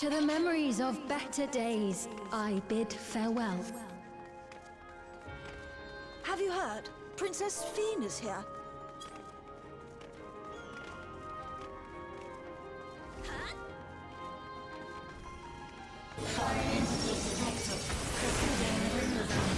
To the memories of better days, I bid farewell. Have you heard? Princess Fienne is here. Foreign entities detected. Proceeding removal.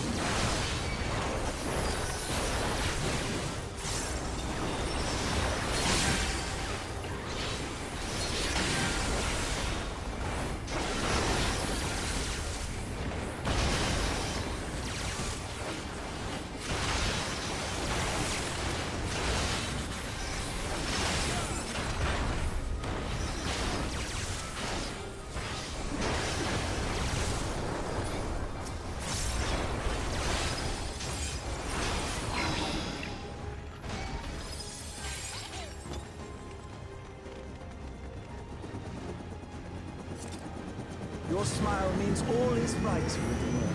Your smile means all is right with the world.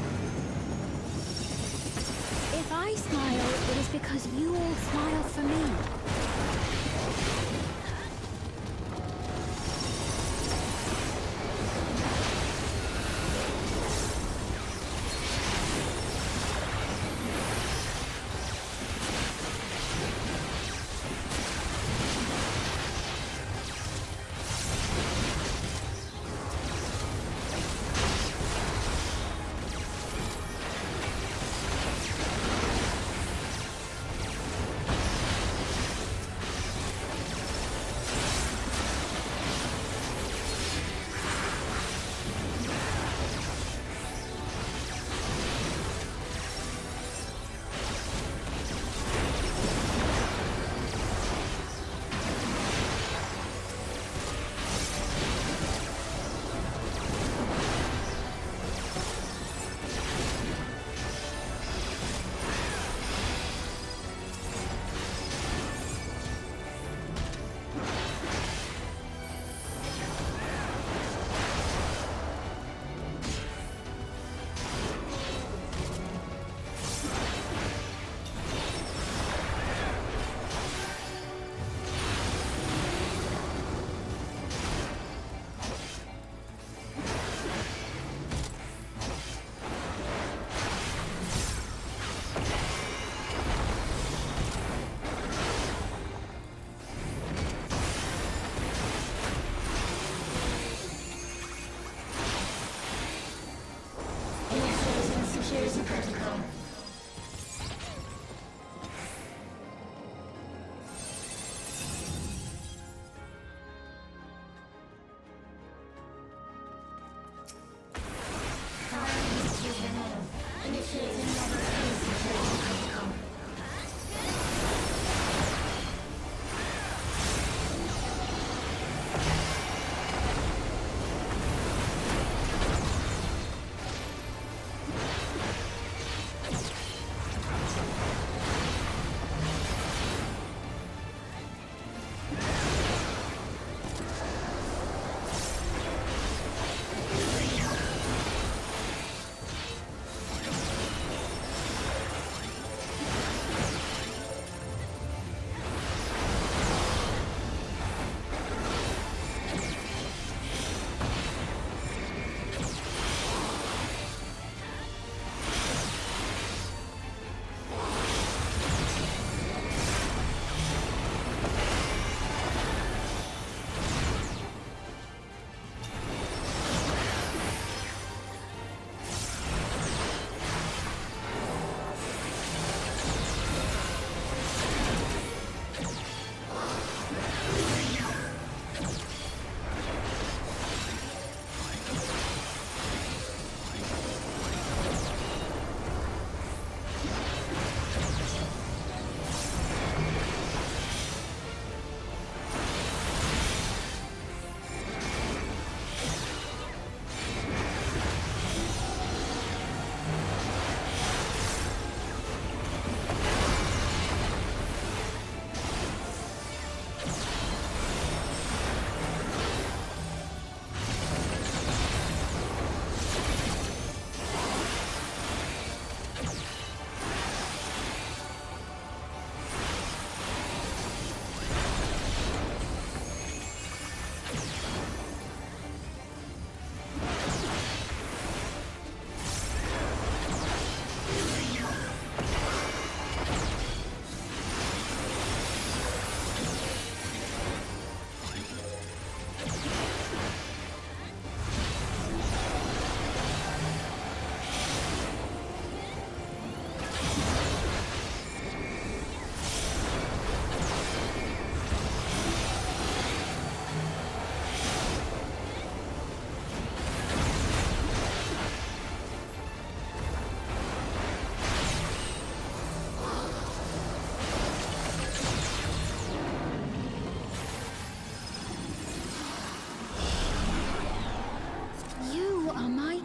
If I smile, it is because you all smile for me. Security protocol. Initiating level 3 security protocol.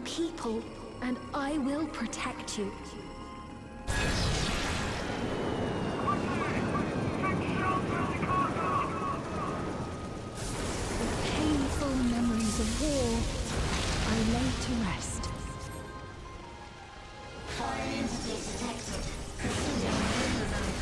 people, and I will protect you. The painful memories of war I lay to rest. Foreign entities detected. Proceeding within the zone.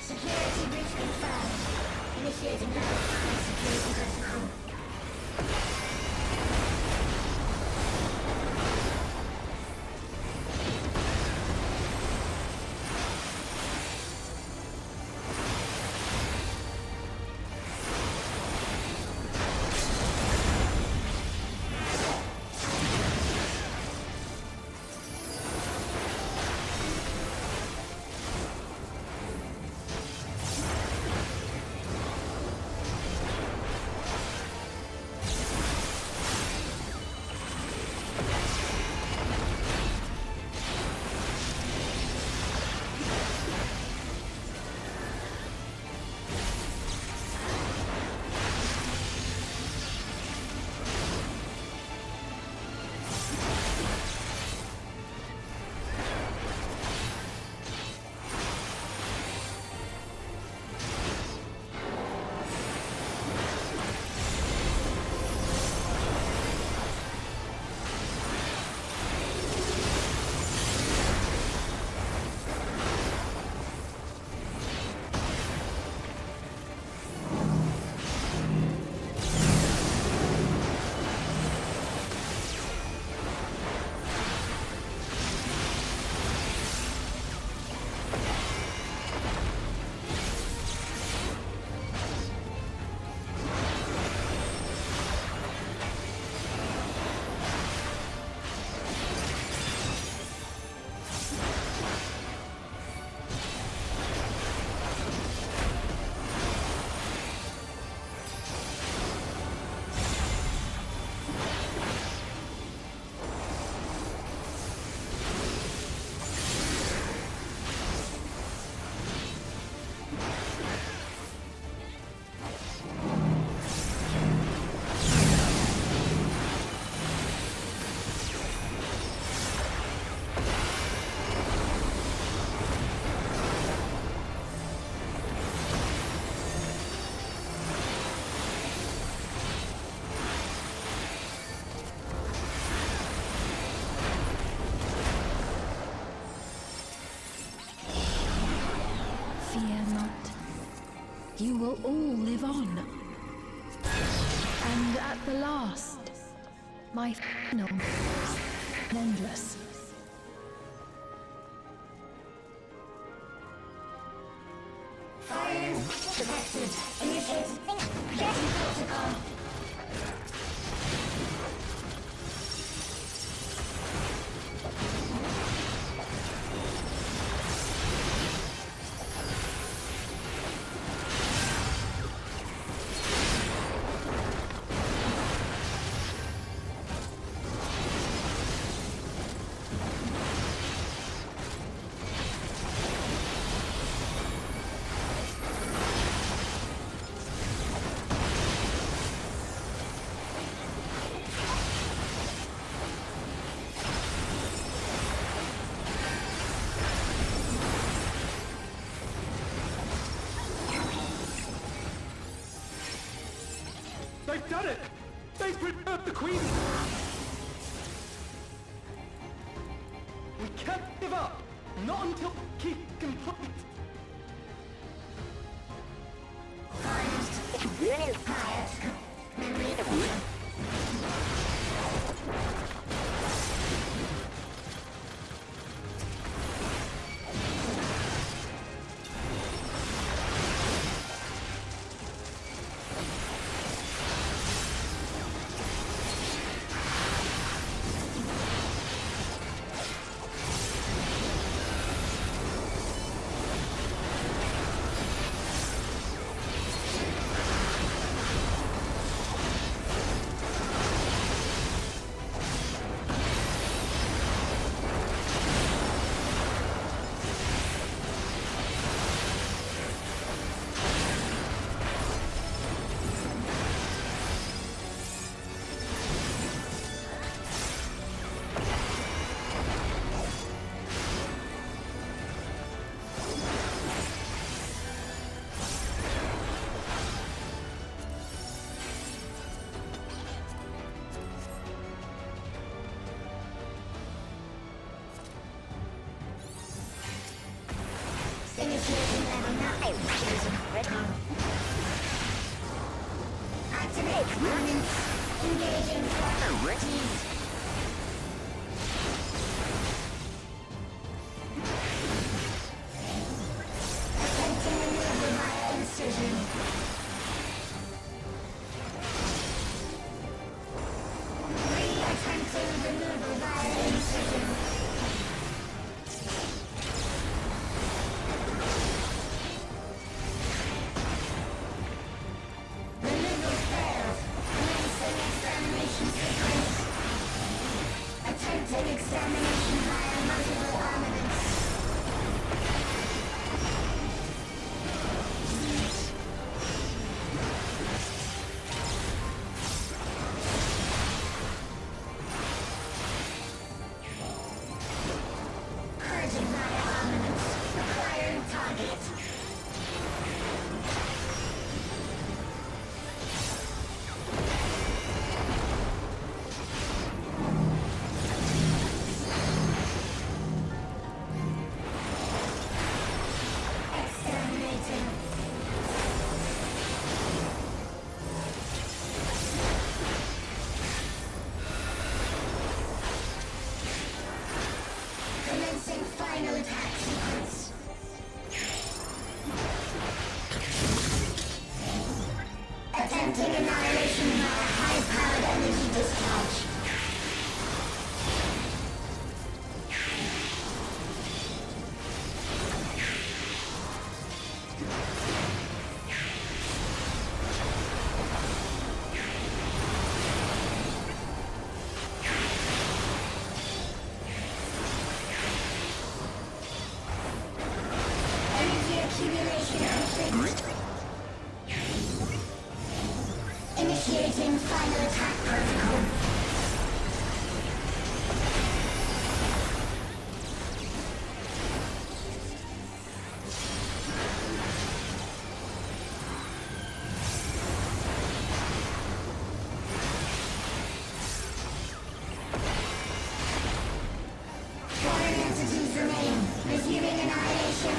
Security breach confirmed. Initiating now. Security protocol. you will all live on. And at the last, my final endless. Fire detected. Initiate getting protocol. They've done it! They've preserved the Queen! We can't give up! Not until keep complete! Initiating level 9. Activate warnings. Engaging forces. Attempting removal via incision. Attempting removal via incision. Removal failed. Commencing examination sequence. Attempting examination via multiple armaments. Purging via armaments. Acquiring target. Exterminating. Commencing final attack sequence. Attempting annihilation via high-powered energy discharge. Energy accumulation complete. Initiating final attack protocol. Foreign entities remain. Resuming annihilation.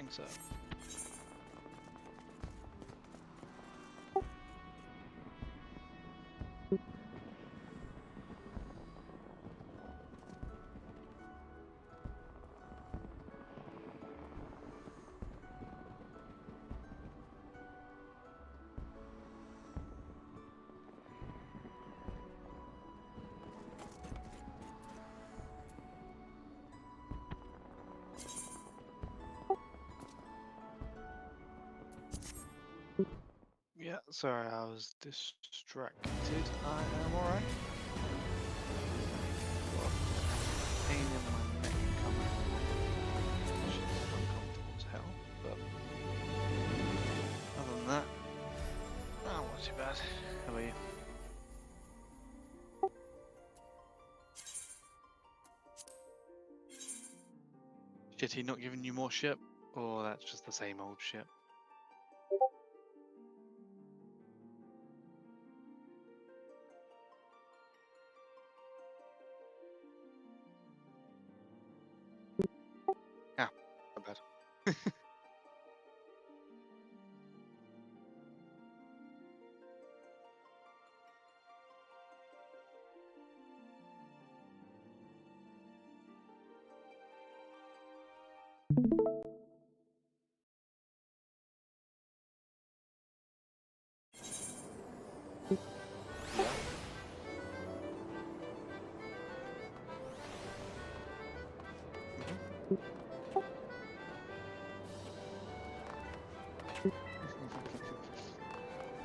think so. Yeah, sorry, I was distracted. I am alright. Got a pain in my neck coming, which is uncomfortable as hell, but other than that, oh, not too bad. How are you? Did he not giving you more shit? Or that's just the same old shit? Ah, not bad.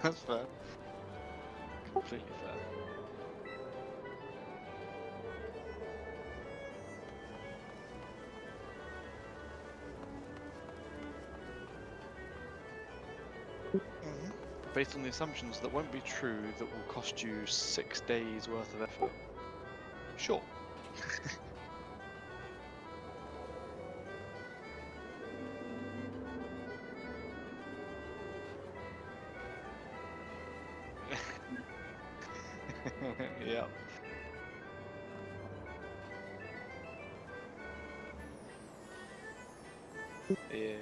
That's fair. Completely fair. Based on the assumptions that won't be true, that will cost you 6 days worth of effort. Sure. Yeah. Yeah.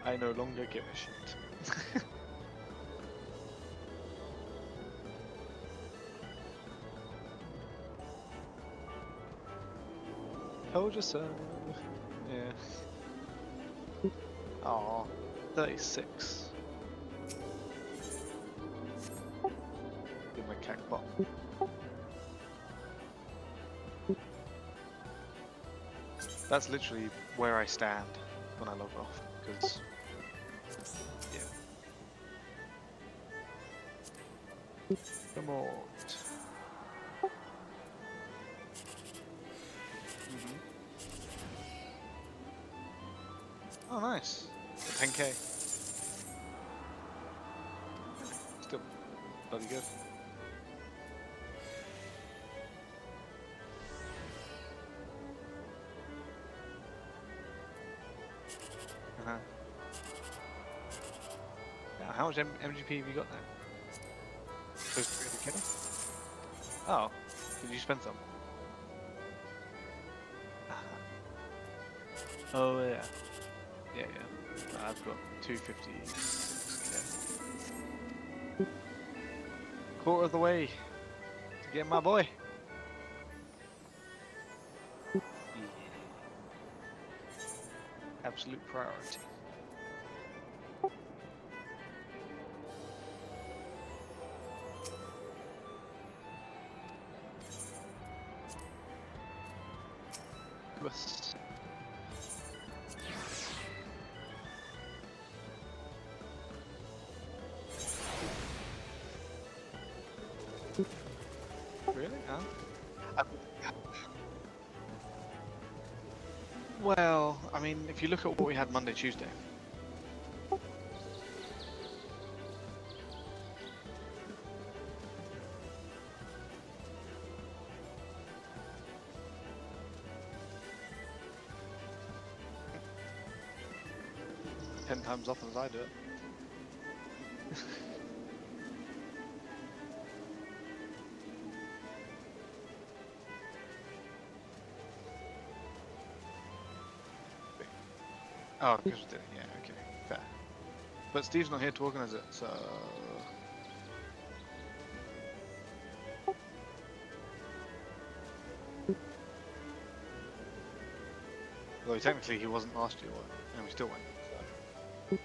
I no longer give a shit. Told you so. Yeah. Aw, 36. Give my cack bot. That's literally where I stand when I log off, because yeah. Come on. Oh, nice. 10k. Still bloody good. Uh-huh. Yeah, how much MGP have you got now? Close to 300k? Oh, did you spend some? Oh yeah. Yeah, yeah. I've got 256k. Quarter of the way to get my boy. Yeah. Absolute priority. Yes. Really? Huh? Well, I mean, if you look at what we had Monday, Tuesday. 10 times often as I do it. Oh, because we did it, yeah, okay, fair. But Steve's not here to organise it, so... Although technically he wasn't last year, and we still went. So.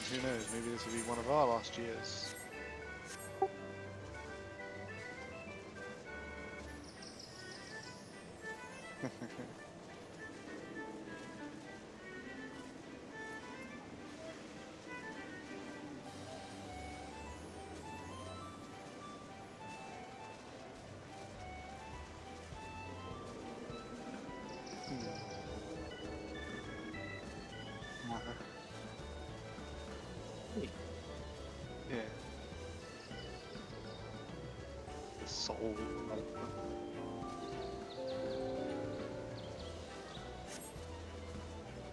Who knows, maybe this will be one of our last years. Yeah. The soul.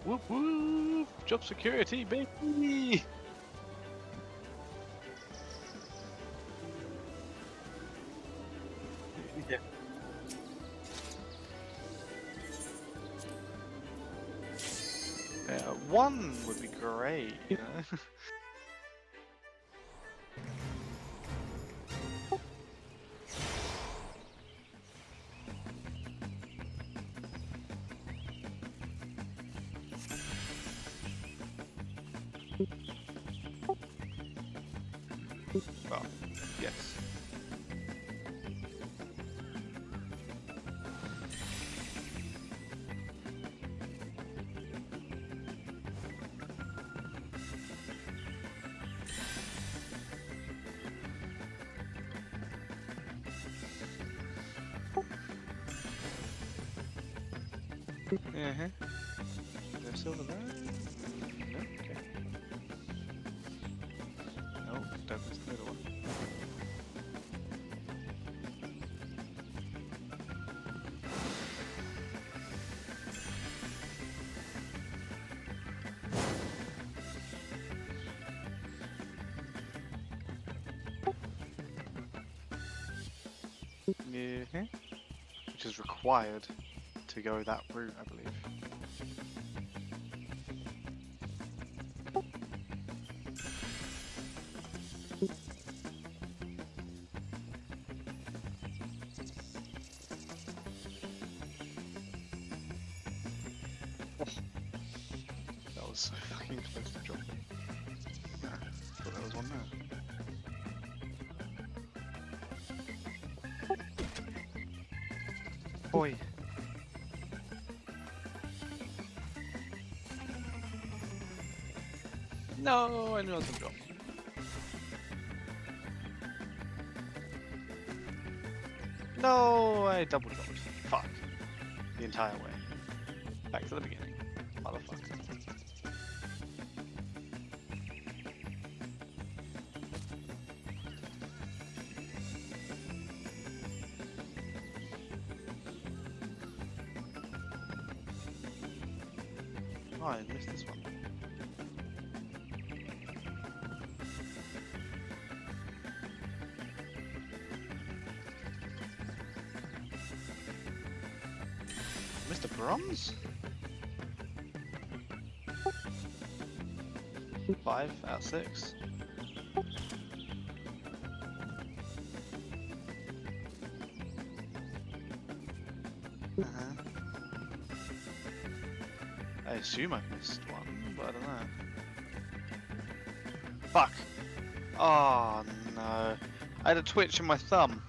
Whoop whoop! Job security, baby! Yeah. Yeah, one would be great, you know? Well, yes. Uh-huh. Is there silver there? No? Okay. No, don't miss the middle one. Yeah. Which is required to go that route, I believe. That was so fucking close to dropping. Nah, thought there was one there. Boy. No, I knew I was gonna drop. No, I double dropped. Fuck. The entire way. Back to the beginning. Motherfucker. Oh, I missed this one. Mr. Bronze? 5 out of 6. I assume I missed one, but I don't know. Fuck! Oh no. I had a twitch in my thumb.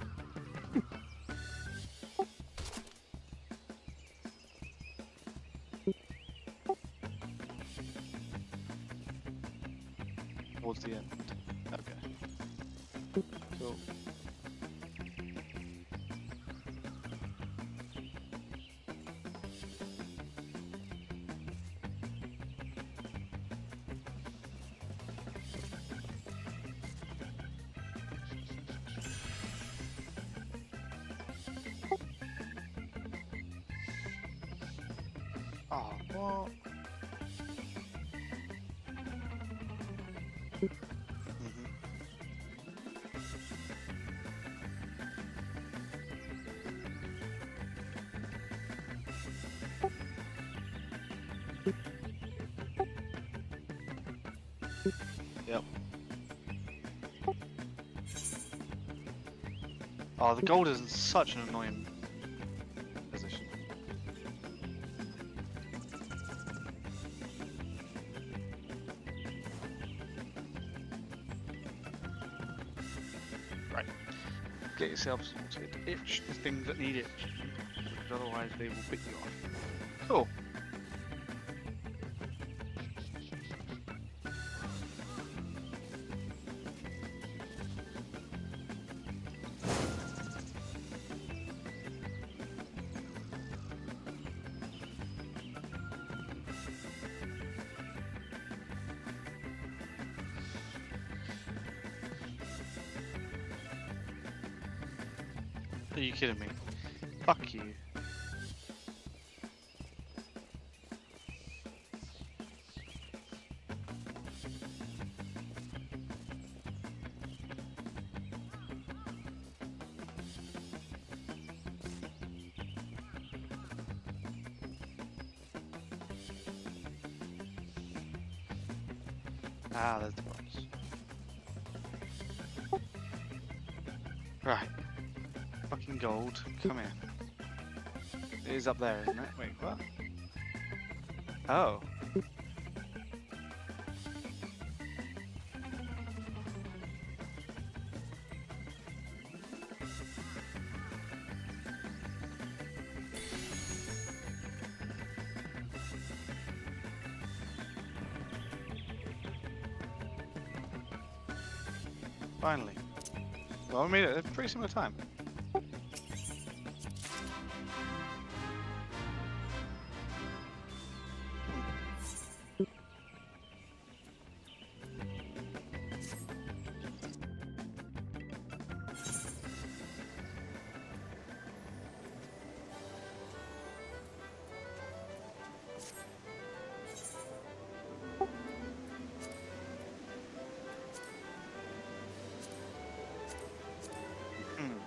Towards the end. Okay. Cool. Oh, what? Mhm. Yep. Oh, the gold is in such an annoying position. Right. Get yourself sorted. Itch the things that need it. Because otherwise they will pick you off. Cool. Are you kidding me? Fuck you. Ah, there's the bronze. Right. Fucking gold. Come here. It is up there, isn't it? Wait, what? Oh. Finally. Well, I made it at a pretty similar time. Hmm.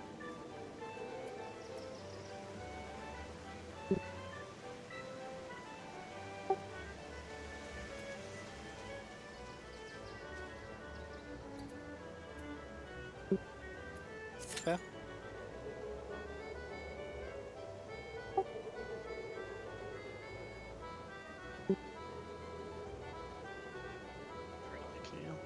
Fair. Very likely, yeah.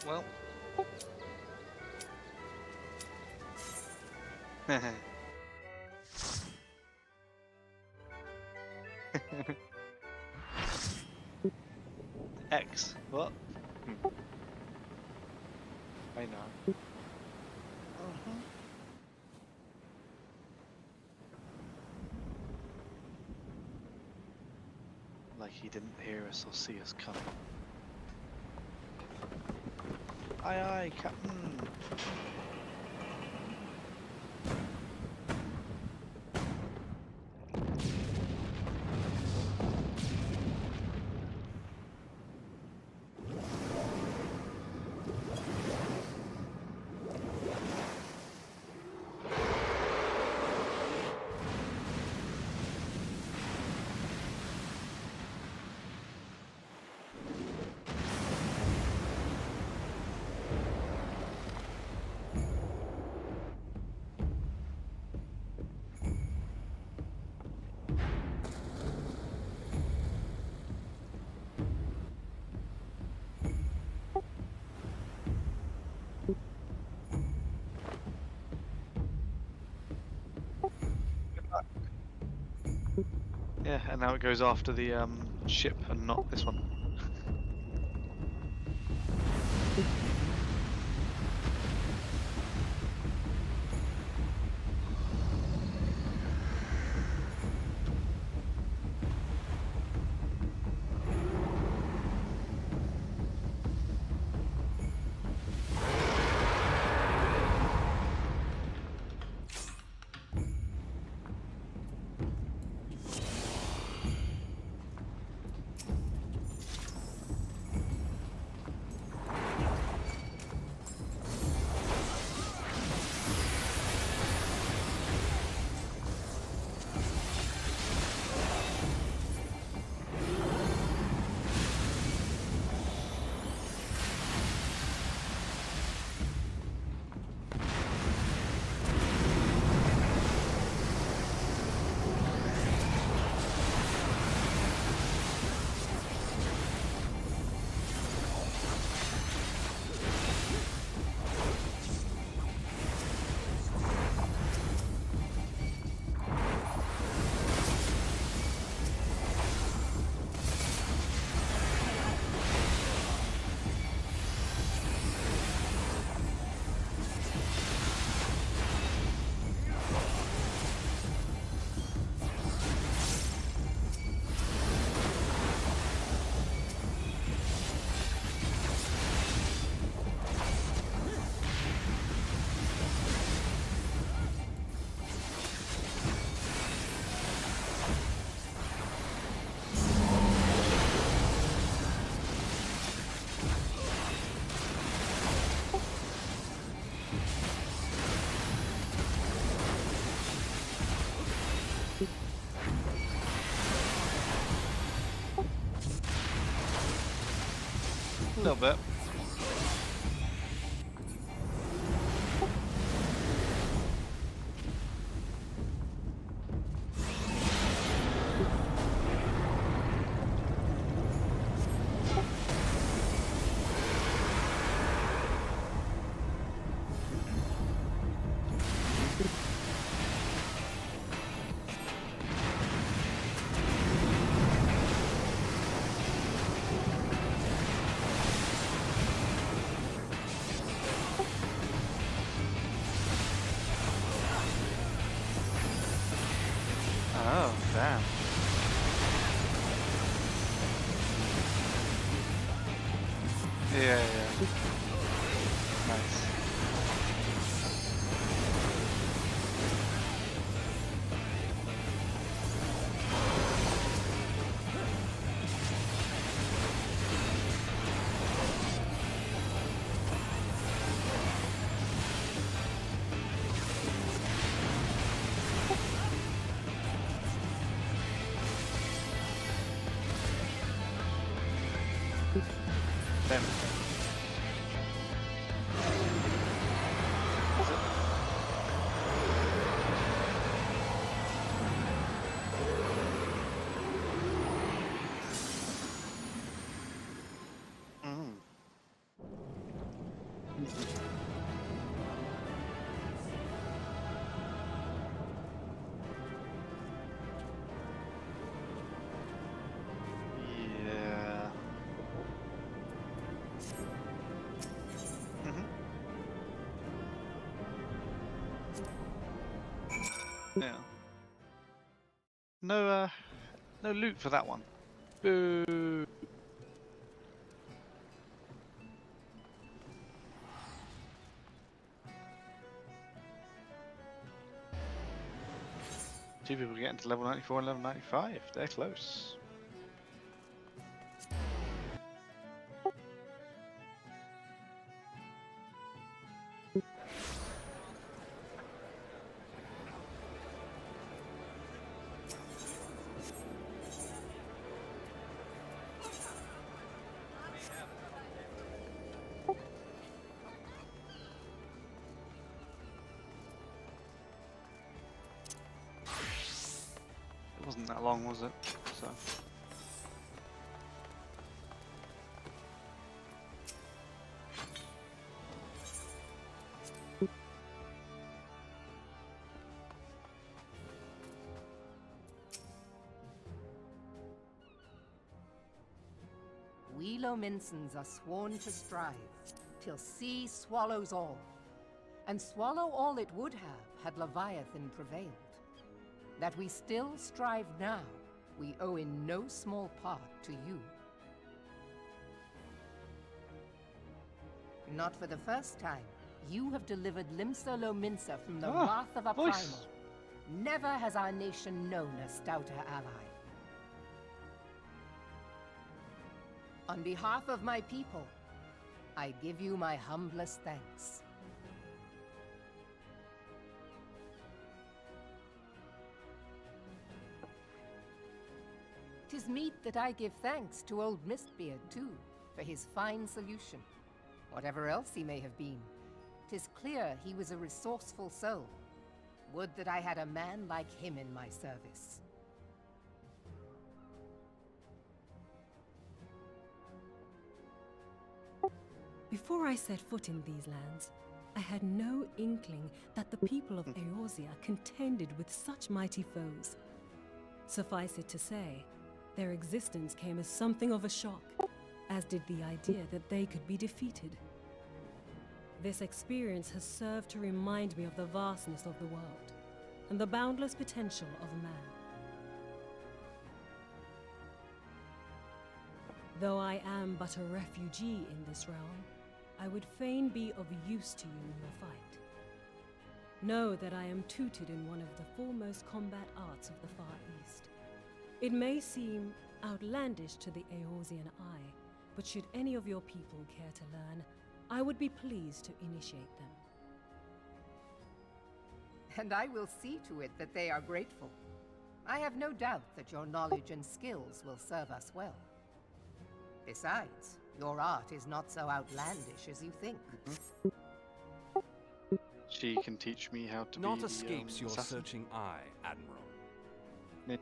Well. X. What? I know. Like he didn't hear us or see us coming. Aye aye, Captain. Yeah, and now it goes after the ship and not this one. A little bit. Oh, damn. Yeah, yeah. Nice. Damn. Mm. Mhm. Yeah. No, no loot for that one. Boo. Two people getting to level 94 and level 95. They're close. It wasn't that long, was it? So. We Lominsons are sworn to strive, till sea swallows all. And swallow all it would have, had Leviathan prevailed. That we still strive now, we owe in no small part to you. Not for the first time, you have delivered Limsa Lominsa from the wrath of a voice. primal. Never has our nation known a stouter ally. On behalf of my people, I give you my humblest thanks. 'Tis meet that I give thanks to old Mistbeard, too, for his fine solution. Whatever else he may have been, 'tis clear he was a resourceful soul. Would that I had a man like him in my service. Before I set foot in these lands, I had no inkling that the people of Eorzea contended with such mighty foes. Suffice it to say, their existence came as something of a shock, as did the idea that they could be defeated. This experience has served to remind me of the vastness of the world, and the boundless potential of man. Though I am but a refugee in this realm, I would fain be of use to you in your fight. Know that I am tutored in one of the foremost combat arts of the Far East. It may seem outlandish to the Eorzean eye, but should any of your people care to learn, I would be pleased to initiate them. And I will see to it that they are grateful. I have no doubt that your knowledge and skills will serve us well. Besides, your art is not so outlandish as you think. She can teach me how to Naught be escapes your assassin. searching eye, Admiral. Ninja.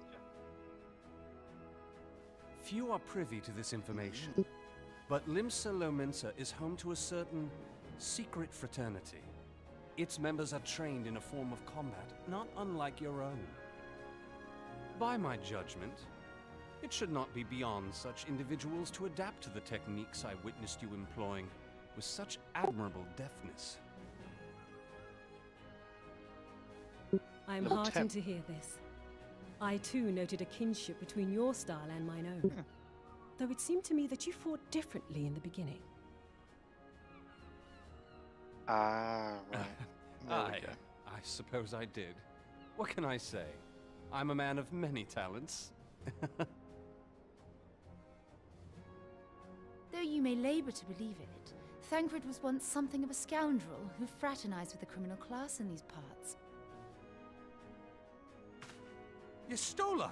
Few are privy to this information, but Limsa Lominsa is home to a certain secret fraternity. Its members are trained in a form of combat not unlike your own. By my judgment, it should not be beyond such individuals to adapt to the techniques I witnessed you employing with such admirable deftness. I am Level heartened 10. to hear this. I too noted a kinship between your style and mine own, though it seemed to me that you fought differently in the beginning. Ah, right. There we go. I suppose I did. What can I say? I'm a man of many talents. Though you may labor to believe it, Thancred was once something of a scoundrel who fraternized with the criminal class in these parts. Yestola!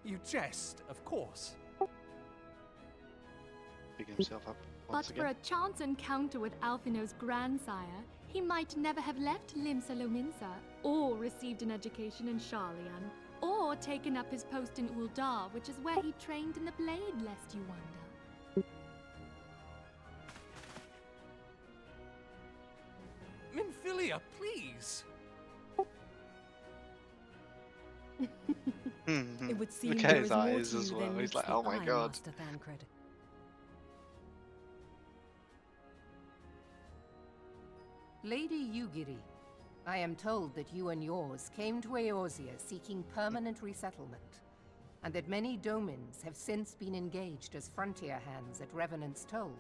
You jest, of course. Picking himself up But once for again. a chance encounter with Alphino's grandsire, he might never have left Limsa Lominsa, or received an education in Sharlayan, or taken up his post in Uldar, which is where he trained in the blade, lest you wonder. Minfilia, please! It would seem Look there at is his more eyes to as you well. than He's meets like, the oh my eye, god. Master Thancred. Lady Yugiri, I am told that you and yours came to Eorzea seeking permanent resettlement, and that many domins have since been engaged as frontier hands at Revenant's Toll.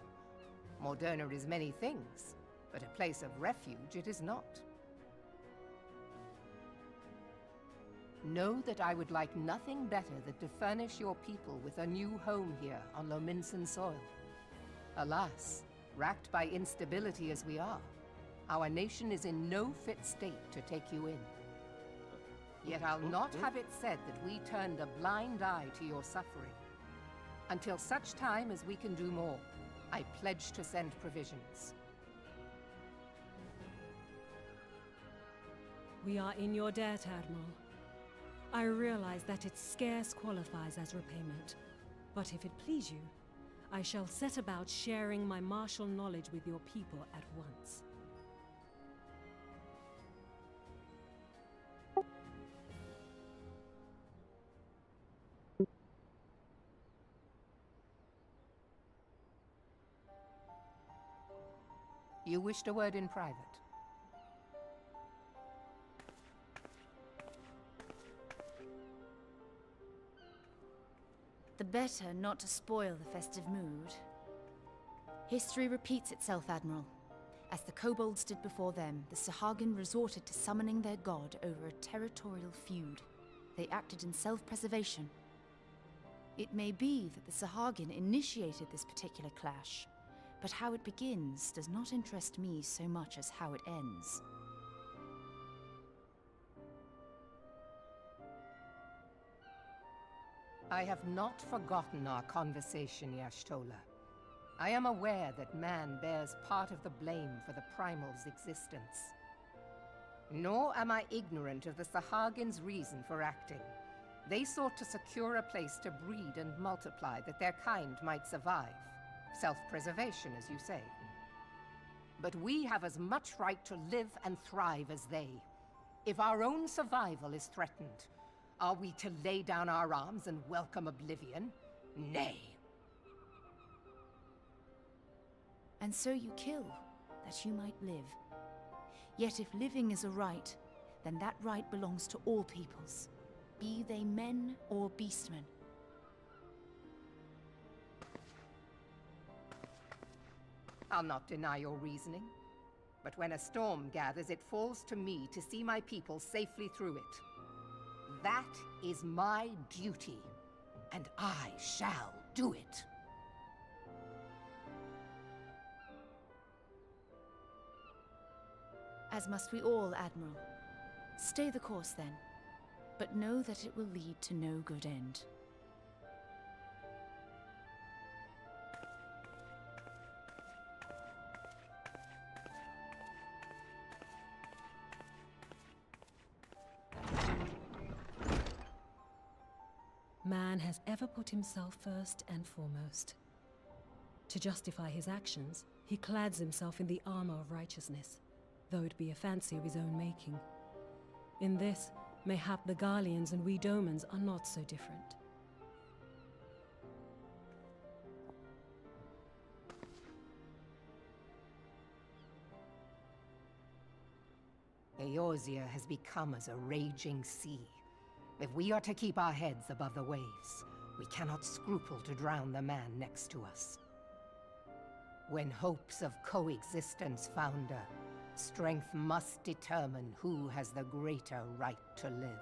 Moderna is many things, but a place of refuge it is not. Know that I would like nothing better than to furnish your people with a new home here on Lominsan soil. Alas, racked by instability as we are, our nation is in no fit state to take you in. Yet I'll not have it said that we turned a blind eye to your suffering. Until such time as we can do more, I pledge to send provisions. We are in your debt, Admiral. I realize that it scarce qualifies as repayment, but if it please you, I shall set about sharing my martial knowledge with your people at once. You wished a word in private. The better not to spoil the festive mood. History repeats itself, Admiral. As the kobolds did before them, the Sahagin resorted to summoning their god over a territorial feud. They acted in self-preservation. It may be that the Sahagin initiated this particular clash, but how it begins does not interest me so much as how it ends. I have not forgotten our conversation, Y'ashtola. I am aware that man bears part of the blame for the Primal's existence. Nor am I ignorant of the Sahagin's reason for acting. They sought to secure a place to breed and multiply that their kind might survive. Self-preservation, as you say. But we have as much right to live and thrive as they. If our own survival is threatened, are we to lay down our arms and welcome oblivion? Nay. And so you kill, that you might live. Yet if living is a right, then that right belongs to all peoples, be they men or beastmen. I'll not deny your reasoning. But when a storm gathers, it falls to me to see my people safely through it. That is my duty, and I shall do it. As must we all, Admiral. Stay the course, then. But know that it will lead to no good end. Man has ever put himself first and foremost. To justify his actions, he clads himself in the armor of righteousness, though it be a fancy of his own making. In this, mayhap the Garleans and we Domans are not so different. Eorzea has become as a raging sea. If we are to keep our heads above the waves, we cannot scruple to drown the man next to us. When hopes of coexistence founder, strength must determine who has the greater right to live.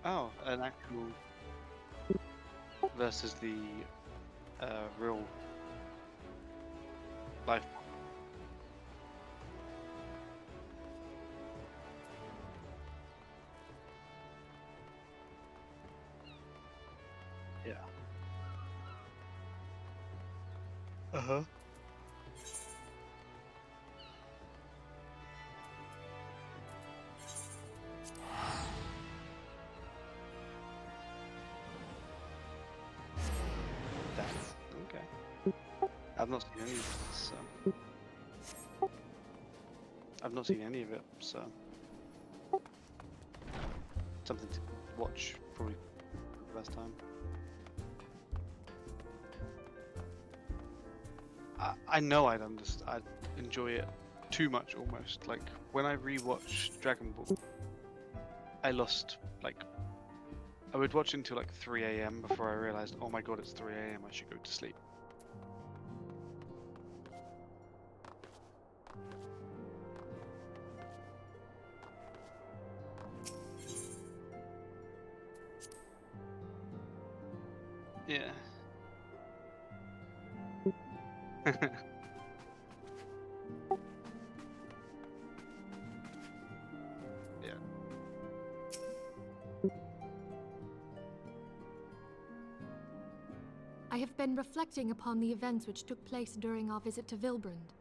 Oh, an actual versus the real life. Yeah. Uh-huh. I've not seen any of this, so... I've not seen any of it, so... Something to watch, probably, for the last time. I know I'd enjoy it too much, almost. Like, when I rewatched Dragon Ball, I lost, like... I would watch until like 3 AM before I realized, oh my god, it's 3 AM, I should go to sleep. Yeah. Yeah. I have been reflecting upon the events which took place during our visit to Vilbrand.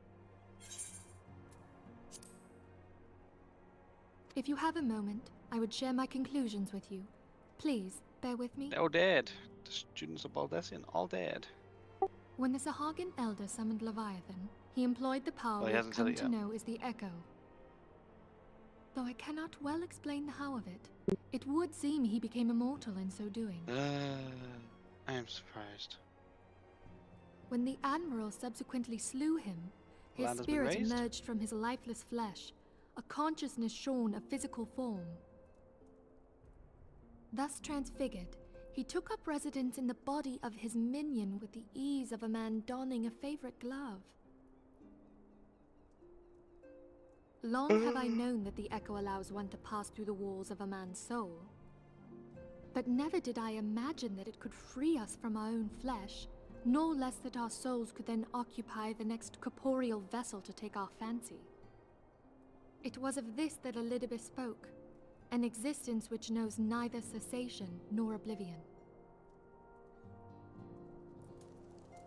If you have a moment, I would share my conclusions with you. Please, bear with me. They're all dead. The students of Baldesion, all dead. When the Sahagin Elder summoned Leviathan, he employed the power Well, he we've hasn't said come it to yet. know as the Echo. Though I cannot well explain the how of it, it would seem he became immortal in so doing. I am surprised. When the Admiral subsequently slew him, his Land has been spirit raised? emerged from his lifeless flesh, a consciousness shorn of physical form. Thus transfigured, he took up residence in the body of his minion with the ease of a man donning a favorite glove. Long have I known that the Echo allows one to pass through the walls of a man's soul. But never did I imagine that it could free us from our own flesh, nor less that our souls could then occupy the next corporeal vessel to take our fancy. It was of this that Levibeetus spoke, an existence which knows neither cessation nor oblivion.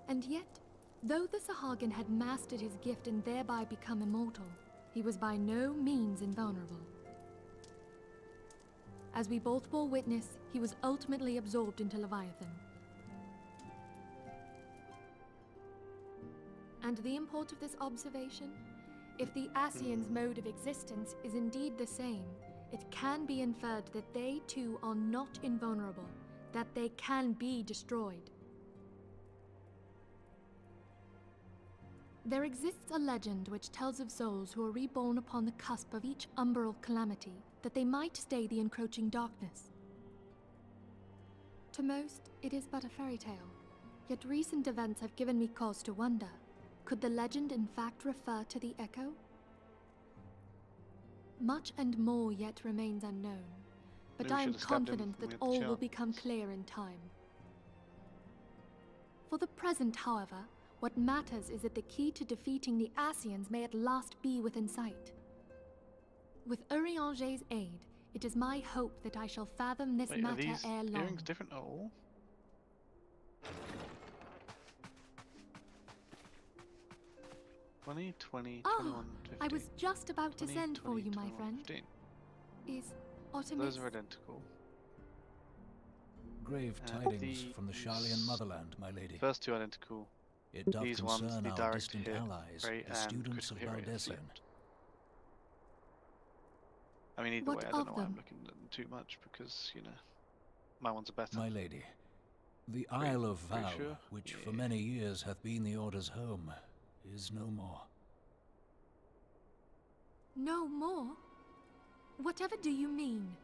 And yet, though the Sahagin had mastered his gift and thereby become immortal, he was by no means invulnerable. As we both bore witness, he was ultimately absorbed into Leviathan. And the import of this observation? If the Asians' mode of existence is indeed the same, it can be inferred that they too are not invulnerable, that they can be destroyed. There exists a legend which tells of souls who are reborn upon the cusp of each umbral calamity, that they might stay the encroaching darkness. To most, it is but a fairy tale, yet recent events have given me cause to wonder. Could the legend in fact refer to the Echo? Much and more yet remains unknown, but Maybe we I am should have stabbed him confident when we that had the all will chance. become clear in time. For the present, however, what matters is that the key to defeating the Asians may at last be within sight. With Urianger's aid, it is my hope that I shall fathom this Wait, are matter these ere long. earrings different at all? 20, 20, Ah, 21, 15. I was just about to 20, send 20, for you, my 21, friend. 15. Is Artemis... Those are identical. Grave And tidings from the Sharlayan these motherland, my lady. First two identical. It doth These ones concern need our direct distant hit, allies, right, the and students of critical hit rate Baldesion. flipped. I mean, either What way, I don't of know why I'm them? looking at them too much because, you know, my ones are better. My lady, the Pretty- Isle of pretty Val, sure? which for Yeah. many years hath been the Order's home, is no more. No more? Whatever do you mean?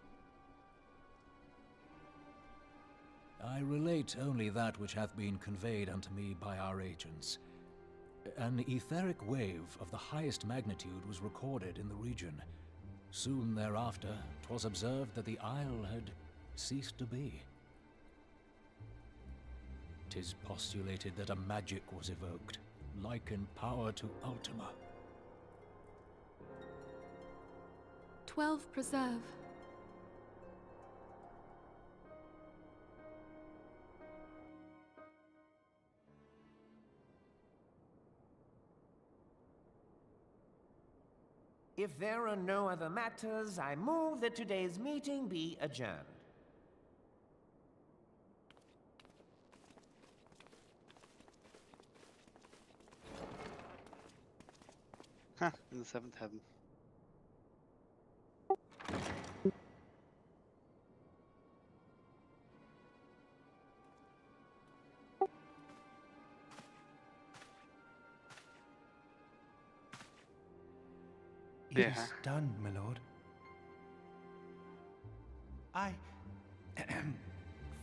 I relate only that which hath been conveyed unto me by our agents. An etheric wave of the highest magnitude was recorded in the region. Soon thereafter, 'twas observed that the isle had ceased to be. 'Tis postulated that a magic was evoked, like in power to Ultima. 12 preserve. If there are no other matters, I move that today's meeting be adjourned. in the seventh heaven. It Yeah. is done, my lord. I...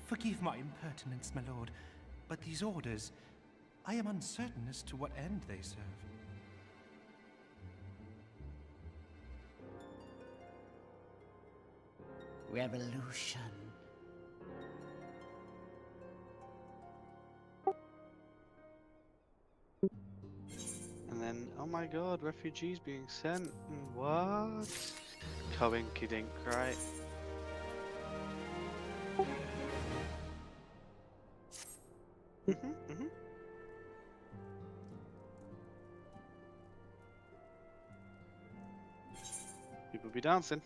Forgive my impertinence, my lord, but these orders, I am uncertain as to what end they serve. Revolution. And then, oh my god, refugees being sent. What? Coinky dink, right? Mm-hmm. People be dancing.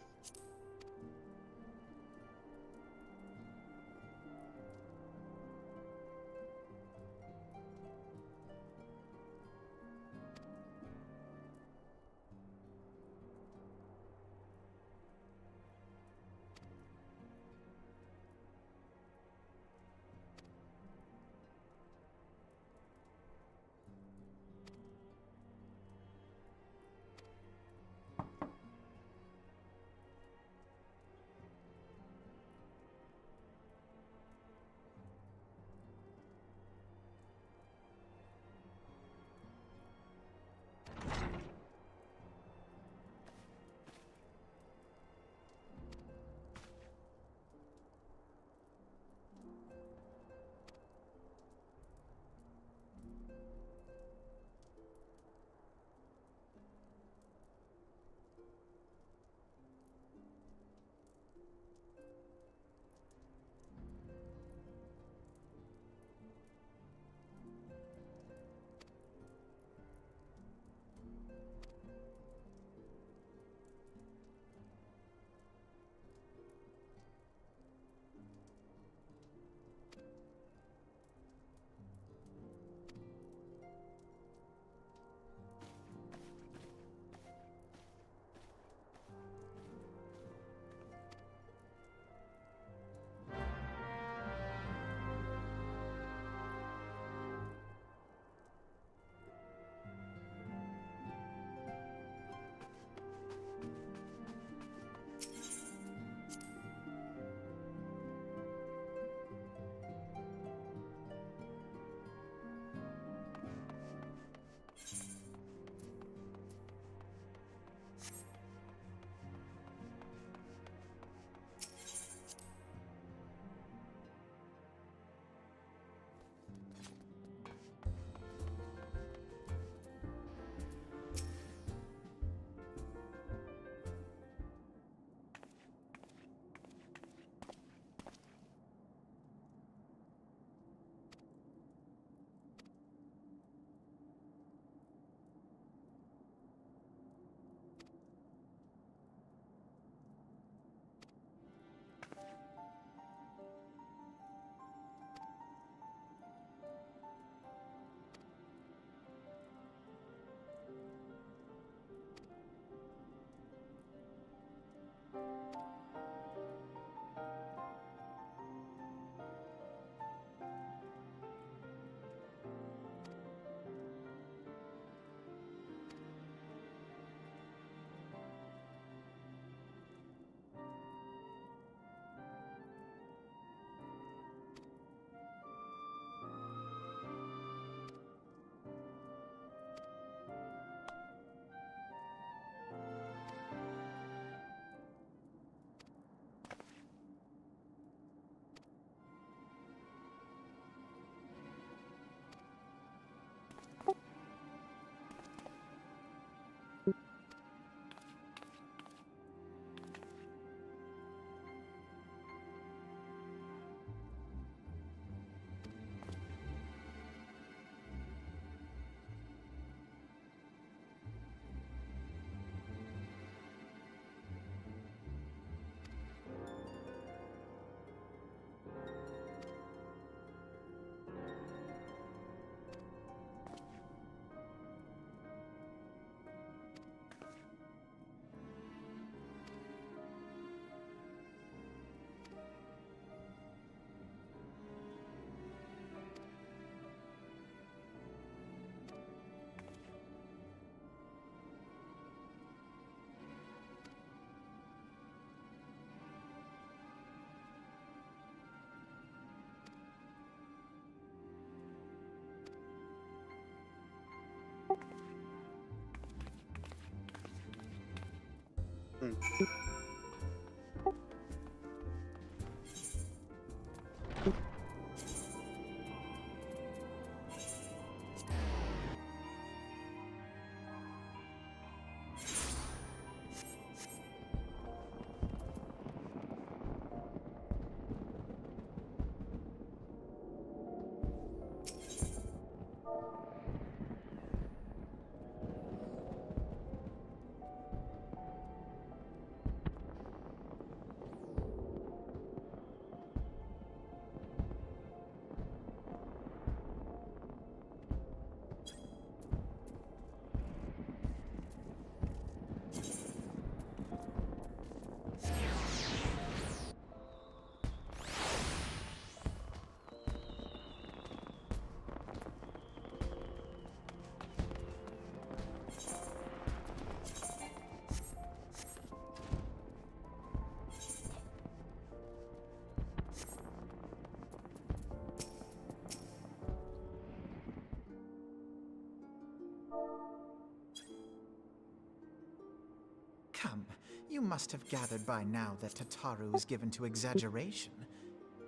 Come, you must have gathered by now that Tataru is given to exaggeration.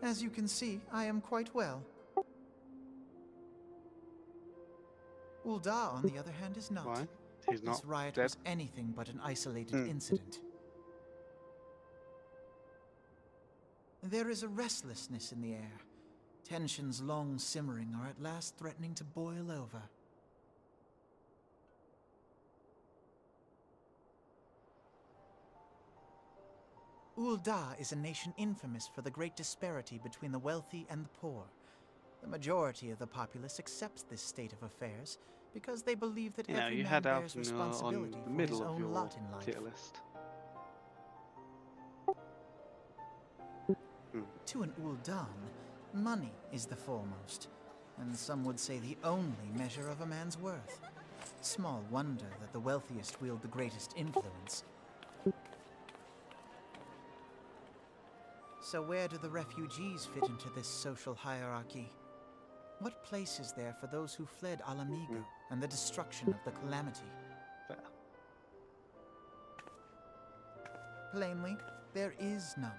As you can see, I am quite well. Ul'dah, on the other hand, is not. Why? He's not This riot dead? was anything but an isolated incident. There is a restlessness in the air. Tensions long simmering are at last threatening to boil over. Ul'dah is a nation infamous for the great disparity between the wealthy and the poor. The majority of the populace accepts this state of affairs because they believe that every you man had bears Alvin responsibility on the for middle his of own your lot in life. tier list. To an Ul'dan, money is the foremost, and some would say the only measure of a man's worth. Small wonder that the wealthiest wield the greatest influence. So where do the refugees fit into this social hierarchy? What place is there for those who fled Alamigo and the destruction of the Calamity? Plainly, there is none.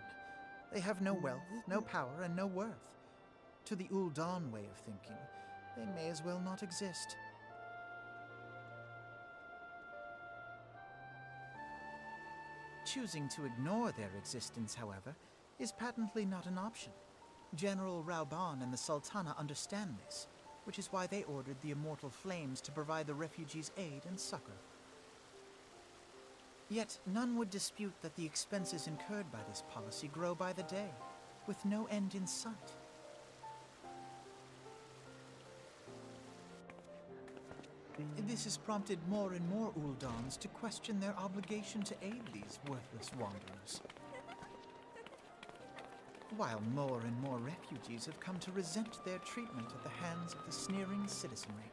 They have no wealth, no power, and no worth. To the Ul'dan way of thinking, they may as well not exist. Choosing to ignore their existence, however, is patently not an option. General Rauban and the Sultana understand this, which is why they ordered the Immortal Flames to provide the refugees aid and succor. Yet none would dispute that the expenses incurred by this policy grow by the day, with no end in sight. This has prompted more and more Uldans to question their obligation to aid these worthless wanderers. While more and more refugees have come to resent their treatment at the hands of the sneering citizenry.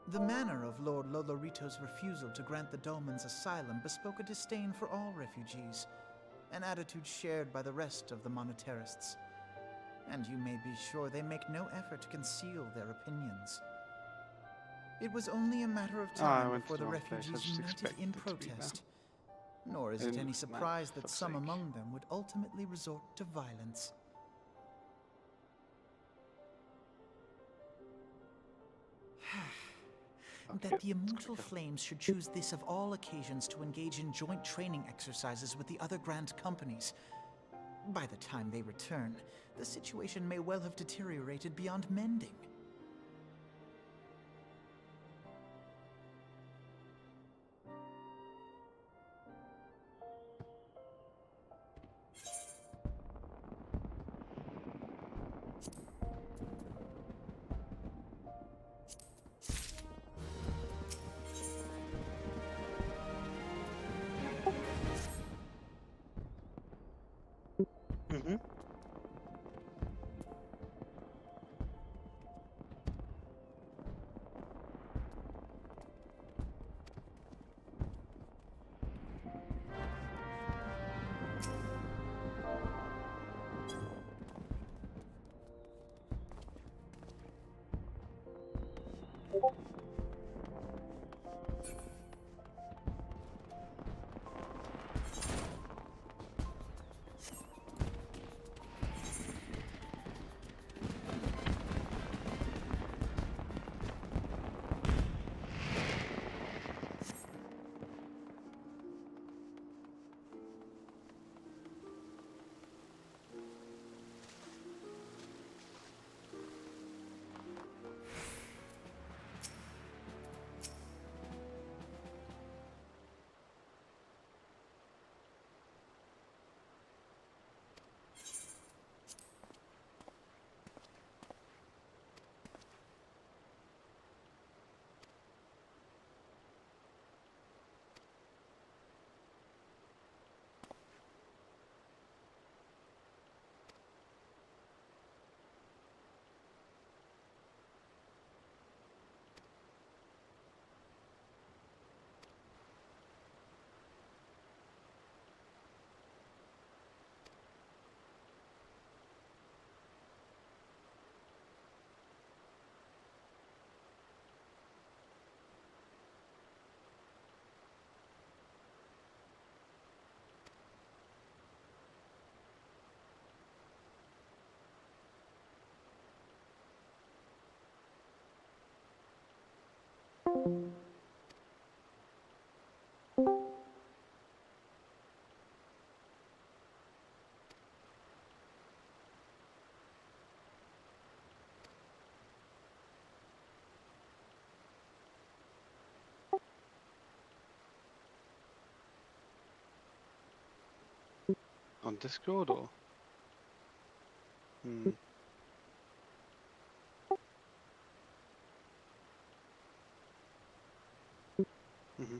The manner of Lord Lolorito's refusal to grant the Dolmens asylum bespoke a disdain for all refugees, an attitude shared by the rest of the monetarists. And you may be sure they make no effort to conceal their opinions. It was only a matter of time before the refugees united in protest. Nor is it any surprise that some among them would ultimately resort to violence. That the Immortal Flames should choose this of all occasions to engage in joint training exercises with the other Grand Companies. By the time they return, the situation may well have deteriorated beyond mending. On Discord or? Hmm. Mm-hmm.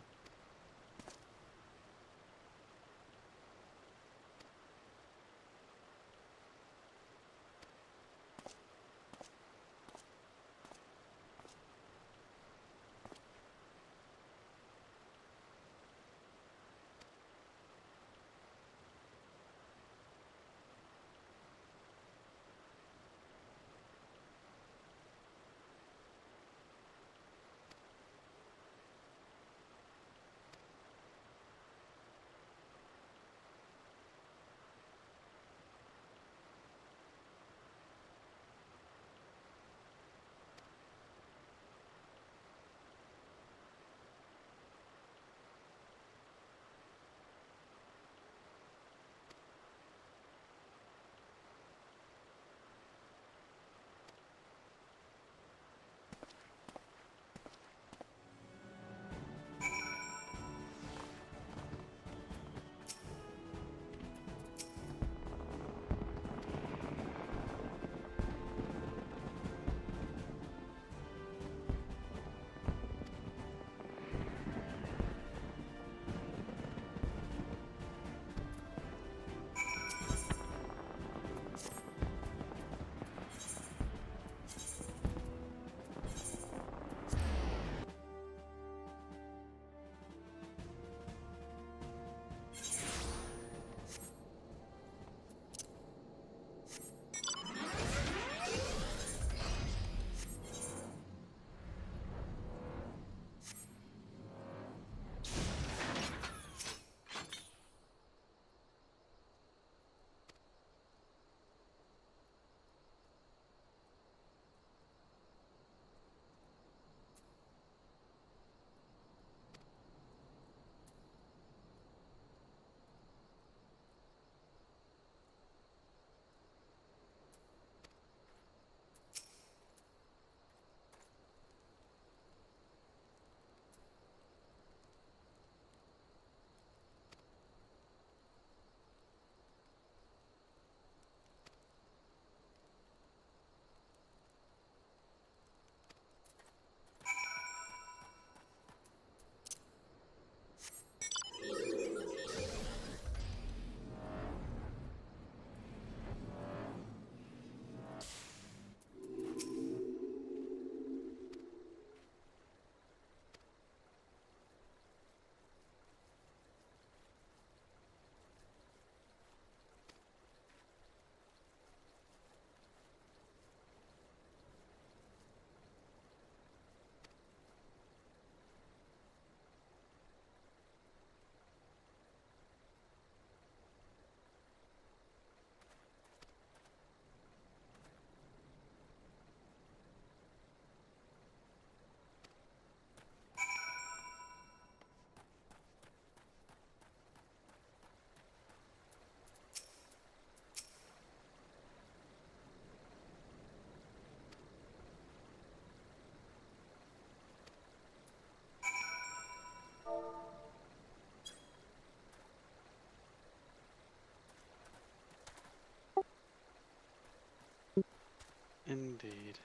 Indeed.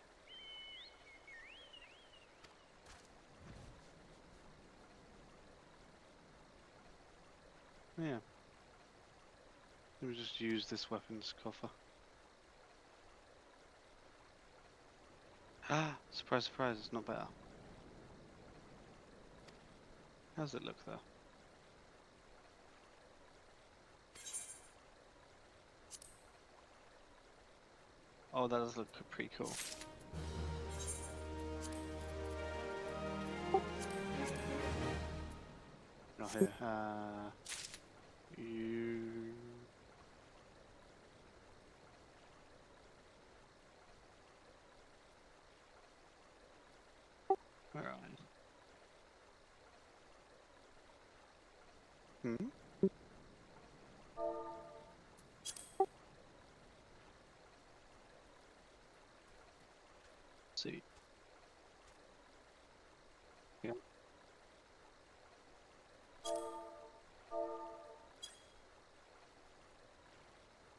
Yeah. Let me just use this weapons coffer. Ah, surprise, surprise, it's not better. How does it look though? Oh, that does look pretty cool. Not here. You. Where are you? Hmm? Let's see. Yeah.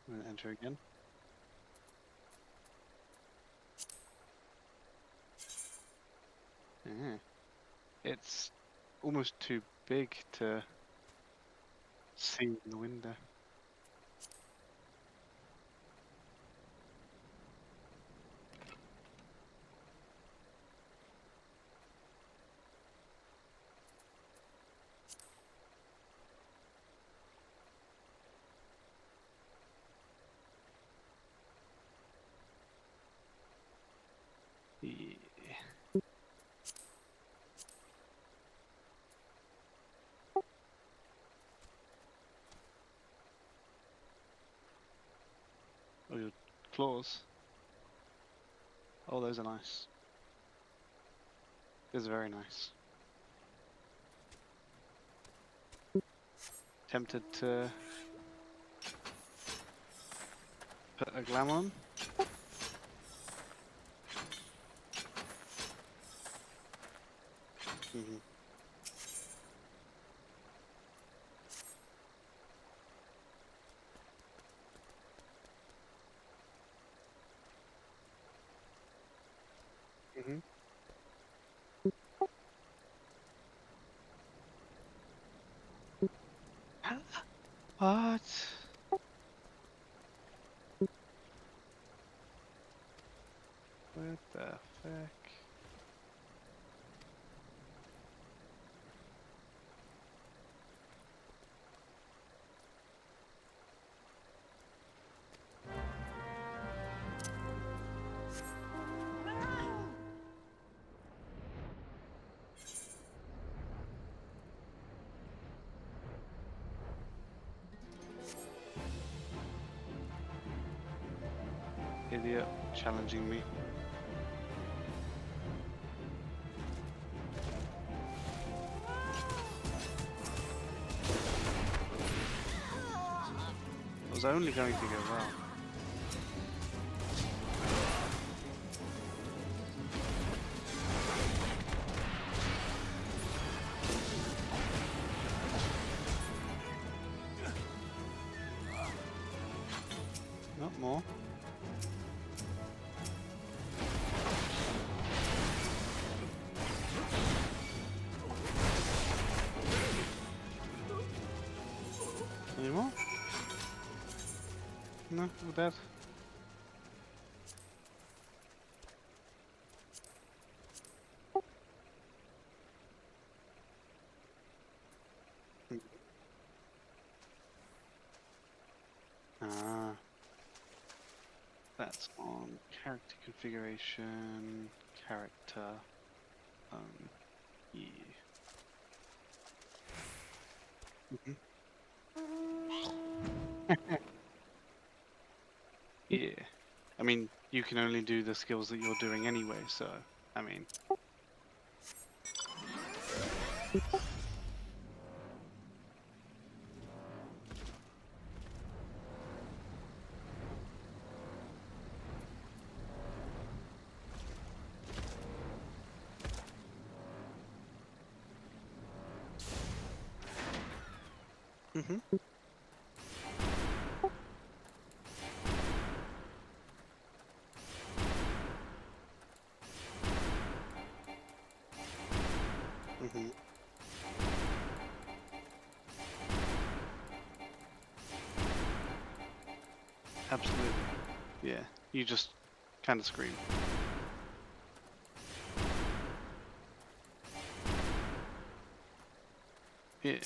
I'm gonna enter again. Yeah. It's almost too big to see in the window. Yeah. Oh, your claws. Oh, those are nice. Those are very nice. Tempted to put a glam on? Mm-hmm. Mm-hmm. What? What the fuck? Idiot challenging me. It was only going to go well. Not more. Any more? No, we're dead. Ah, that's on character configuration, character, yeah. Yeah. I mean, you can only do the skills that you're doing anyway, so, I mean. Mm-hmm. Mm-hmm. Absolutely. Yeah, you just kind of scream. Yeah.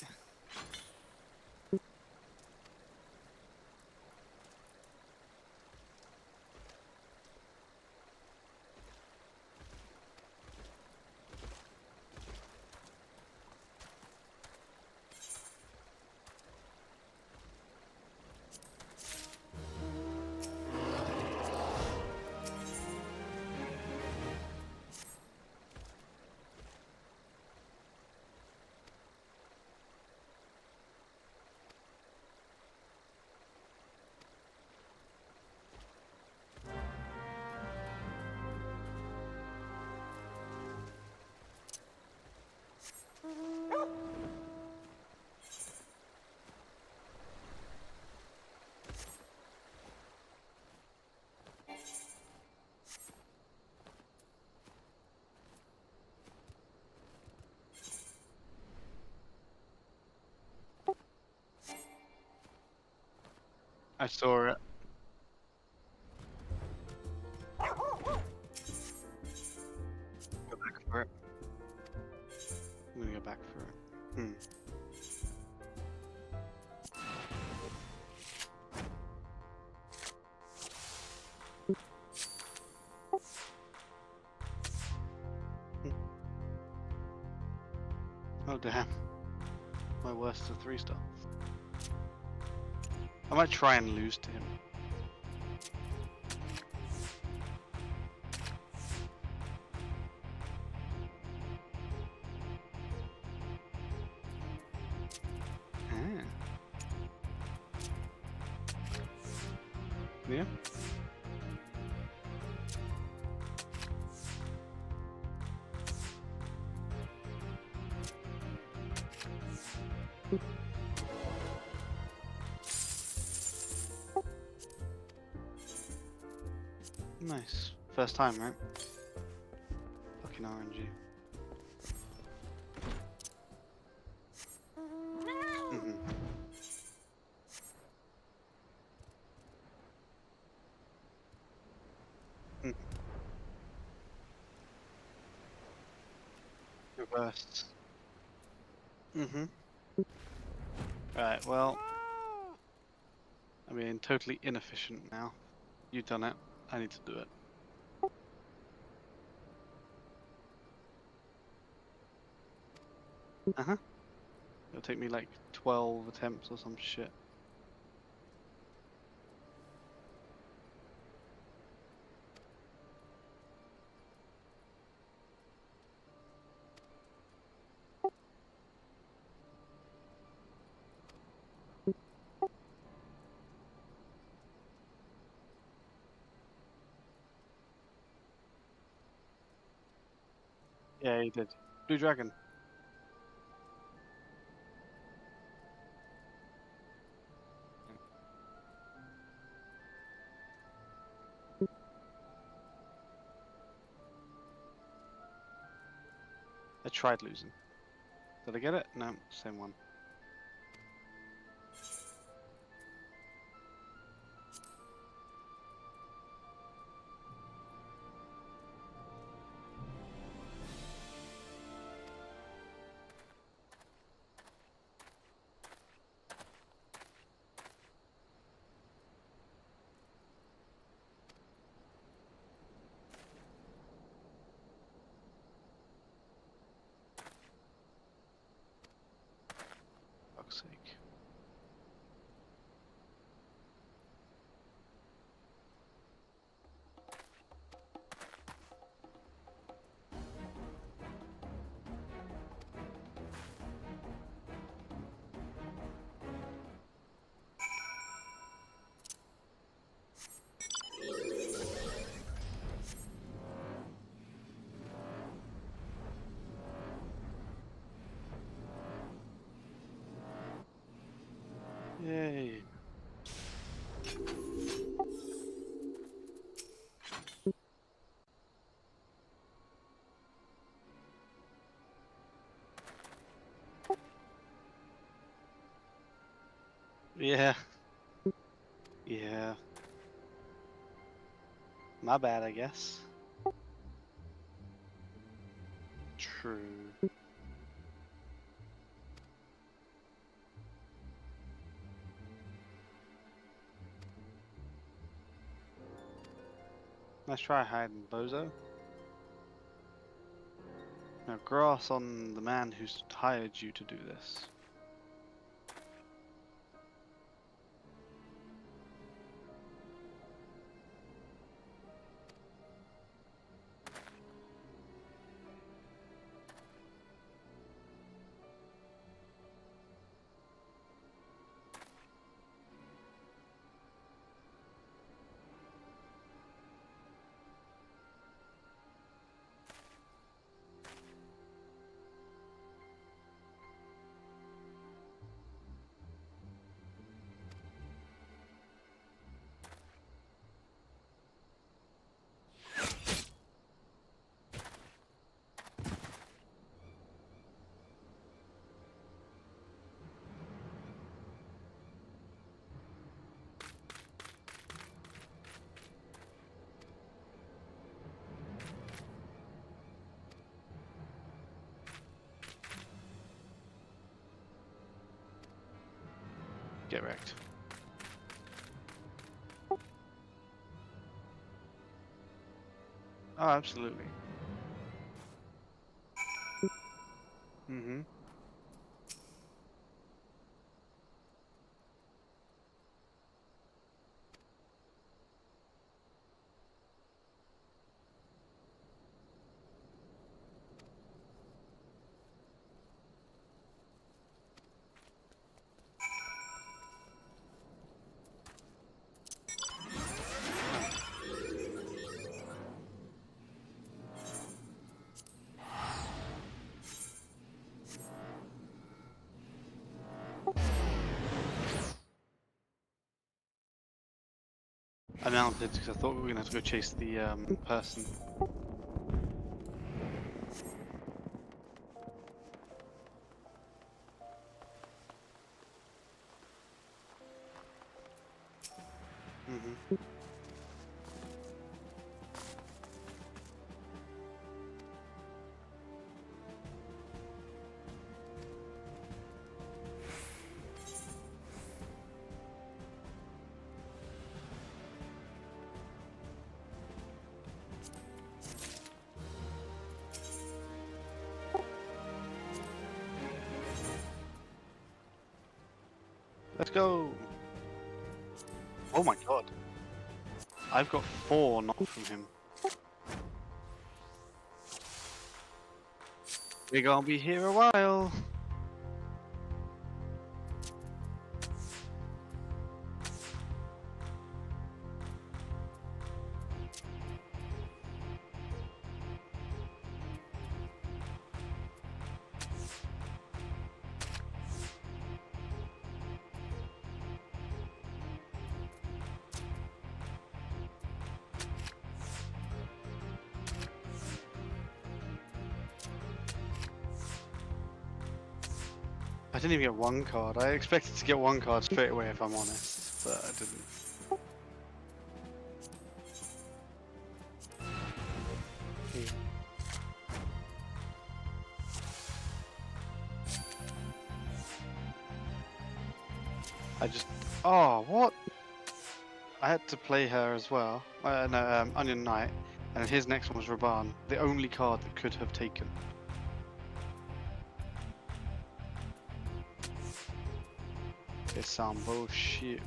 I saw it. Go back for it. I'm gonna go back for it. Hmm. Oh damn. My worst is a 3-star. I might try and lose to him. Ah. Yeah. Nice. First time, right? Fucking RNG. Mm-hmm. Mm. Reversed. Mm-hmm. Right, well, I mean, totally inefficient now. You've done it. I need to do it. Uh-huh. It'll take me like 12 attempts or some shit. Yeah, you did. Blue Dragon. I tried losing. Did I get it? No, same one. Fuck's sake. Yay. Yeah. Yeah. My bad, I guess. True. Let's try hiding, bozo. Now, grass on the man who's hired you to do this. Get wrecked. Oh, absolutely. Mm-hmm. I mounted because I thought we were gonna have to go chase the person. Mm-hmm. Let's go! Oh my god. I've got 4 knocked from him. We're gonna be here a while. I didn't even get 1 card. I expected to get 1 card straight away if I'm honest, but I didn't. I just... Oh, what? I had to play her as well. No, Onion Knight. And his next one was Raban. The only card that could have taken. It's some bullshit.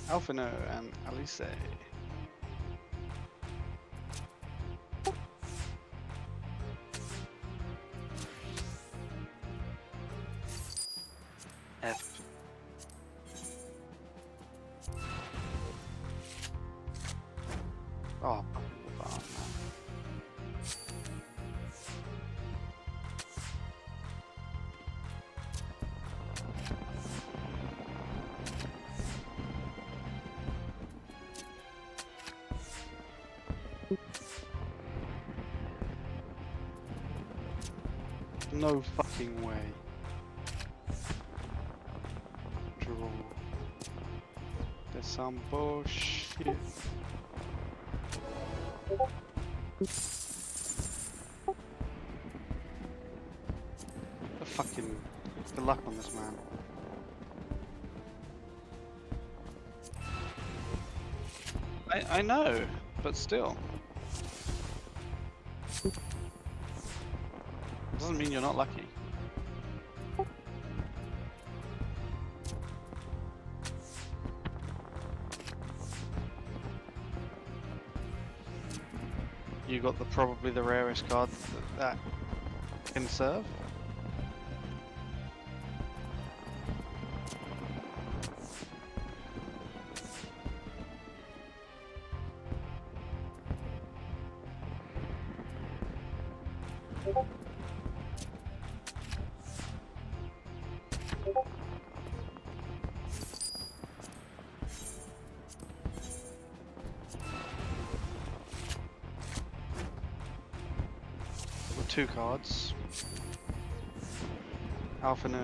Alphino and Alice. F. Oh, man. No fucking way. Draw. There's some bullshit. The fucking... the luck on this man. I know, but still. Doesn't mean you're not lucky. You got probably the rarest card that can serve. Two cards. Alphino,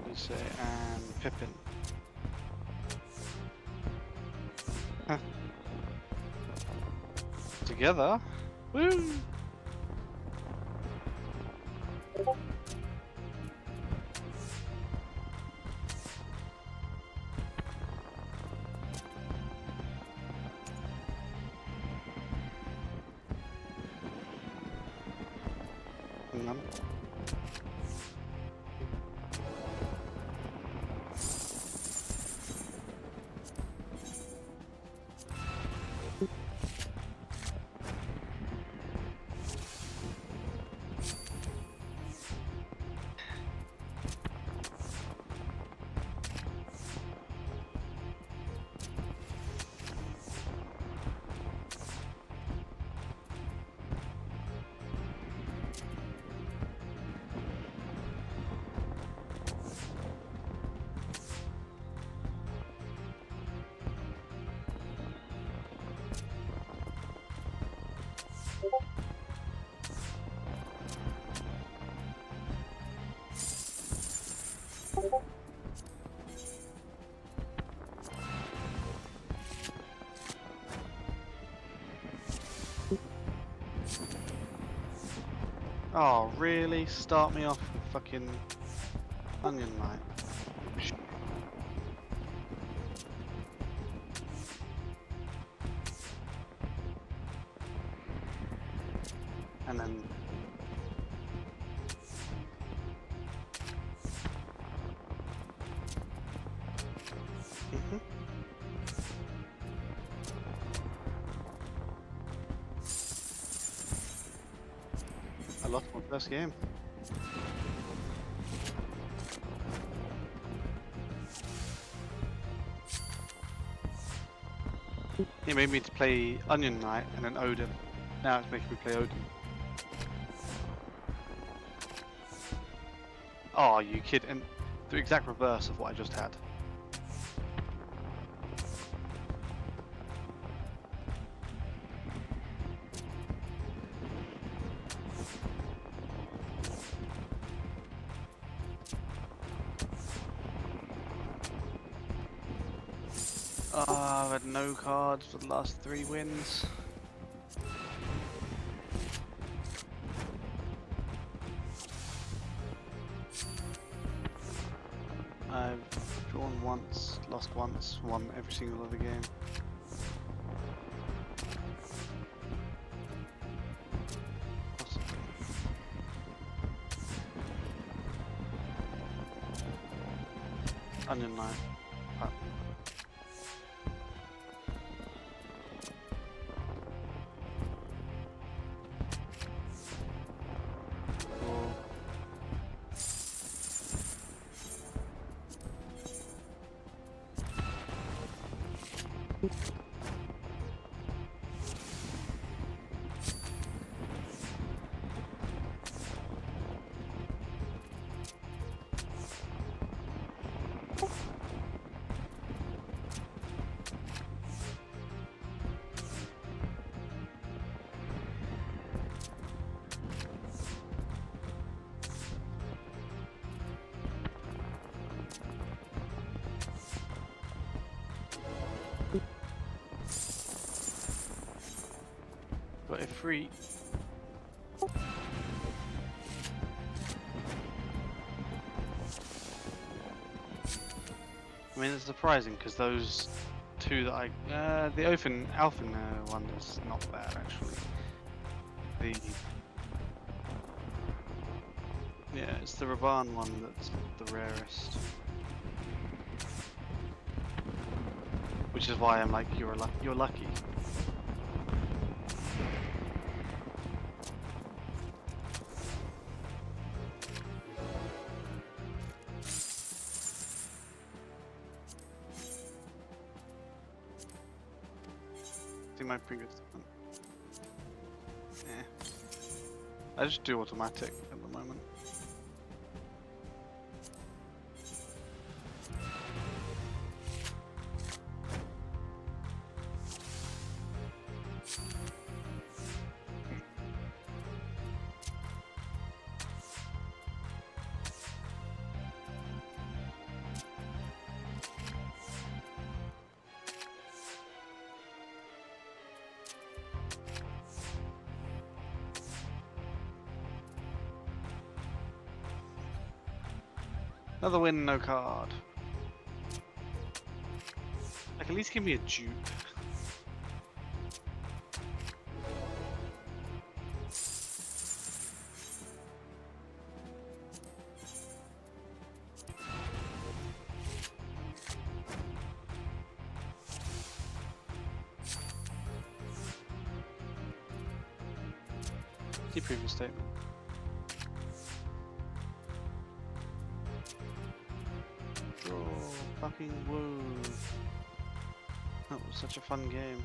and Pippin. Huh. Together? Woo! None. Oh, really? Start me off with fucking Onion Knight. And then... I lost my first game. He made me to play Onion Knight and then Odin. Now it's making me play Odin. Oh, you kid, and the exact reverse of what I just had. I've had no cards for the last 3 wins. I've drawn once, lost once, won every single other game. Possibly. Onion Knight. What a freak. I mean, it's surprising because those two that the Alphen one is not bad actually. Yeah, it's the Raban one that's the rarest. Which is why I'm like, you're lucky. See my previous one. Yeah. I just do automatic at the moment. Another win, no card. Like, at least give me a dupe. The previous statement. Fucking woo. That was such a fun game.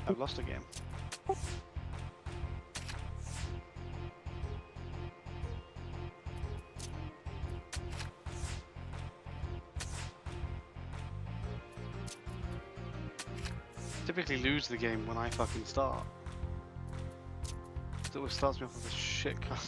I've lost a game. Typically lose the game when I fucking start. It always starts me off with a shit card.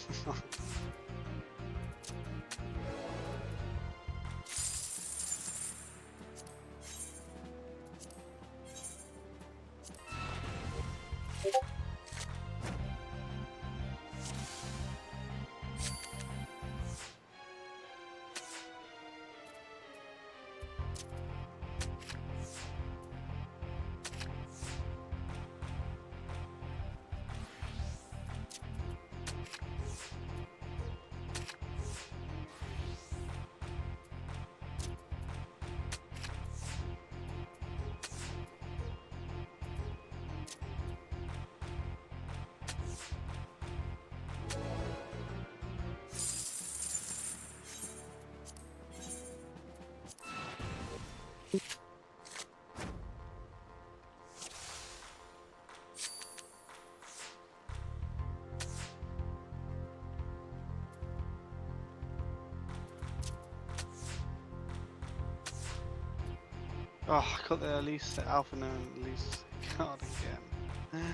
Oh, I got the Elise Alpha known Elise card again.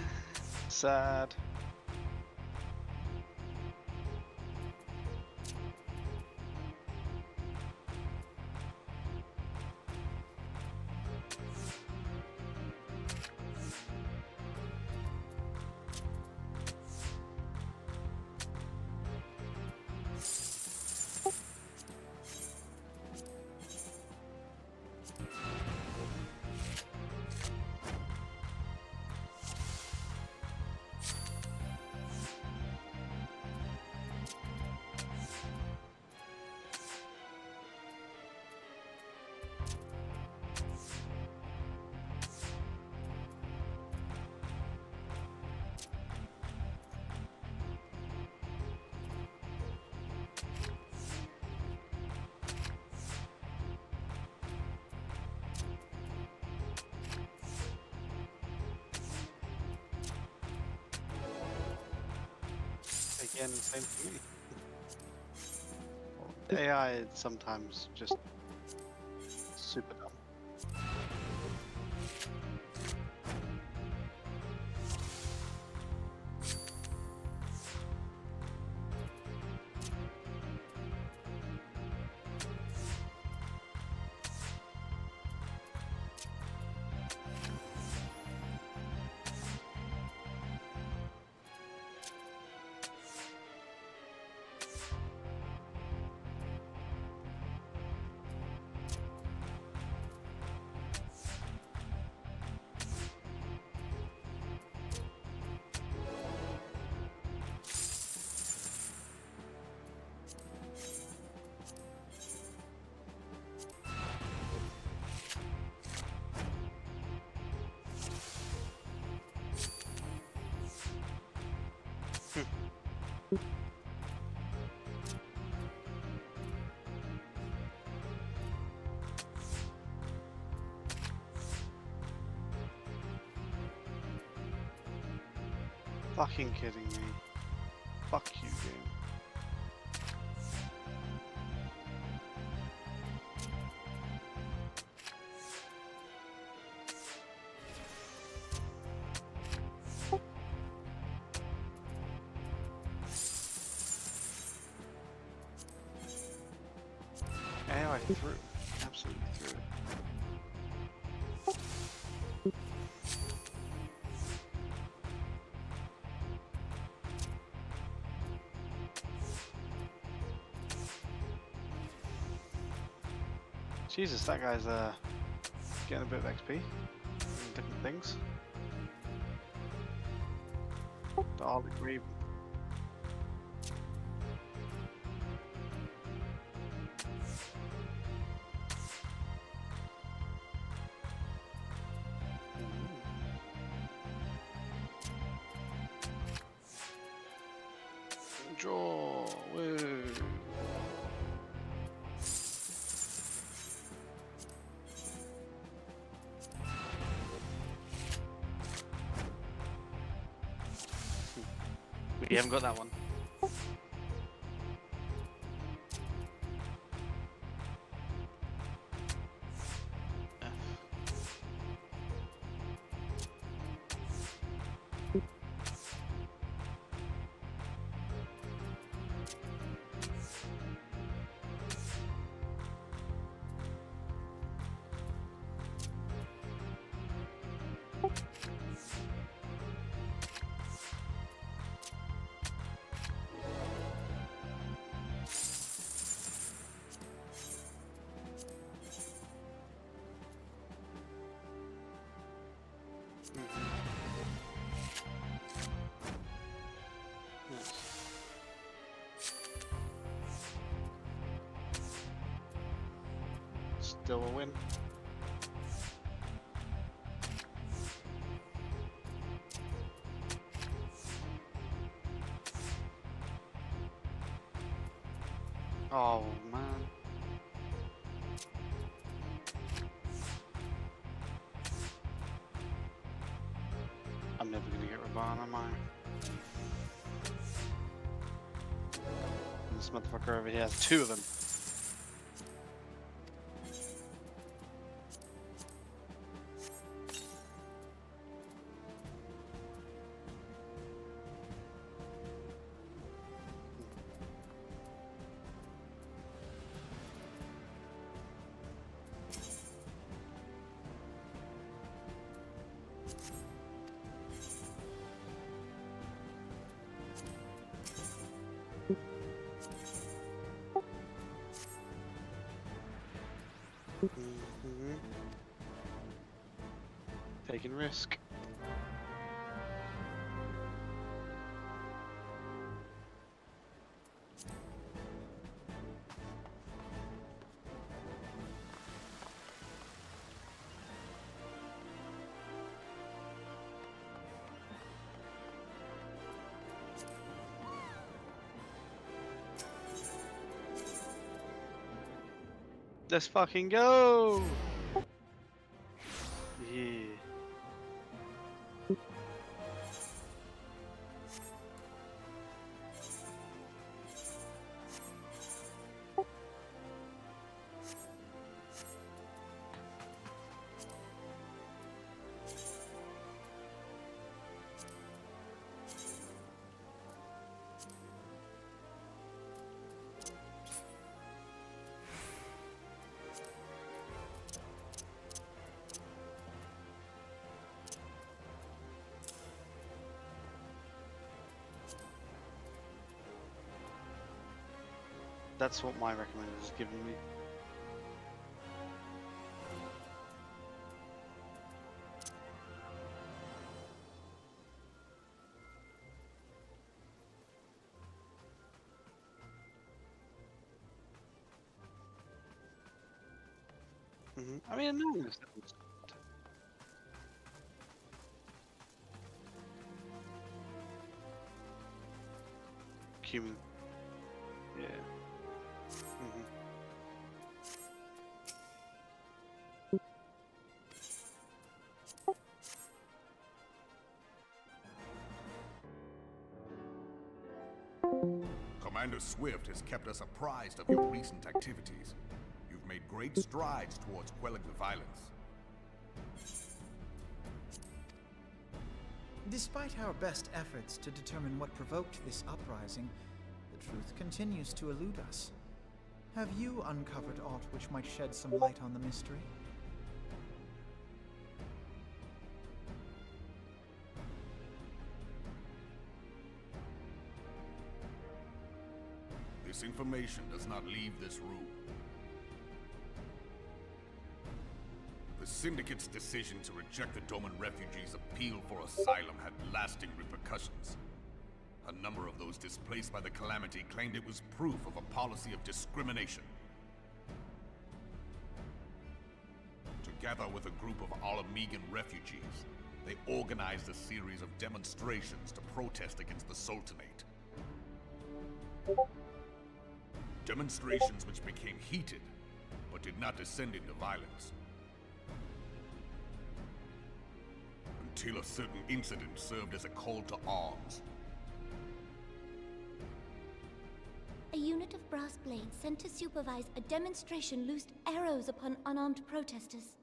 Sad. Again, same for me. AI is sometimes just super dumb. Fucking kidding me. Fuck you, game. AI threw. Absolutely threw it. Jesus, that guy's getting a bit of XP and different things. The Harley Green. Draw. Woo. We haven't got that one. Still a win. Oh man. I'm never gonna get Raban, am I? And this motherfucker over here has two of them. Taking risk. Let's fucking go! Yeah. That's what my recommender has given me. I mean, no. Cumin. Yeah. Commander Swift has kept us apprised of your recent activities. You've made great strides towards quelling the violence. Despite our best efforts to determine what provoked this uprising, the truth continues to elude us. Have you uncovered aught which might shed some light on the mystery? This information does not leave this room. The Syndicate's decision to reject the Doman refugees' appeal for asylum had lasting repercussions. A number of those displaced by the calamity claimed it was proof of a policy of discrimination. Together with a group of Alamegan refugees, they organized a series of demonstrations to protest against the Sultanate. Demonstrations which became heated, but did not descend into violence. Until a certain incident served as a call to arms. A unit of brass blades sent to supervise a demonstration loosed arrows upon unarmed protesters.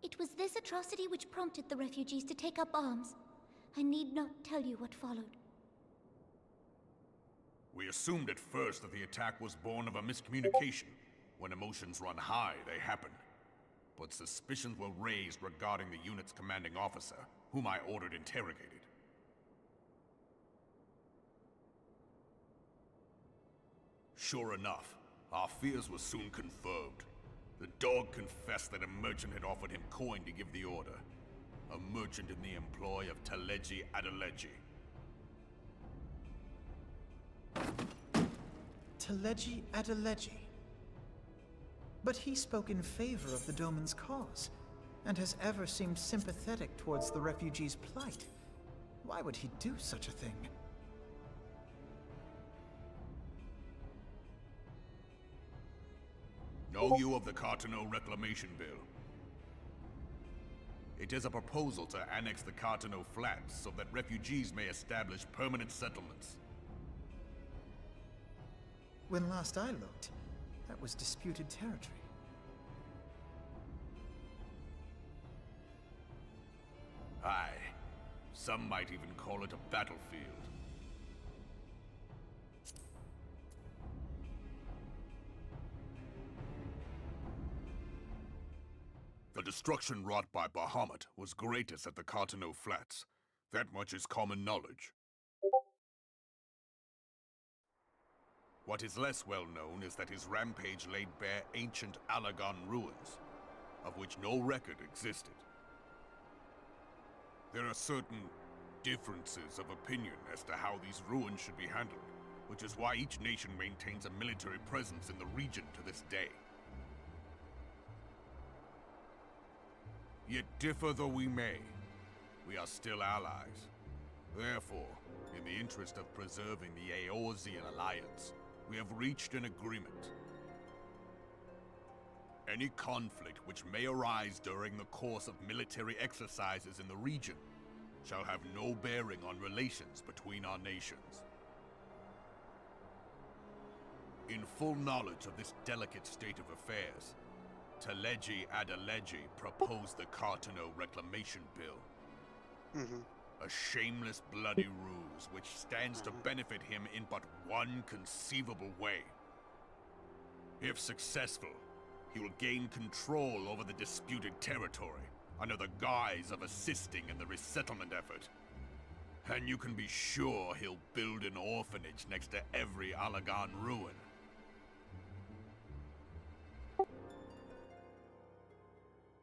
It was this atrocity which prompted the refugees to take up arms. I need not tell you what followed. We assumed at first that the attack was born of a miscommunication. When emotions run high, they happen. But suspicions were raised regarding the unit's commanding officer, whom I ordered interrogated. Sure enough, our fears were soon confirmed. The dog confessed that a merchant had offered him coin to give the order. A merchant in the employ of Taleji Adeleji. Taleji Adeleji. But he spoke in favor of the Doman's cause, and has ever seemed sympathetic towards the refugees' plight. Why would he do such a thing? Know you of the Cartano Reclamation Bill? It is a proposal to annex the Cartano Flats so that refugees may establish permanent settlements. When last I looked, that was disputed territory. Aye. Some might even call it a battlefield. The destruction wrought by Bahamut was greatest at the Cartano Flats. That much is common knowledge. What is less well known is that his rampage laid bare ancient Alagon ruins, of which no record existed. There are certain differences of opinion as to how these ruins should be handled, which is why each nation maintains a military presence in the region to this day. Yet differ though we may, we are still allies. Therefore, in the interest of preserving the Eorzean alliance, we have reached an agreement. Any conflict which may arise during the course of military exercises in the region shall have no bearing on relations between our nations. In full knowledge of this delicate state of affairs, Taleji Adeleji proposed the Cartano Reclamation Bill. A shameless, bloody ruse which stands to benefit him in but one conceivable way. If successful, he will gain control over the disputed territory under the guise of assisting in the resettlement effort. And you can be sure he'll build an orphanage next to every Allagan ruin.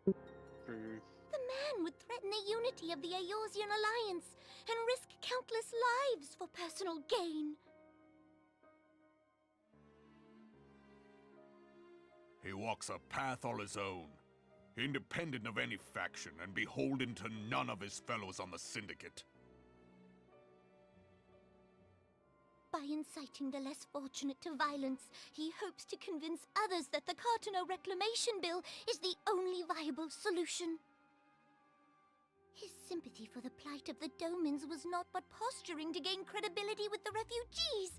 The man would threaten the unity of the Eorzean Alliance and risk countless lives for personal gain. He walks a path all his own, independent of any faction and beholden to none of his fellows on the Syndicate. By inciting the less fortunate to violence, he hopes to convince others that the Cartano Reclamation Bill is the only viable solution. His sympathy for the plight of the Domans was not but posturing to gain credibility with the refugees.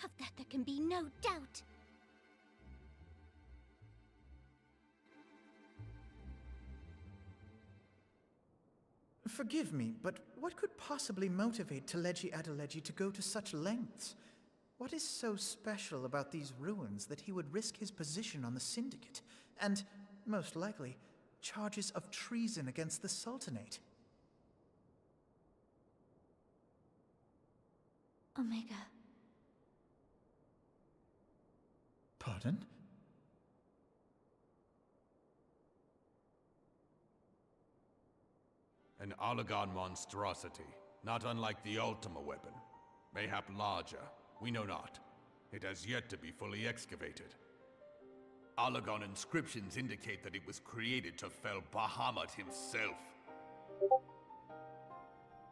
Of that there can be no doubt. Forgive me, but what could possibly motivate Teleji Adeleji to go to such lengths? What is so special about these ruins that he would risk his position on the Syndicate, and, most likely, charges of treason against the Sultanate? Omega. Pardon? An Allagan monstrosity, not unlike the Ultima weapon. Mayhap larger, we know not. It has yet to be fully excavated. Allagan inscriptions indicate that it was created to fell Bahamut himself.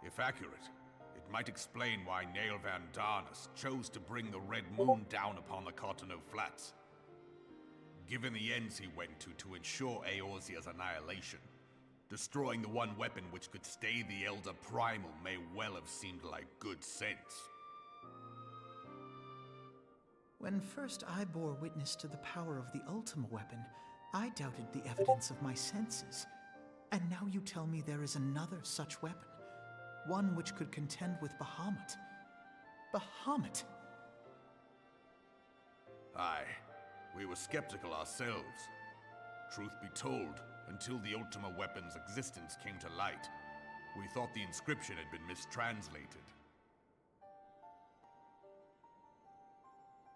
If accurate, it might explain why Nail Van Darnus chose to bring the Red Moon down upon the Cartano Flats. Given the ends he went to ensure Eorzea's annihilation, destroying the one weapon which could stay the Elder Primal may well have seemed like good sense. When first I bore witness to the power of the Ultima weapon, I doubted the evidence of my senses. And now you tell me there is another such weapon, one which could contend with Bahamut. Bahamut! Aye, we were skeptical ourselves. Truth be told, until the Ultima weapon's existence came to light, we thought the inscription had been mistranslated.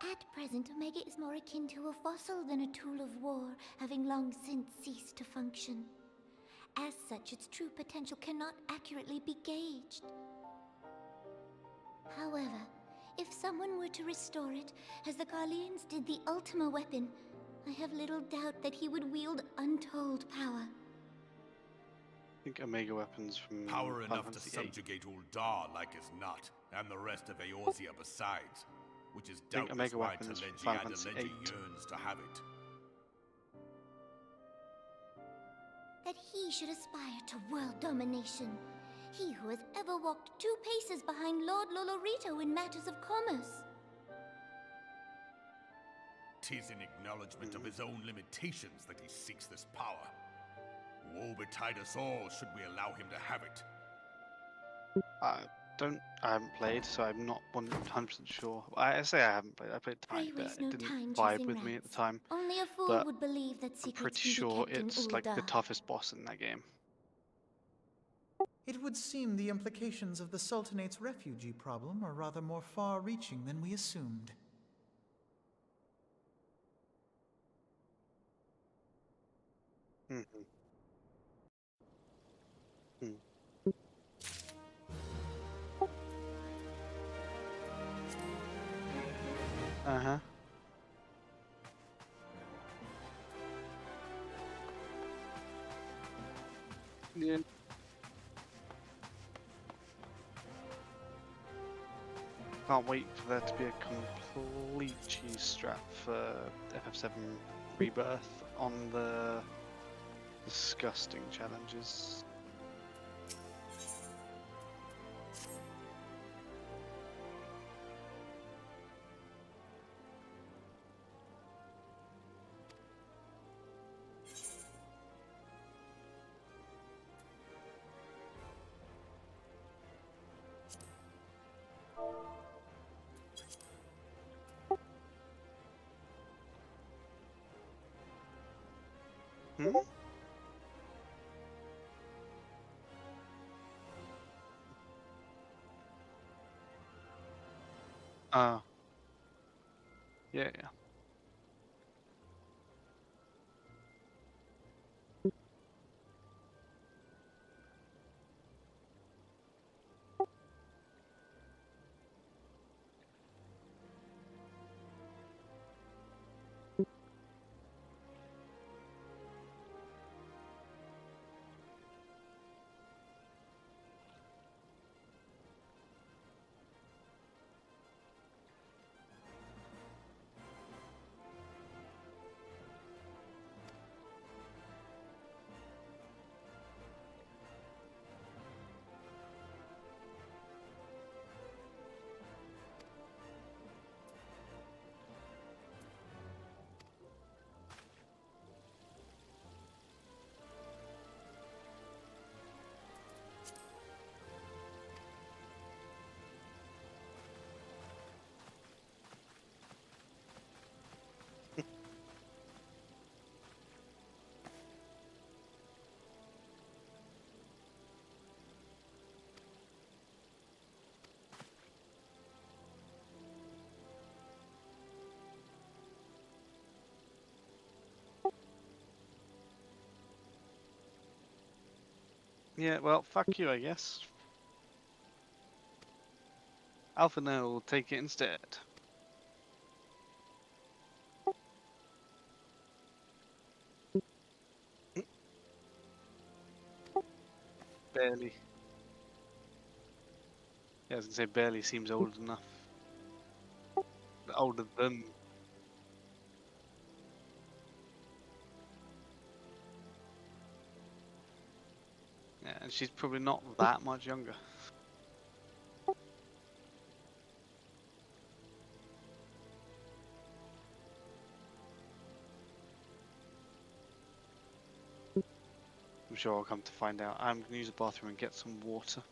At present, Omega is more akin to a fossil than a tool of war, having long since ceased to function. As such, its true potential cannot accurately be gauged. However, if someone were to restore it, as the Garleans did the Ultima weapon, I have little doubt that he would wield untold power. I think Omega weapons from Power Final enough to Fantasy VIII. subjugate Ul'dah like as not, and the rest of Eorzea besides, which is I think doubtless Omega why weapons from Teleji Final Fantasy Adeleji VIII. yearns to have it. That he should aspire to world domination. He who has ever walked 2 paces behind Lord Lolorito in matters of commerce. 'Tis in acknowledgement of his own limitations that he seeks this power. Woe betide us all should we allow him to have it. I haven't played, so I'm not 100% sure. I say I haven't played. I played tiny bit. It didn't vibe with me at the time. Only a fool but would believe that I'm secrets pretty can sure be kept it's in like the Ul'dah. toughest boss in that game. It would seem the implications of the Sultanate's refugee problem are rather more far-reaching than we assumed. Mm-hmm. Hmm. Uh-huh. Yeah. Can't wait for there to be a complete cheese strap for FF7 Rebirth on the disgusting challenges. Hmm? Yeah, yeah. Yeah, well, fuck you, I guess. Alpha now will take it instead. Barely. Yeah, I was gonna say barely seems old enough. Older than. Yeah, and she's probably not that much younger. I'm sure I'll come to find out. I'm gonna use the bathroom and get some water.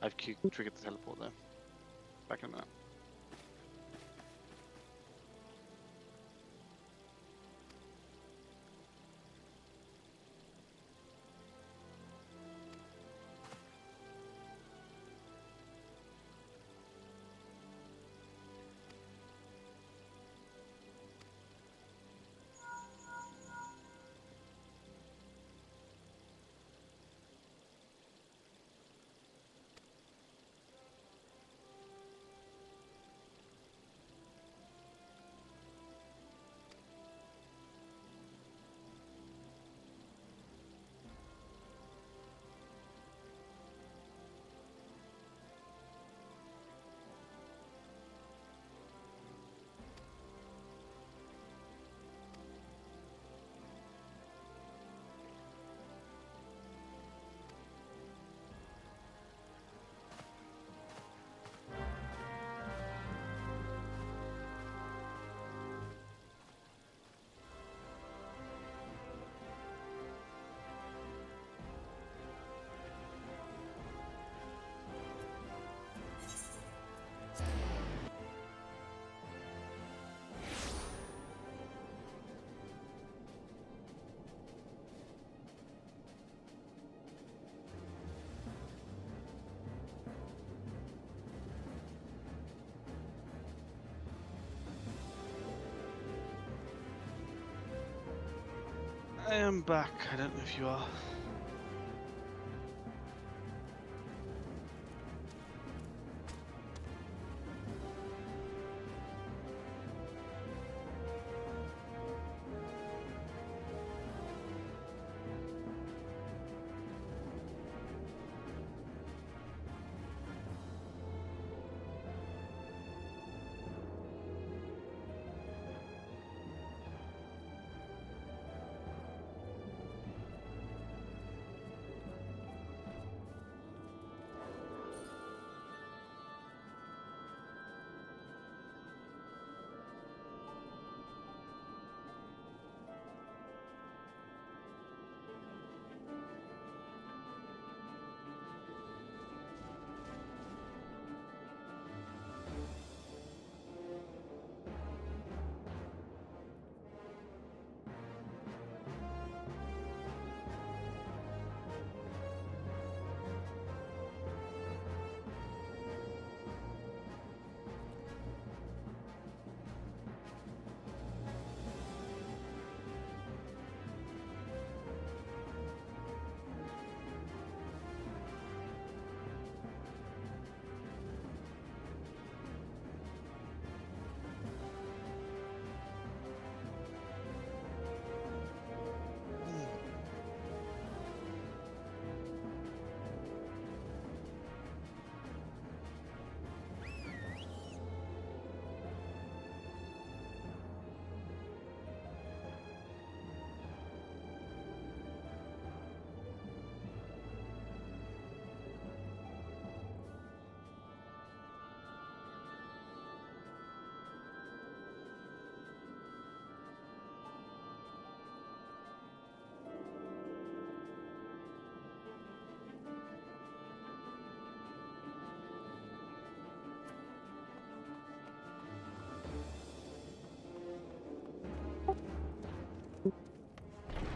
I've triggered the teleport though. Back in a minute. I am back. I don't know if you are.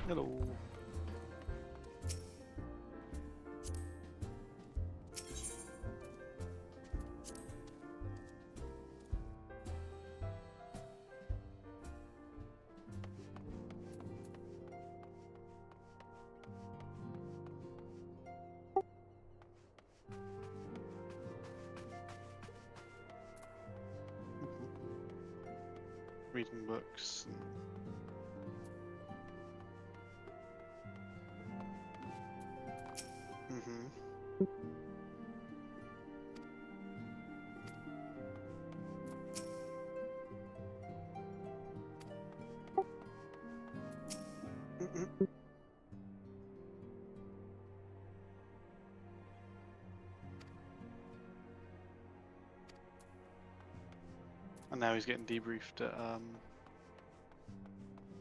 Hello. Reading books. Mm-hmm. Mm-mm. And now he's getting debriefed at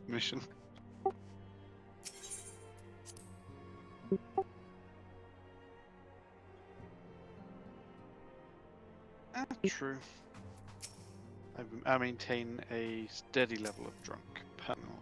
mission. True. I maintain a steady level of drunk permanently.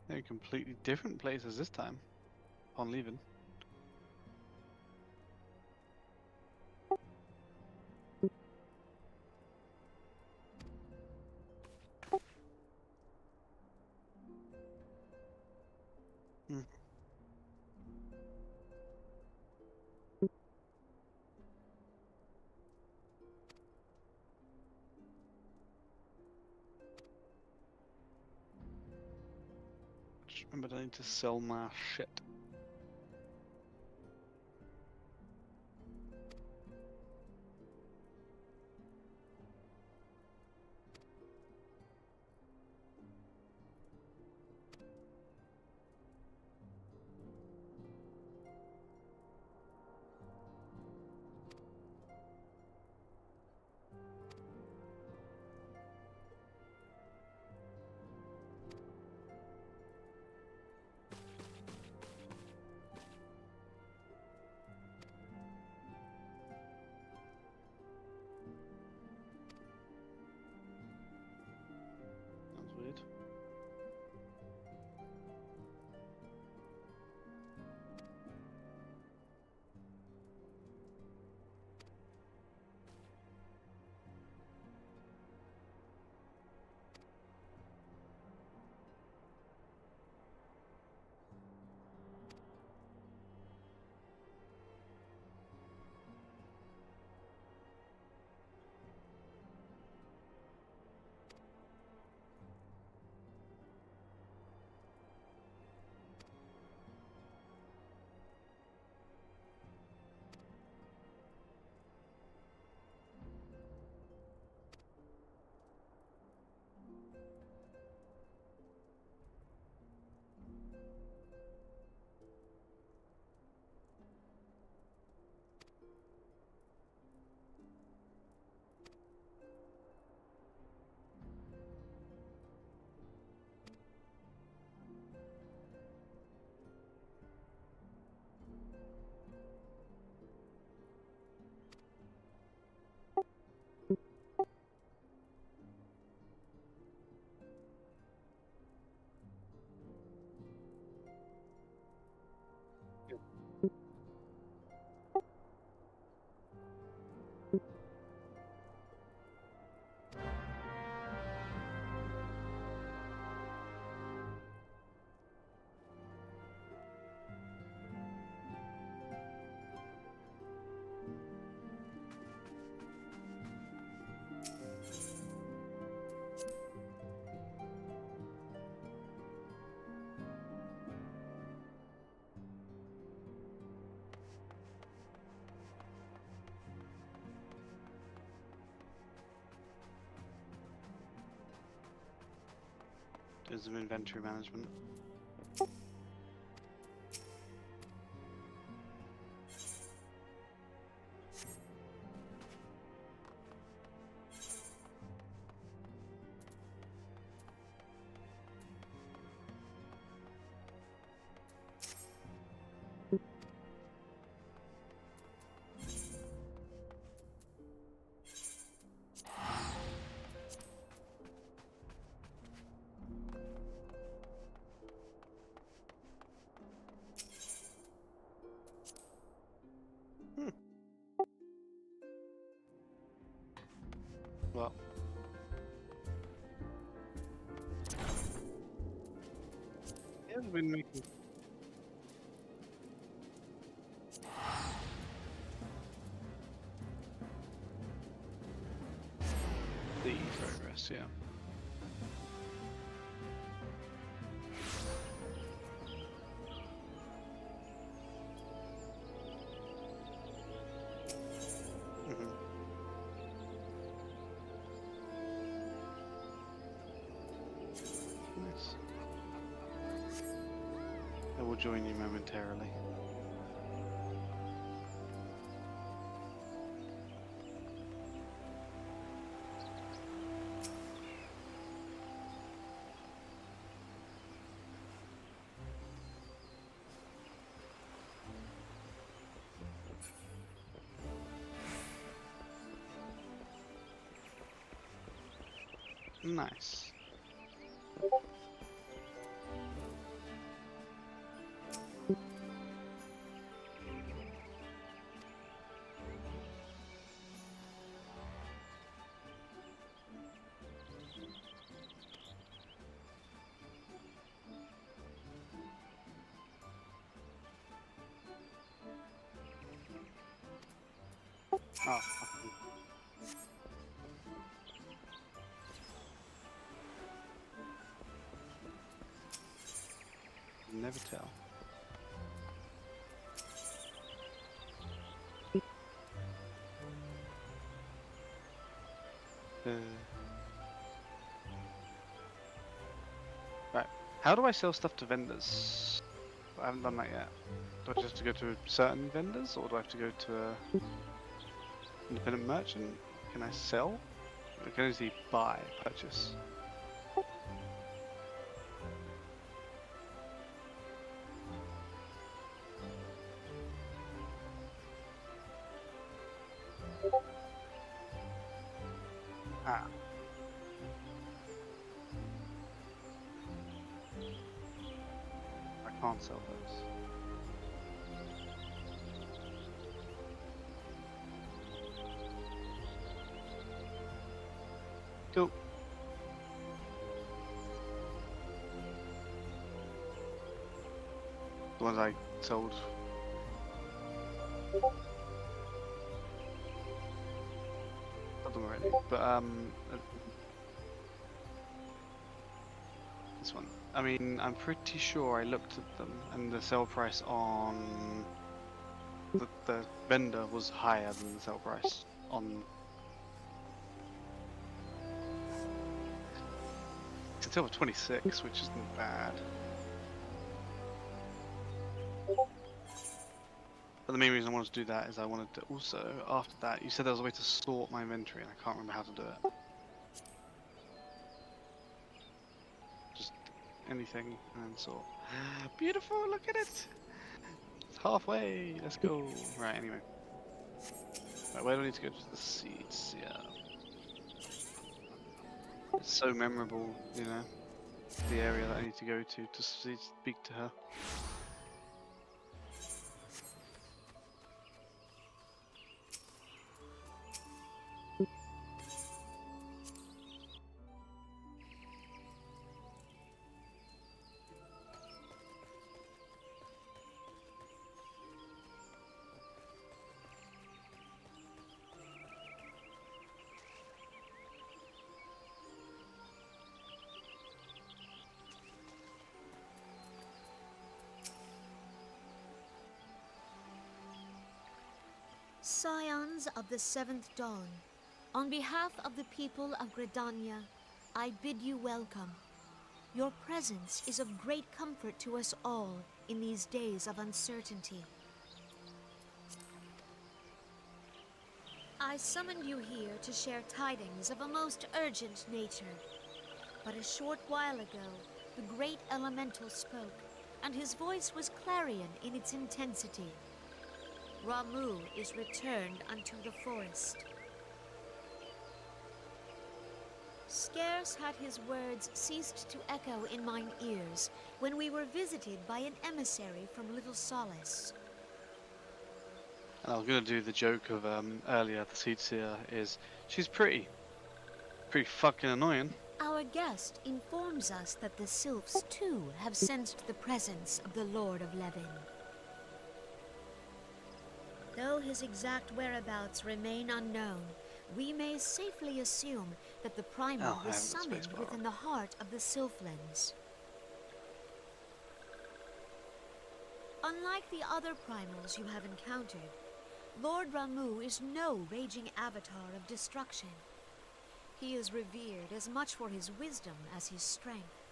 They're completely different places this time, upon leaving. Hmm. Just remember, I need to sell my shit. is inventory management. Well, yeah, we've been making the progress, yeah. Mhm. Nice. I will join you momentarily. Nice. Oh, fucking. Never tell. Right. How do I sell stuff to vendors? I haven't done that yet. Do I just have to go to certain vendors, or do I have to go to a independent merchant? Can I sell? I can only buy, purchase. Ah. I can't sell those. Cool. The ones I sold. Got them already, but this one. I mean, I'm pretty sure I looked at them, and the sell price on the vendor was higher than the sell price on. It's until 26, which isn't bad. But the main reason I wanted to do that is I wanted to also, after that, you said there was a way to sort my inventory, and I can't remember how to do it. Just anything and then sort. Beautiful, look at it! It's halfway, let's go. Right, anyway. Right, where do I need to go to the seats? Yeah. It's so memorable, you know, the area that I need to go to speak to her. Scions of the Seventh Dawn, on behalf of the people of Gridania, I bid you welcome. Your presence is of great comfort to us all in these days of uncertainty. I summoned you here to share tidings of a most urgent nature. But a short while ago, the great elemental spoke, and his voice was clarion in its intensity. Ramuh is returned unto the forest. Scarce had his words ceased to echo in mine ears when we were visited by an emissary from Little Solace. And I was going to do the joke of earlier, the Seed Seer is, she's pretty fucking annoying. Our guest informs us that the Sylphs too have sensed the presence of the Lord of Levin. Though his exact whereabouts remain unknown, we may safely assume that the primal was summoned within the heart of the Sylphlands. Unlike the other primals you have encountered, Lord Ramuh is no raging avatar of destruction. He is revered as much for his wisdom as his strength,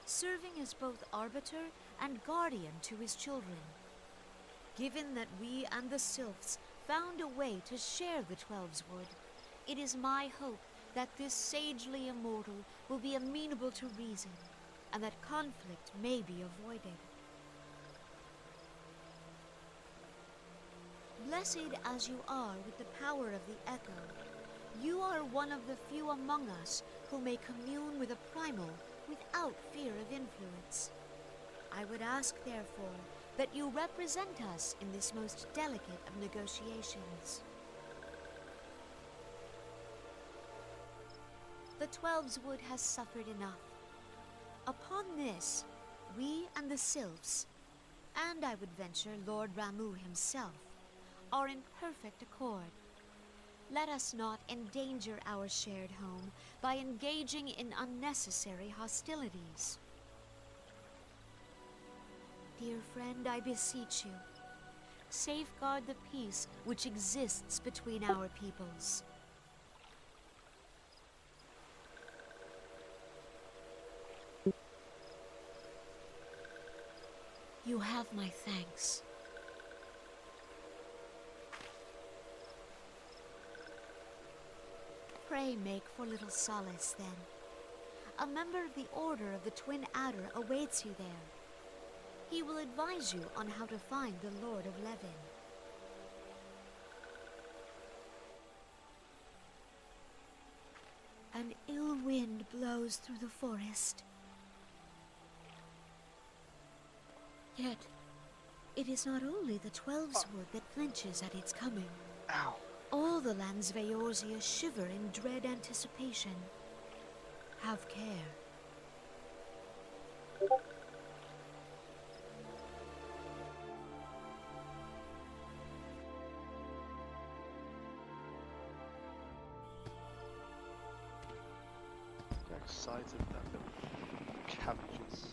serving as both arbiter and guardian to his children. Given that we and the Sylphs found a way to share the Twelves Wood, it is my hope that this sagely immortal will be amenable to reason, and that conflict may be avoided. Blessed as you are with the power of the Echo, you are one of the few among us who may commune with a primal without fear of influence. I would ask, therefore, that you represent us in this most delicate of negotiations. The Twelves Wood has suffered enough. Upon this, we and the Sylphs, and I would venture Lord Ramuh himself, are in perfect accord. Let us not endanger our shared home by engaging in unnecessary hostilities. Dear friend, I beseech you, safeguard the peace which exists between our peoples. You have my thanks. Pray make for Little Solace, then. A member of the Order of the Twin Adder awaits you there. He will advise you on how to find the Lord of Levin. An ill wind blows through the forest. Yet, it is not only the Twelves Wood that flinches at its coming. Ow. All the lands of Eorzea shiver in dread anticipation. Have care. Get excited that little cabbages.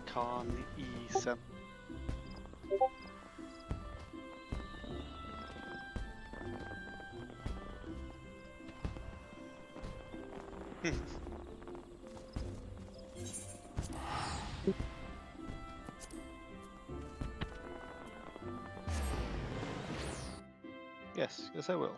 Kan isen. Yes, I will.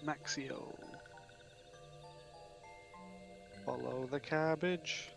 Maxio. Follow the cabbage.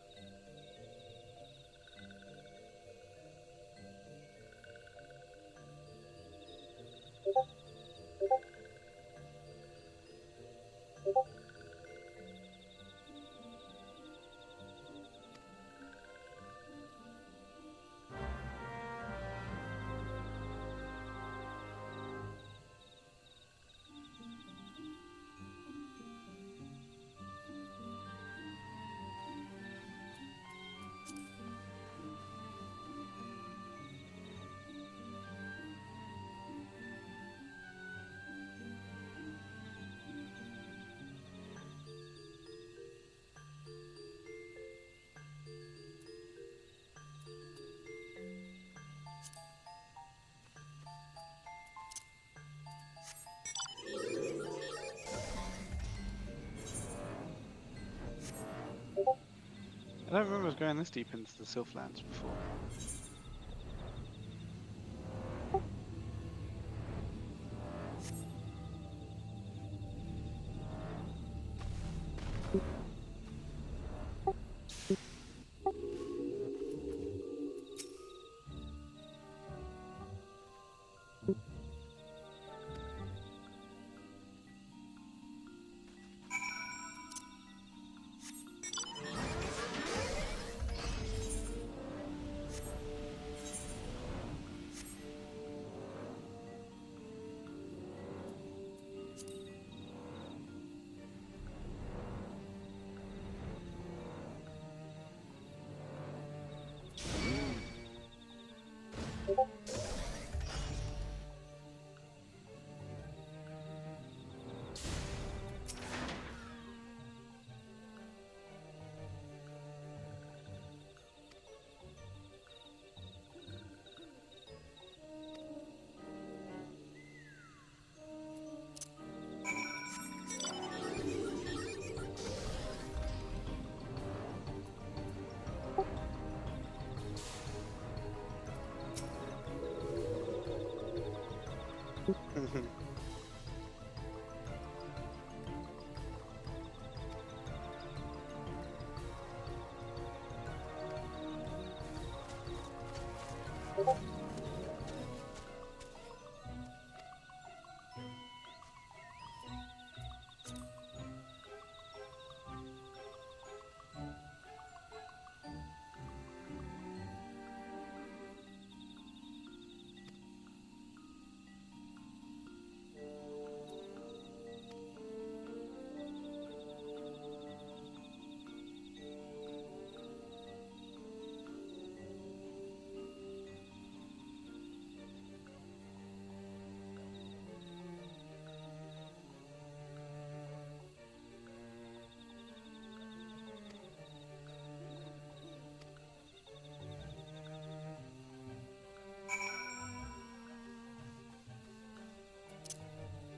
I don't remember going this deep into the Sylphlands before.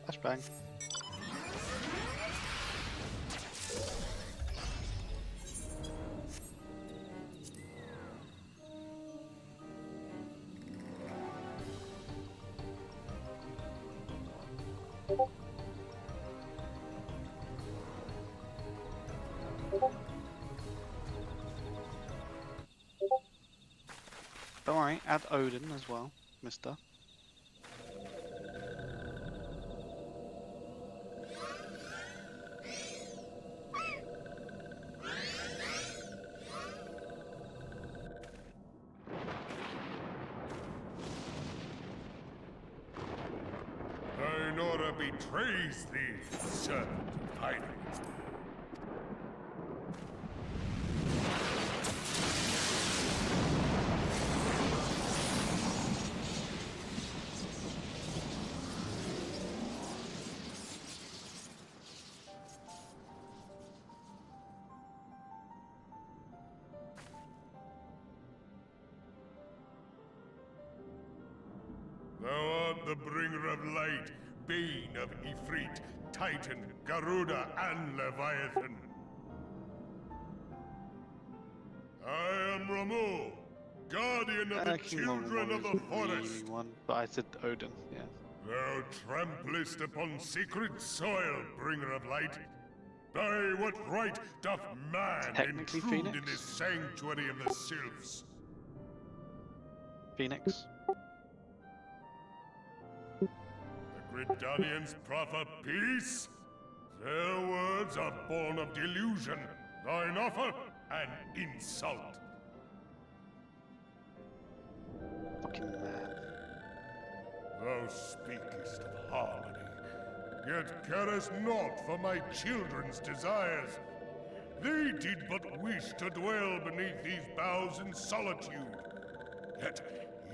Flashbang. Don't worry, add Odin as well, mister. Tynora betrays thee, servant of Hydra. Thou art the bringer of light, bane of Ifrit, Titan, Garuda, and Leviathan. I am Ramu, guardian of the King children Ramu of the is forest. really one, but I said Odin, yeah. Thou tramplest upon sacred soil, bringer of light. By what right doth man Technically intrude Phoenix? in this sanctuary of the sylphs? Phoenix. The Gridanians proffer peace? Their words are born of delusion, thine offer an insult. Fucking man. Thou speakest of harmony, yet carest naught for my children's desires. They did but wish to dwell beneath these boughs in solitude. Yet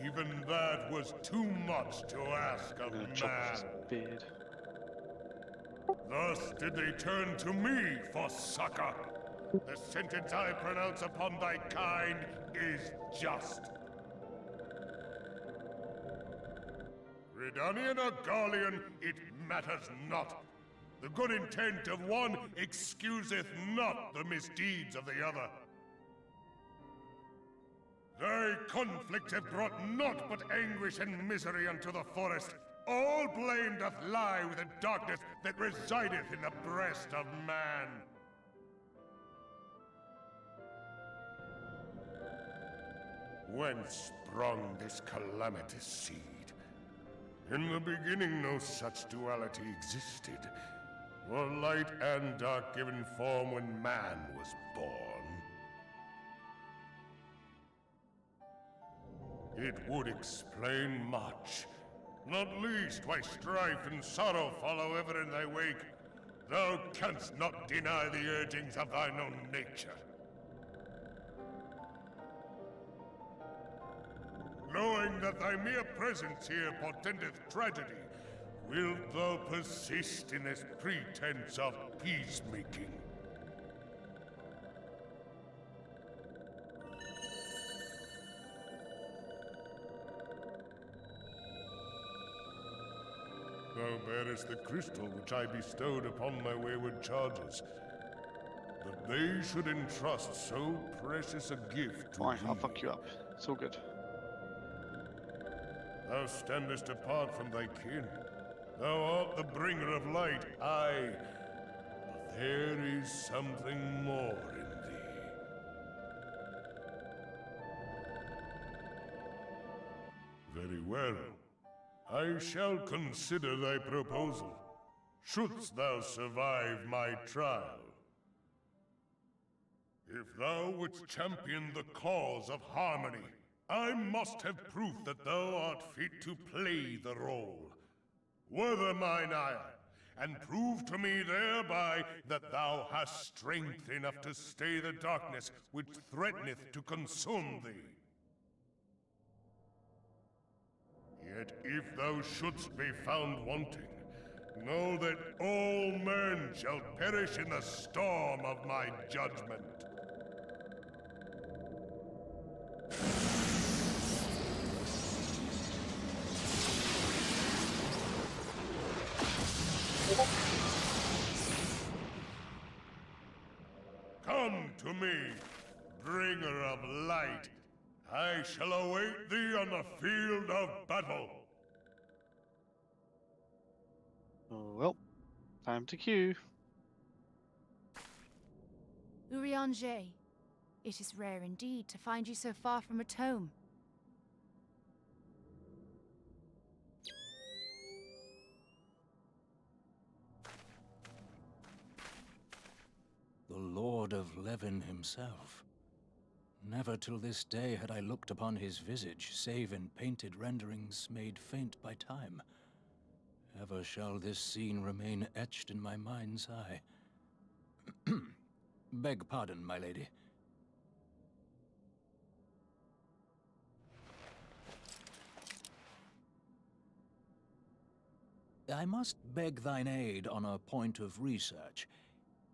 even that was too much to ask of man. Beard. Thus did they turn to me for succor. The sentence I pronounce upon thy kind is just. Gridanian or Garlean, it matters not. The good intent of one excuseth not the misdeeds of the other. Thy conflicts have brought naught but anguish and misery unto the forest. All blame doth lie with the darkness that resideth in the breast of man. Whence sprung this calamitous seed? In the beginning no such duality existed. Were light and dark given form when man was born? It would explain much. Not least why strife and sorrow follow ever in thy wake. Thou canst not deny the urgings of thine own nature. Knowing that thy mere presence here portendeth tragedy, wilt thou persist in this pretense of peacemaking? Thou bearest the crystal which I bestowed upon my wayward charges. That they should entrust so precious a gift to Fine, thee. I'll fuck you up. It's all good. Thou standest apart from thy kin. Thou art the bringer of light, aye. But there is something more in thee. Very well. I shall consider thy proposal, shouldst thou survive my trial. If thou wouldst champion the cause of harmony, I must have proof that thou art fit to play the role. Wither mine ire, and prove to me thereby that thou hast strength enough to stay the darkness which threateneth to consume thee. Yet if thou shouldst be found wanting, know that all men shall perish in the storm of my judgment. Come to me, bringer of light. I shall await thee on the field of battle. Oh, well, time to queue. Urianger, it is rare indeed to find you so far from a tome. The Lord of Levin himself. Never till this day had I looked upon his visage, save in painted renderings made faint by time. Ever shall this scene remain etched in my mind's eye. Beg pardon, my lady. I must beg thine aid on a point of research.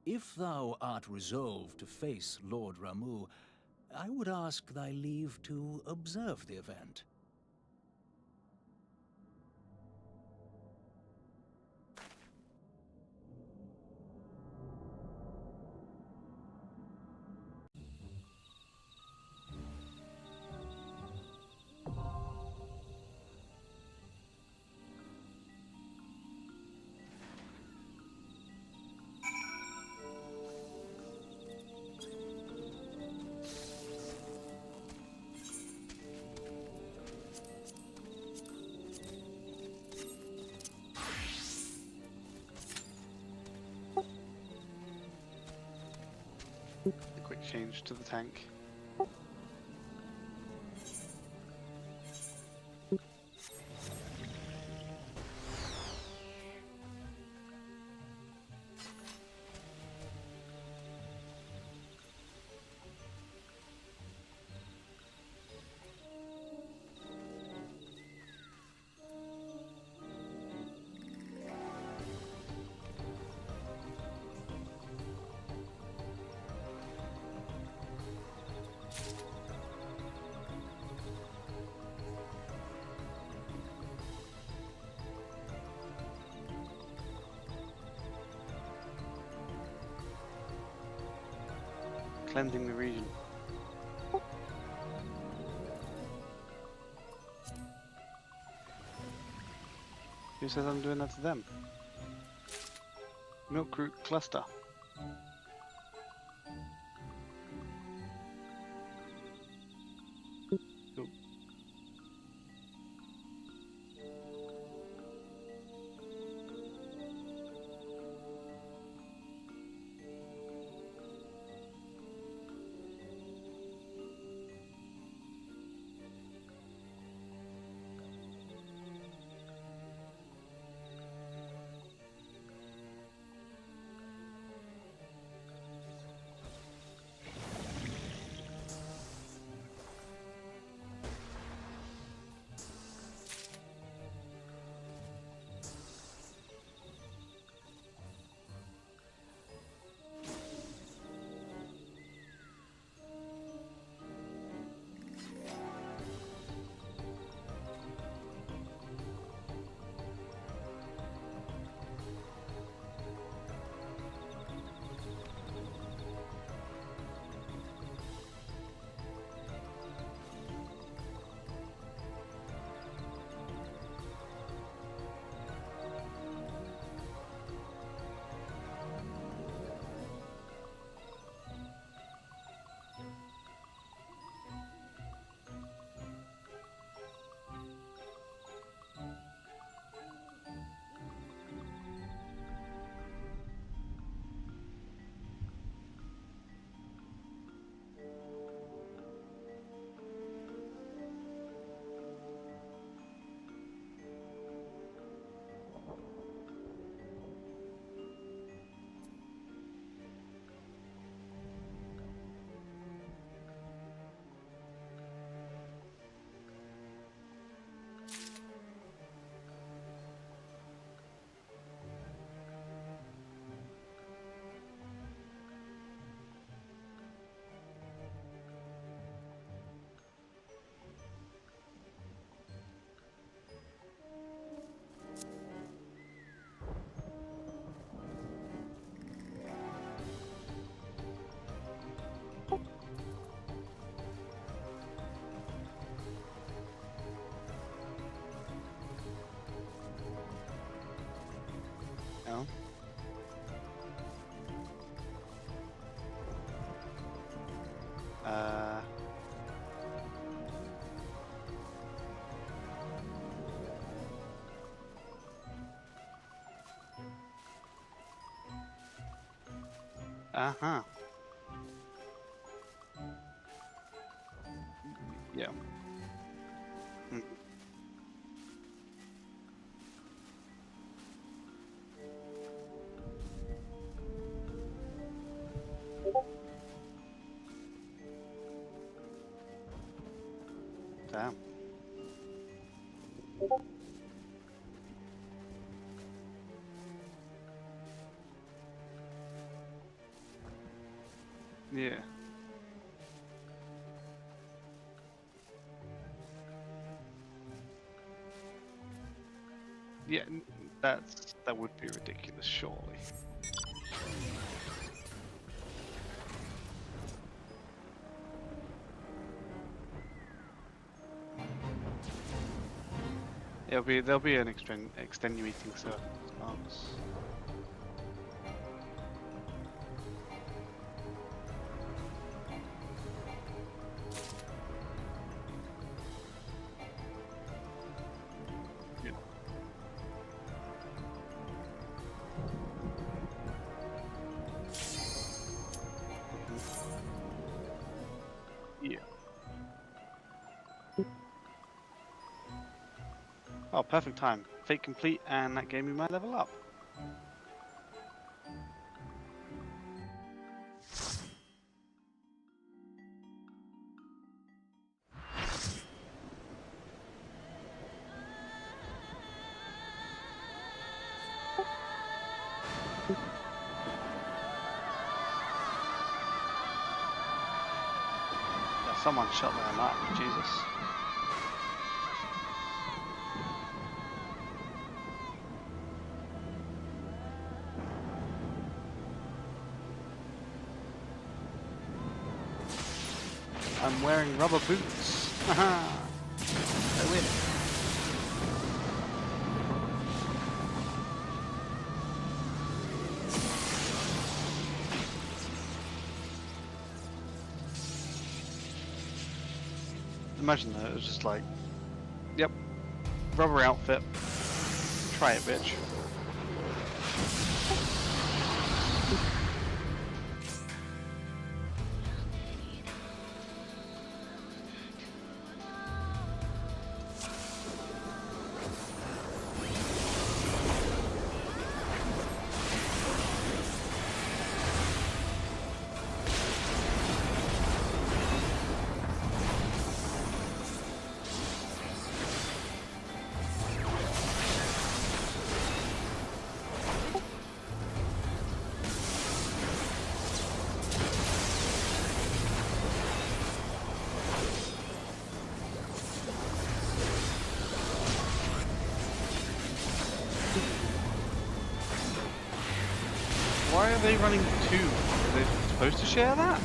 If thou art resolved to face Lord Ramuh, I would ask thy leave to observe the event. change to the tank. Cleansing the region. Who says I'm doing that to them? Milk root cluster. Cool. No. Uh-huh. Yeah. Mm. Damn. Yeah. Yeah, that would be ridiculous, surely. There'll be an extenuating circumstance. Yeah. Oh, perfect time. Fate complete, and that gave me my level up. Yeah, someone shut them up, Jesus. I'm wearing rubber boots. Haha. I win. Imagine that, it was just like, yep, rubber outfit. Try it, bitch. Why are they running two? Are they supposed to share that?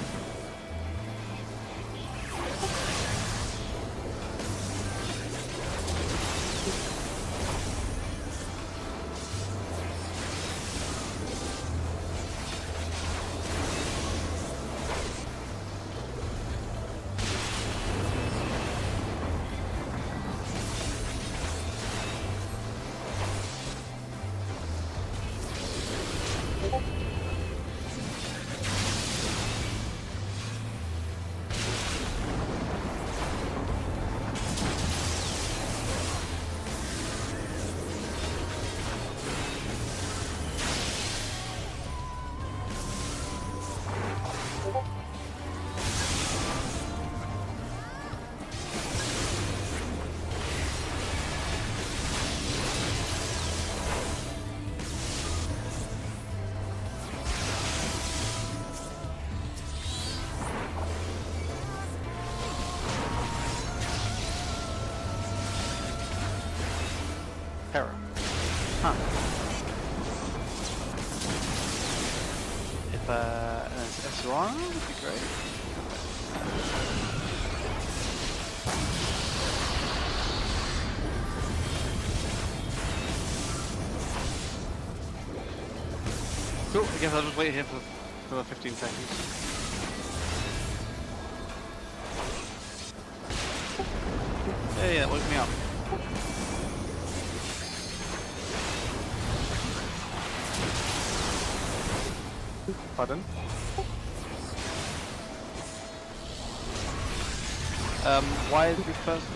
Terror. Huh. If an Esrana would be great. Cool, I guess I'll just wait here for the 15 seconds. Hey, that woke me up. Pardon? Why is this person?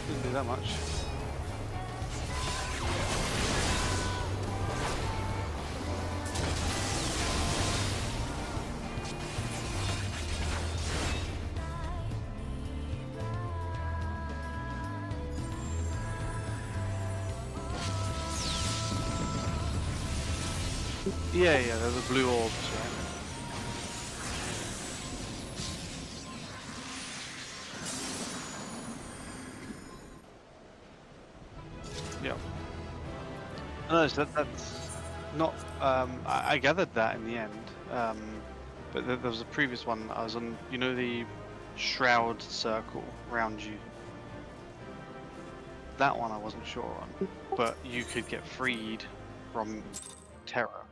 Didn't do that much. Yeah, they're the blue orbs, right? Yeah. No, so that's not. I gathered that in the end, but there was a previous one I was on. You know the shroud circle around you. That one I wasn't sure on, but you could get freed from terror.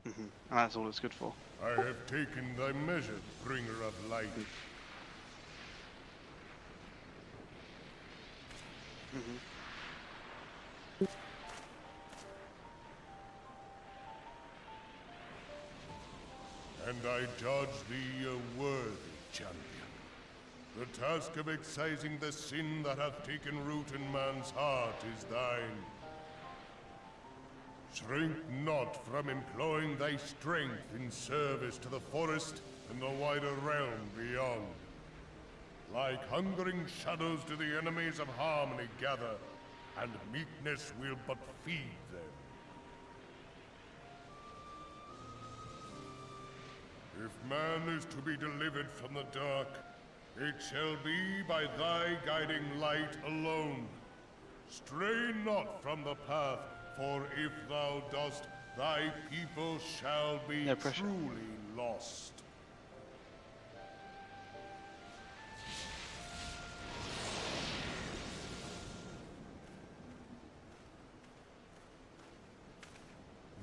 And that's all it's good for. I have taken thy measure, bringer of light. And I judge thee a worthy champion. The task of excising the sin that hath taken root in man's heart is thine. Shrink not from employing thy strength in service to the forest and the wider realm beyond. Like hungering shadows do the enemies of harmony gather, and meekness will but feed them. If man is to be delivered from the dark, it shall be by thy guiding light alone. Stray not from the path, for if thou dost, thy people shall be truly lost.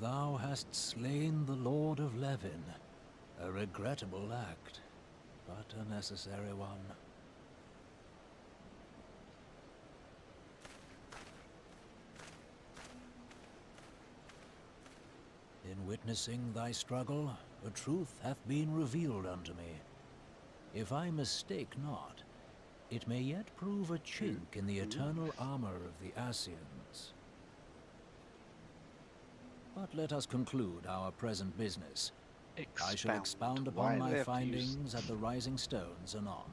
Thou hast slain the Lord of Levin. A regrettable act, but a necessary one. In witnessing thy struggle, a truth hath been revealed unto me. If I mistake not, it may yet prove a chink in the eternal armor of the Ascians. But let us conclude our present business. I shall expound upon my findings at the Rising Stones anon.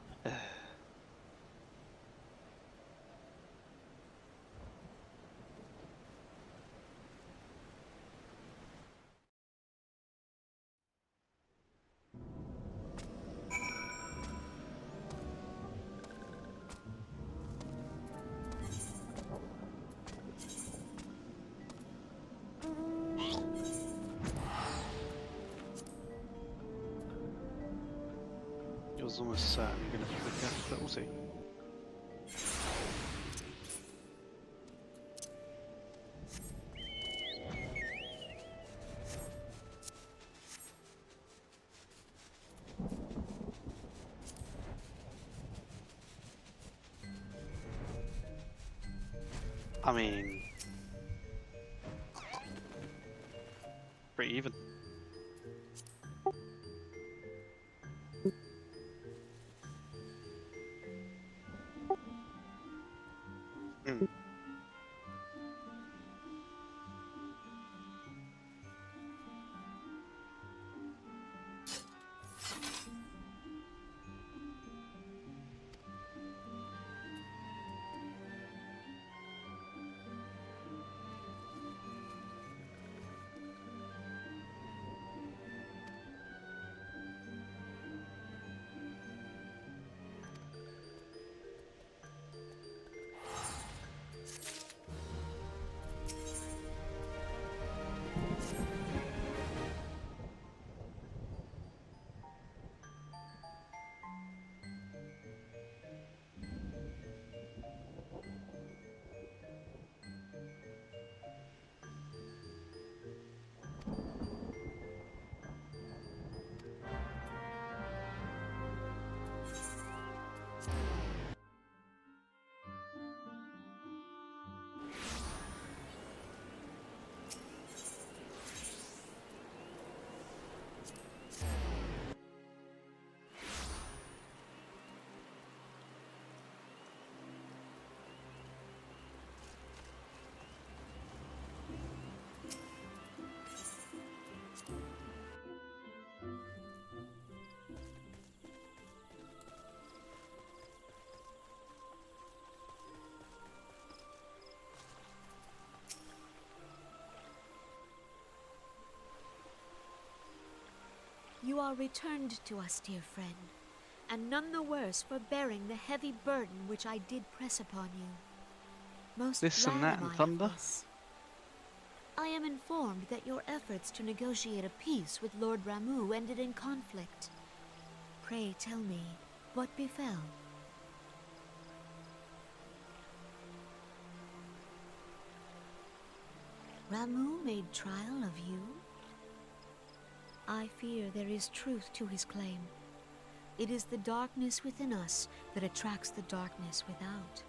It was almost certainly going to flicker, but we'll see. I mean, pretty even. You are returned to us, dear friend, and none the worse for bearing the heavy burden which I did press upon you. Most This and glad that am and I of thunder? this. I am informed that your efforts to negotiate a peace with Lord Ramuh ended in conflict. Pray tell me, what befell? Ramuh made trial of you? I fear there is truth to his claim. It is the darkness within us that attracts the darkness without.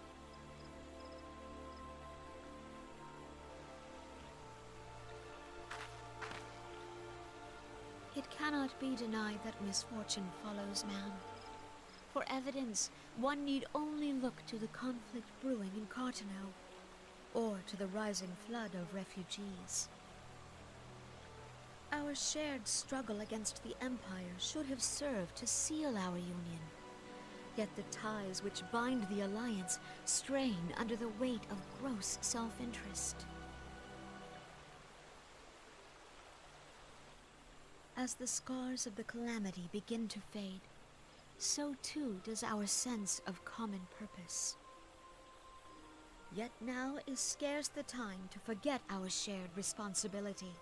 It cannot be denied that misfortune follows man. For evidence, one need only look to the conflict brewing in Cartano, or to the rising flood of refugees. Our shared struggle against the Empire should have served to seal our union. Yet the ties which bind the Alliance strain under the weight of gross self-interest. As the scars of the calamity begin to fade, so too does our sense of common purpose. Yet now is scarce the time to forget our shared responsibility.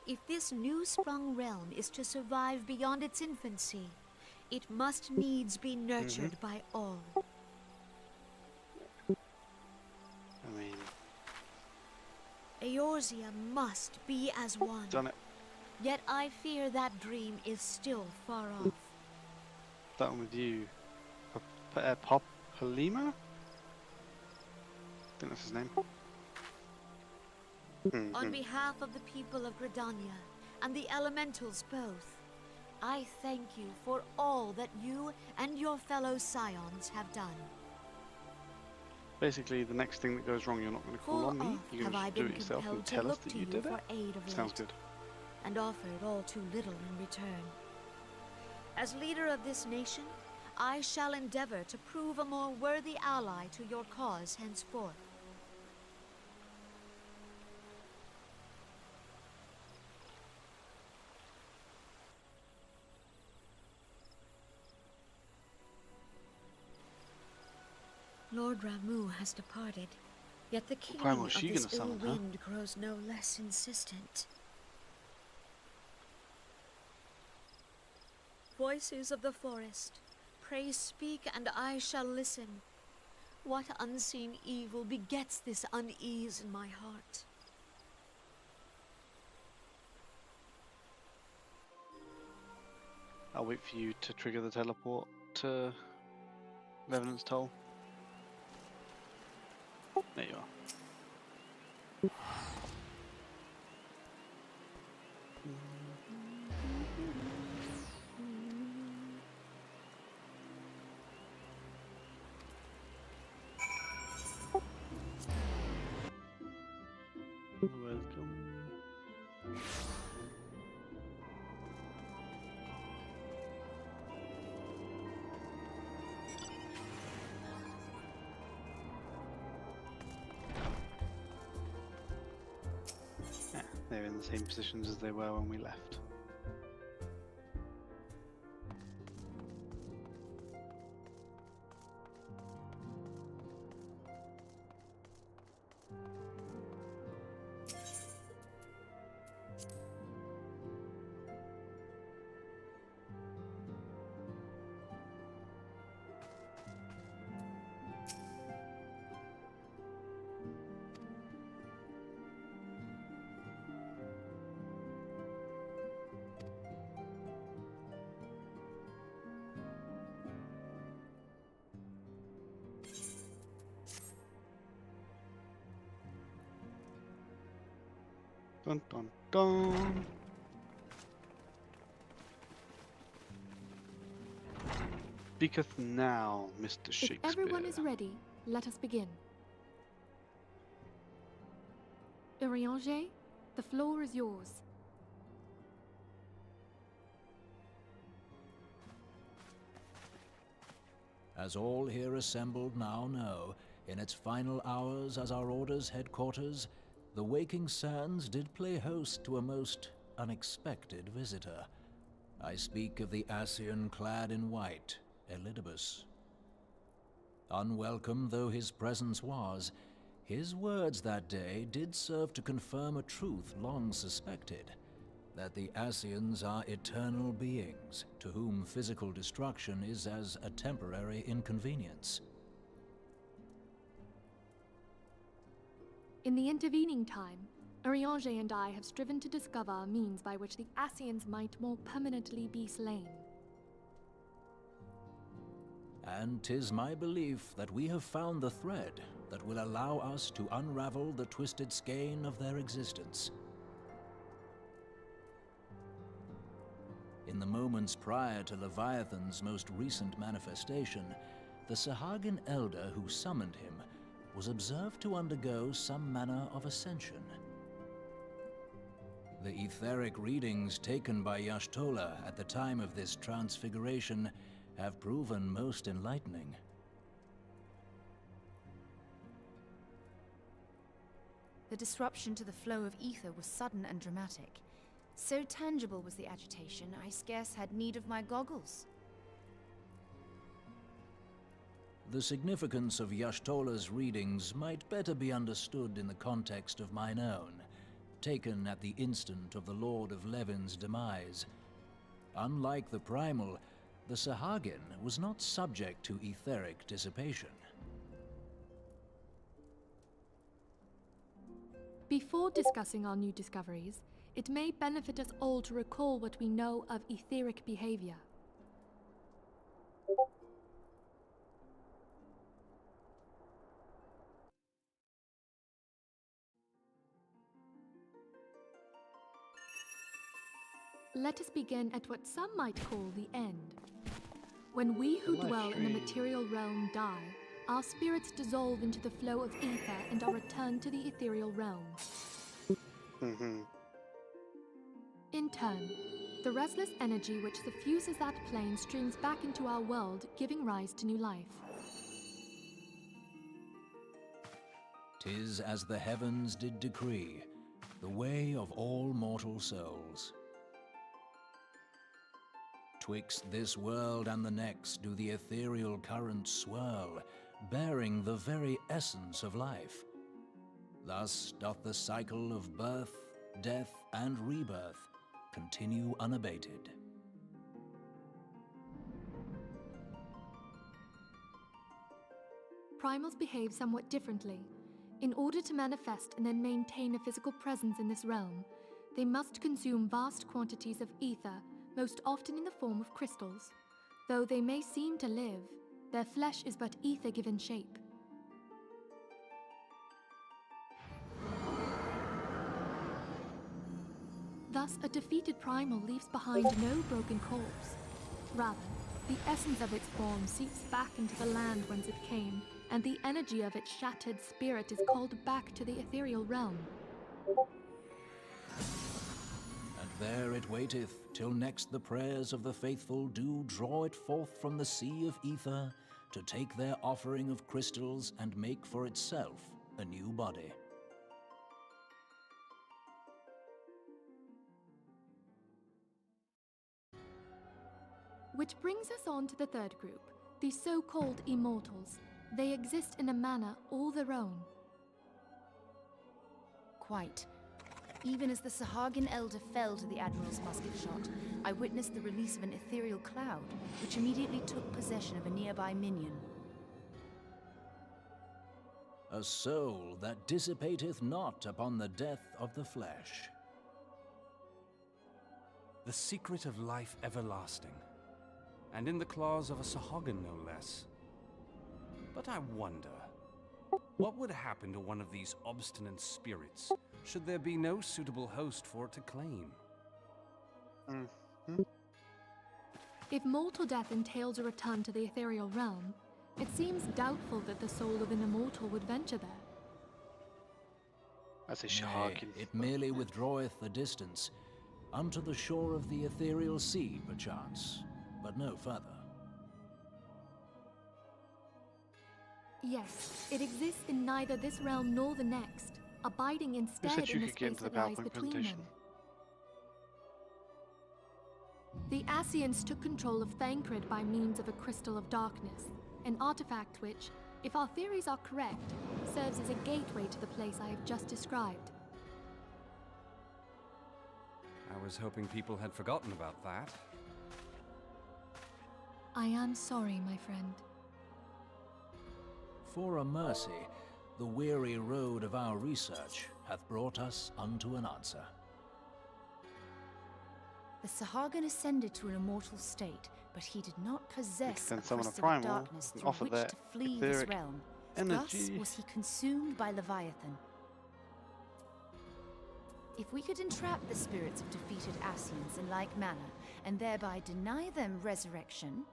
If this new-sprung realm is to survive beyond its infancy, it must needs be nurtured by all. I mean... Eorzea must be as one. Done it. Yet I fear that dream is still far off. That one with you. Popolima? I think that's his name. On behalf of the people of Gridania and the elementals both, I thank you for all that you and your fellow scions have done. Basically, the next thing that goes wrong, you're not going to call on me. You're going to do it yourself and tell us that you did it. Sounds good. And offered all too little in return. As leader of this nation, I shall endeavor to prove a more worthy ally to your cause henceforth. Lord Ramuh has departed, yet the king of this ill wind grows no less insistent. Voices of the forest, pray speak and I shall listen. What unseen evil begets this unease in my heart? I'll wait for you to trigger the teleport to Revenant's Toll. There you are. Welcome. Yeah, they're in the same positions as they were when we left. Dun dun dun. Speaketh now, Mr. Shakespeare. If everyone is ready, let us begin. Urianger, the floor is yours. As all here assembled now know, in its final hours as our Order's headquarters, the waking sands did play host to a most unexpected visitor. I speak of the Ascian clad in white, Levibeetus. Unwelcome though his presence was, His words that day did serve to confirm a truth long suspected, that the Ascians are eternal beings, to whom physical destruction is as a temporary inconvenience. In the intervening time, Urianger and I have striven to discover a means by which the Ascians might more permanently be slain. And 'tis my belief that we have found the thread that will allow us to unravel the twisted skein of their existence. In the moments prior to Leviathan's most recent manifestation, the Sahagin elder who summoned him was observed to undergo some manner of ascension. The etheric readings taken by Y'shtola at the time of this transfiguration have proven most enlightening. The disruption to the flow of ether was sudden and dramatic. So tangible was the agitation, I scarce had need of my goggles. The significance of Y'shtola's readings might better be understood in the context of mine own, taken at the instant of the Lord of Levin's demise. Unlike the Primal, the Sahagin was not subject to etheric dissipation. Before discussing our new discoveries, it may benefit us all to recall what we know of etheric behavior. Let us begin at what some might call the end. When we who dwell in the material realm die, our spirits dissolve into the flow of ether and are returned to the ethereal realm. In turn, the restless energy which suffuses that plane streams back into our world, giving rise to new life. 'Tis as the heavens did decree, the way of all mortal souls. Twixt this world and the next do the ethereal currents swirl, bearing the very essence of life. Thus doth the cycle of birth, death, and rebirth continue unabated. Primals behave somewhat differently. In order to manifest and then maintain a physical presence in this realm, they must consume vast quantities of ether, most often in the form of crystals. Though they may seem to live, their flesh is but ether given shape. Thus, a defeated primal leaves behind no broken corpse. Rather, the essence of its form seeps back into the land whence it came, and the energy of its shattered spirit is called back to the ethereal realm. And there it waiteth, till next the prayers of the faithful do draw it forth from the sea of ether, to take their offering of crystals and make for itself a new body. Which brings us on to the third group, the so-called immortals. They exist in a manner all their own. Quite. Even as the Sahagin elder fell to the Admiral's musket shot, I witnessed the release of an ethereal cloud, which immediately took possession of a nearby minion. A soul that dissipateth not upon the death of the flesh. The secret of life everlasting, and in the claws of a Sahagin no less. But I wonder, what would happen to one of these obstinate spirits should there be no suitable host for it to claim? If mortal death entails a return to the ethereal realm, it seems doubtful that the soul of an immortal would venture there. That's a Nay, Sahagin. it merely withdraweth a distance, unto the shore of the ethereal sea, perchance, but no further. Yes, it exists in neither this realm nor the next, abiding instead in the space that lies between them. The Ascians took control of Thancred by means of a crystal of darkness, an artifact which, if our theories are correct, serves as a gateway to the place I have just described. I was hoping people had forgotten about that. I am sorry, my friend. For a mercy, the weary road of our research hath brought us unto an answer. The Sahagin ascended to an immortal state, but he did not possess a send someone a crystal of primal darkness and through offer which their to flee this etheric realm. energy. Thus was he consumed by Leviathan. If we could entrap the spirits of defeated Ascians in like manner, and thereby deny them resurrection...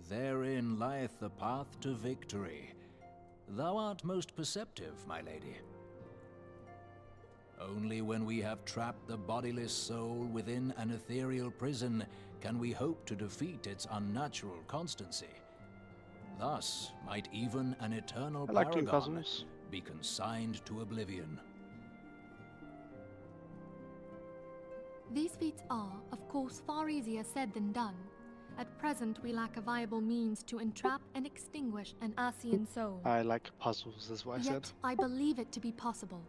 Therein lieth the path to victory. Thou art most perceptive, my lady. Only when we have trapped the bodiless soul within an ethereal prison can we hope to defeat its unnatural constancy. Thus might even an eternal I like doing paragon puzzles. be consigned to oblivion. These feats are, of course, far easier said than done. At present, we lack a viable means to entrap and extinguish an Ascian soul. I like puzzles, is what I said. Yet, I believe it to be possible.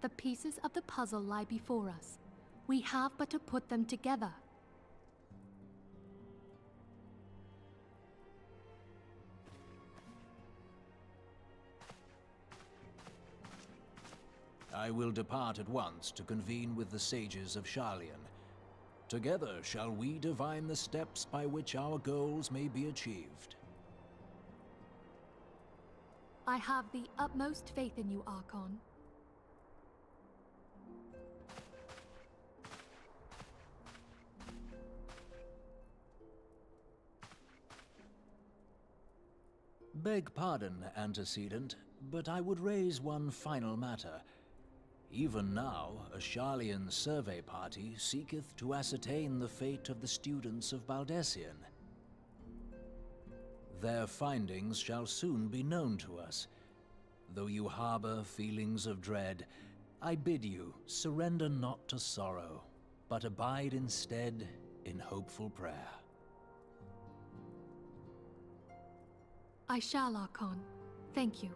The pieces of the puzzle lie before us. We have but to put them together. I will depart at once to convene with the sages of Sharlayan. Together shall we divine the steps by which our goals may be achieved. I have the utmost faith in you, Archon. Beg pardon, antecedent, but I would raise one final matter. Even now, a Sharlayan survey party seeketh to ascertain the fate of the students of Baldessian. Their findings shall soon be known to us. Though you harbor feelings of dread, I bid you surrender not to sorrow, but abide instead in hopeful prayer. I shall, Archon. Thank you.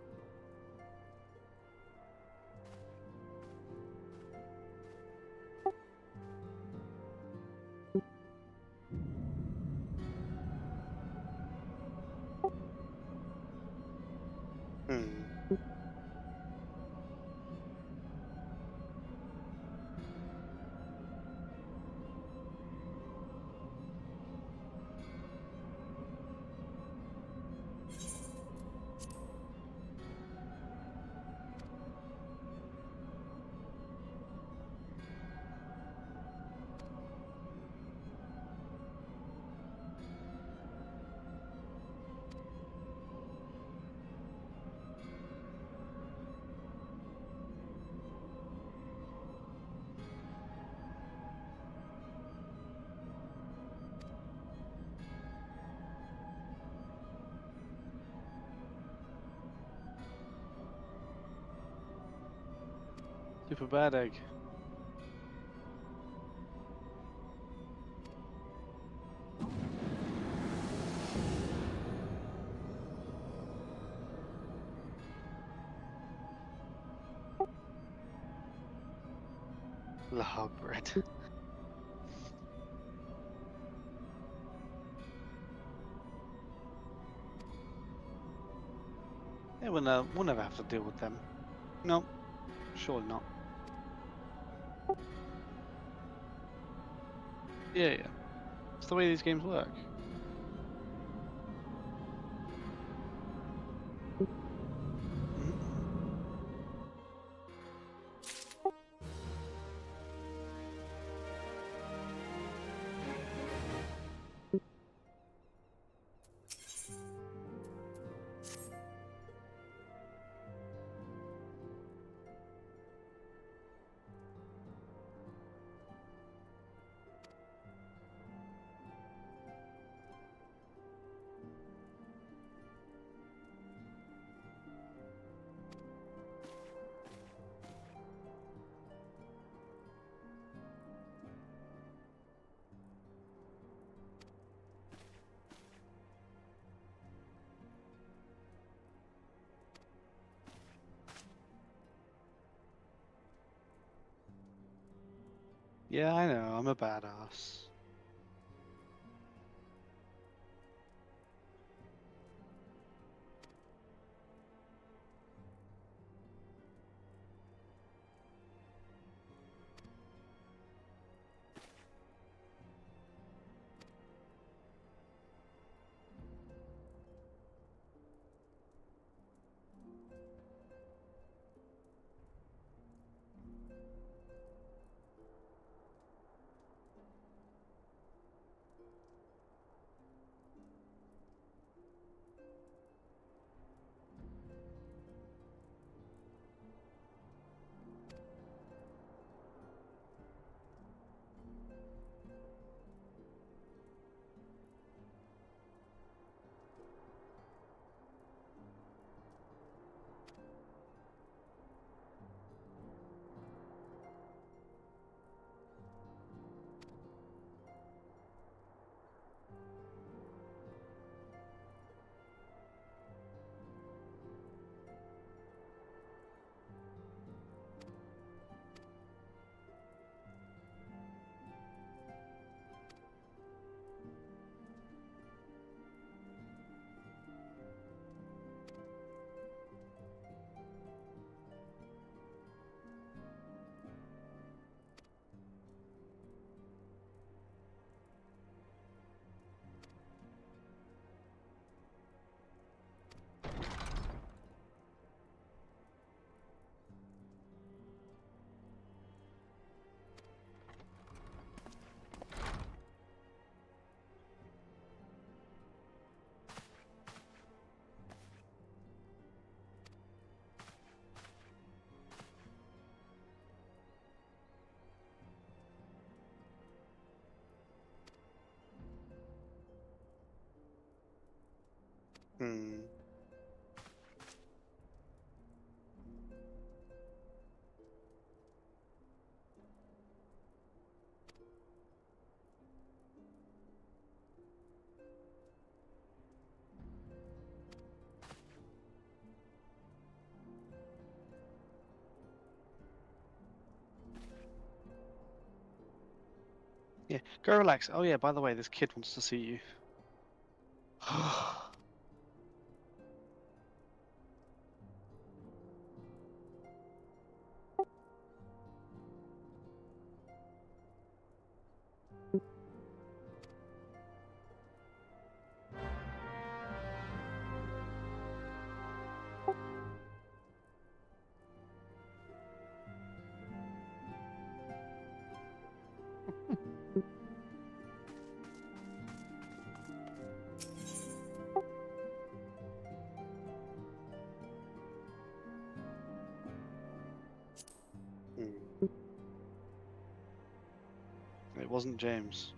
Super bad egg. Log bread. Yeah, we'll never have to deal with them. No, surely not. Yeah. It's the way these games work. Yeah, I know, I'm a badass. Hmm. Yeah, go relax. Oh yeah, by the way, this kid wants to see you. Hmm. It wasn't James.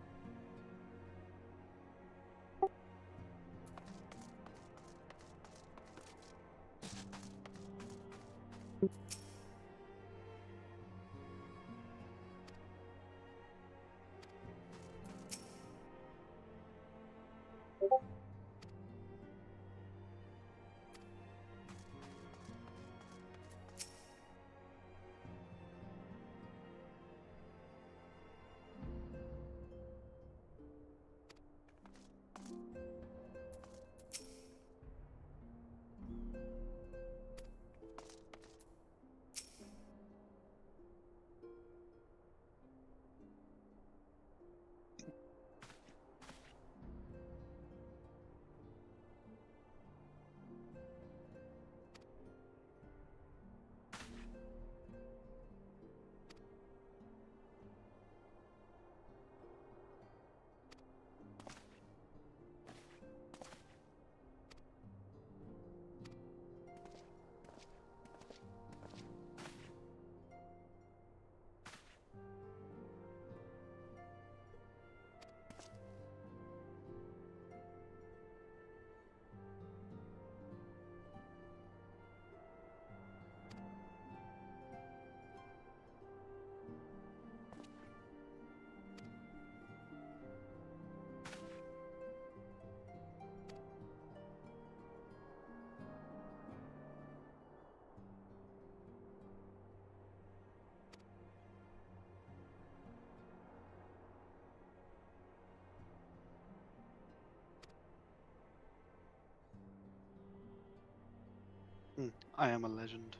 I am a legend.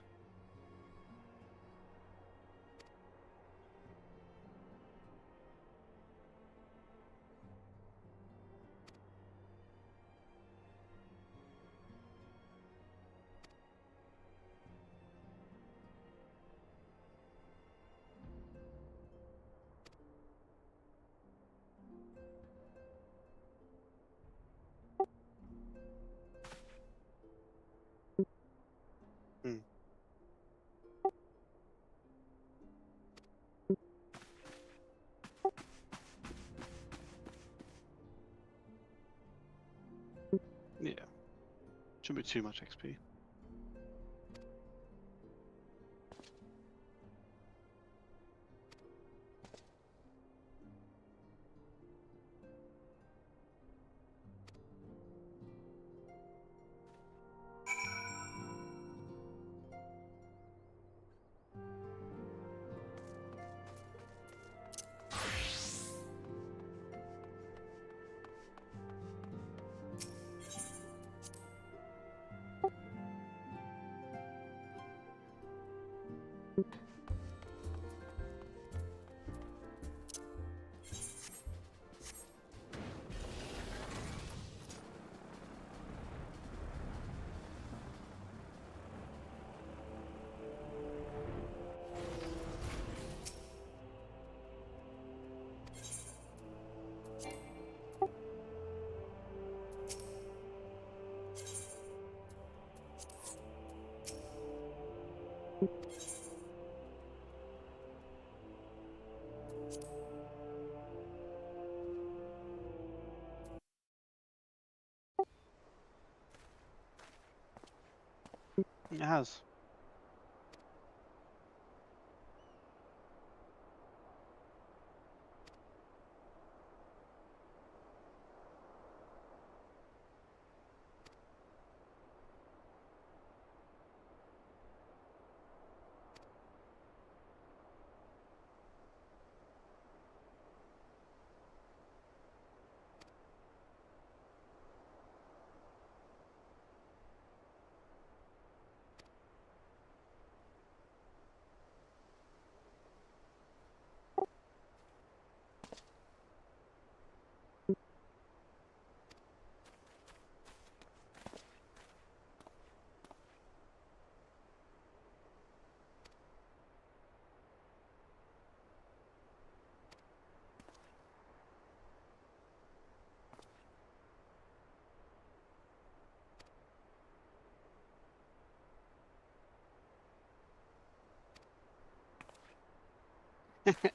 Yeah. Shouldn't be too much XP. It has.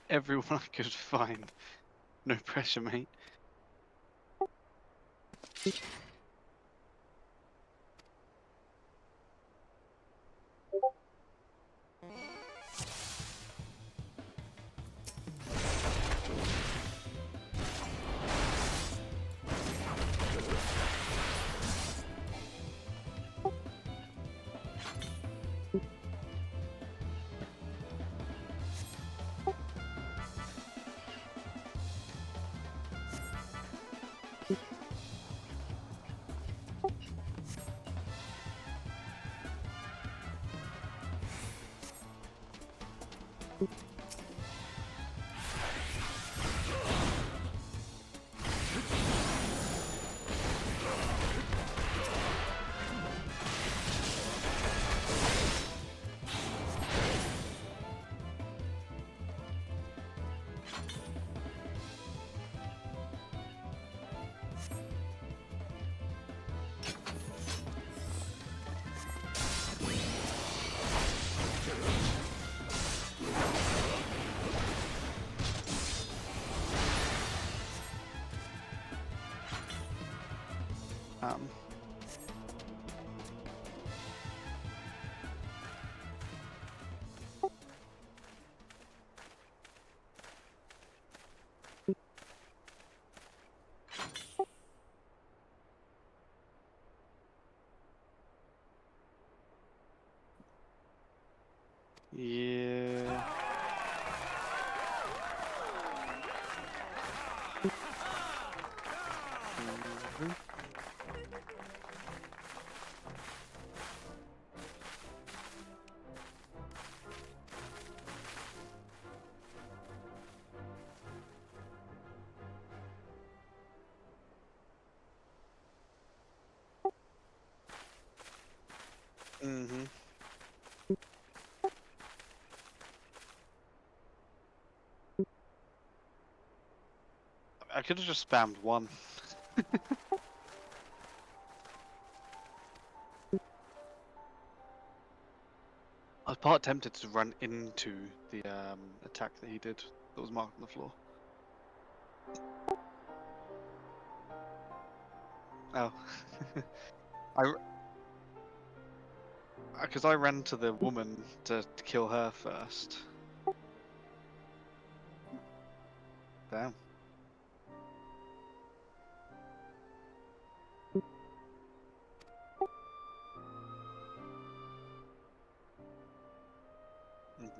Everyone I could find. No pressure, mate. Yeah. Mm-hmm. I could have just spammed one. I was part tempted to run into the attack that he did that was marked on the floor. Oh. Because I ran to the woman to kill her first. Damn. Mhm.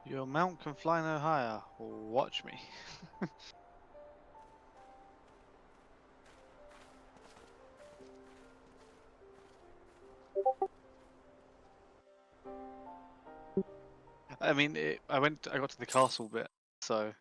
Your mount can fly no higher. Watch me. I mean, I got to the castle bit, so.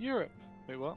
Europe. Wait, what?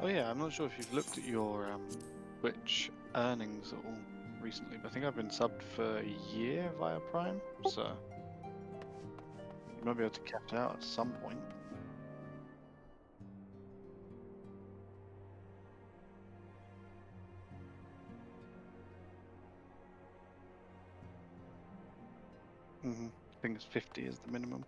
Oh yeah, I'm not sure if you've looked at your Twitch earnings at all recently, but I think I've been subbed for a year via Prime, so you might be able to catch out at some point. I think it's 50 is the minimum.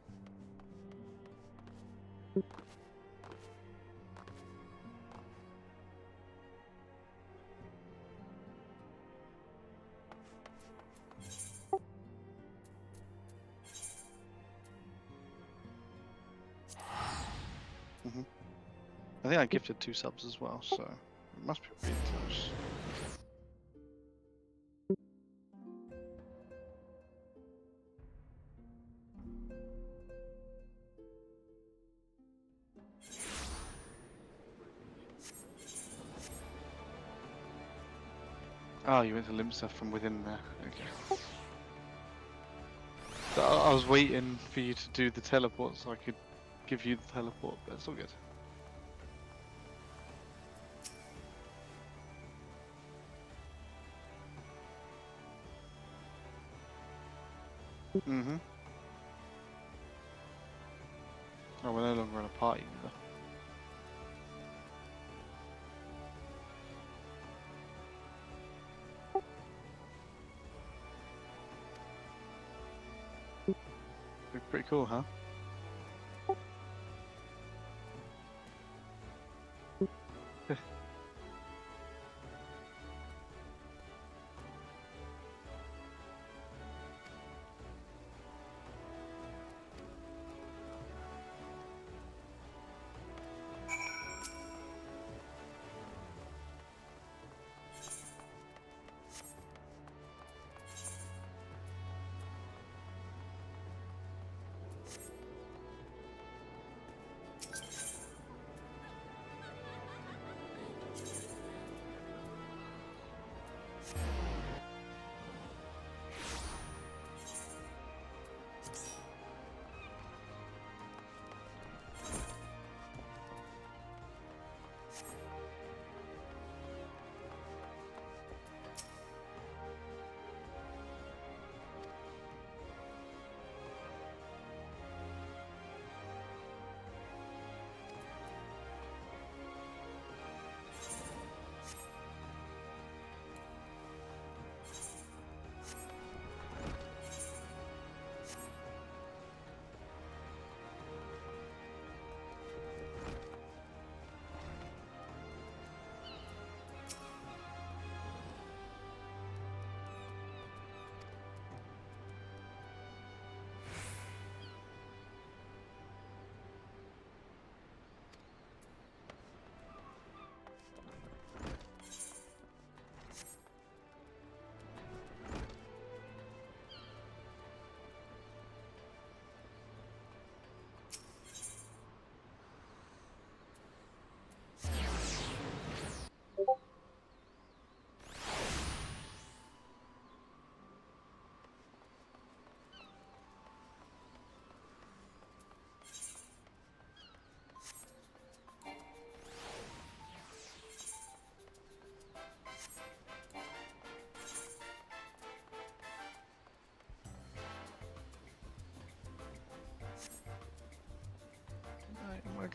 I think I gifted 2 subs as well, so it must be really close. Oh, you went to Limsa from within there. Okay. So I was waiting for you to do the teleport so I could give you the teleport, but it's all good. Oh, we're no longer in a party either. Pretty cool, huh?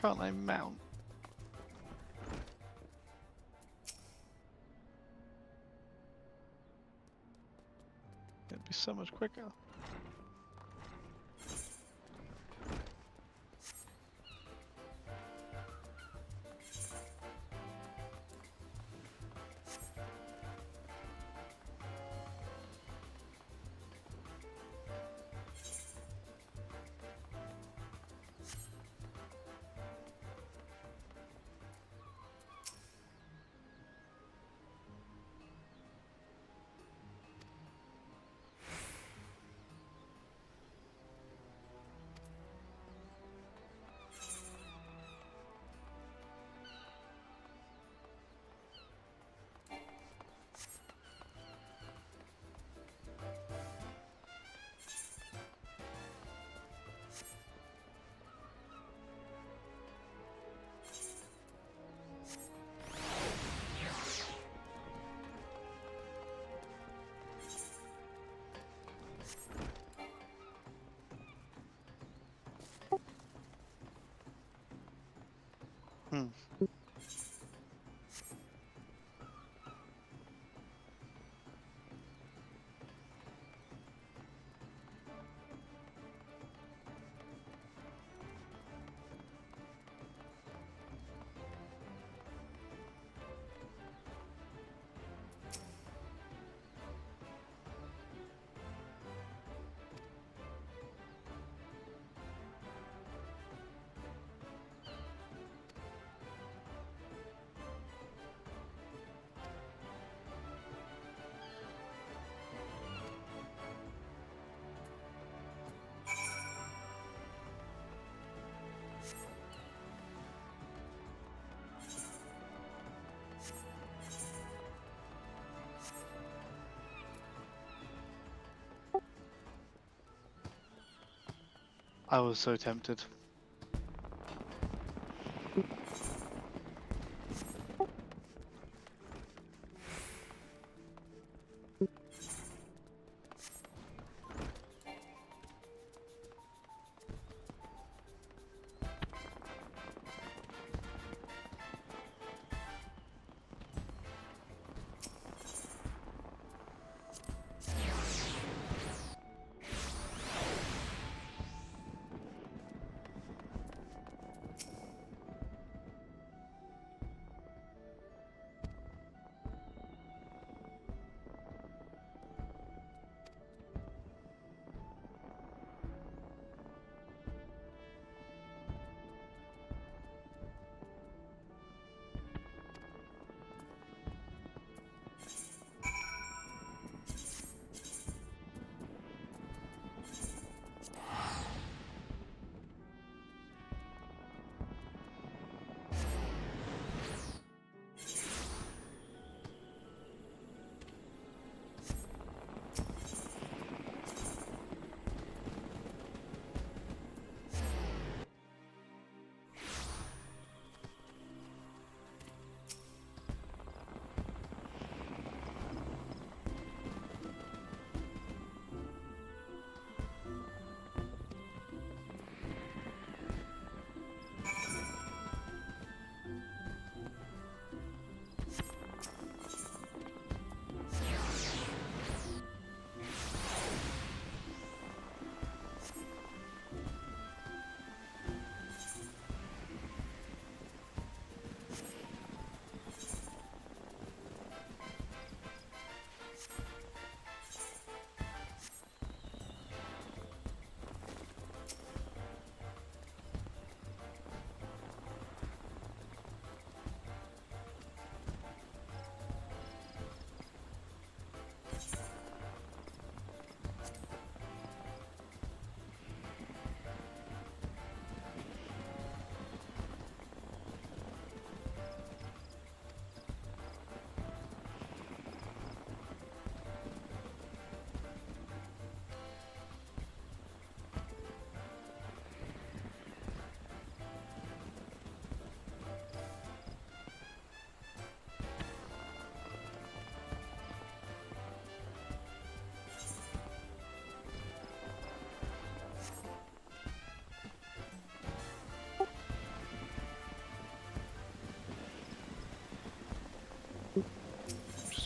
can't I mount? It'd be so much quicker. Hmm. I was so tempted.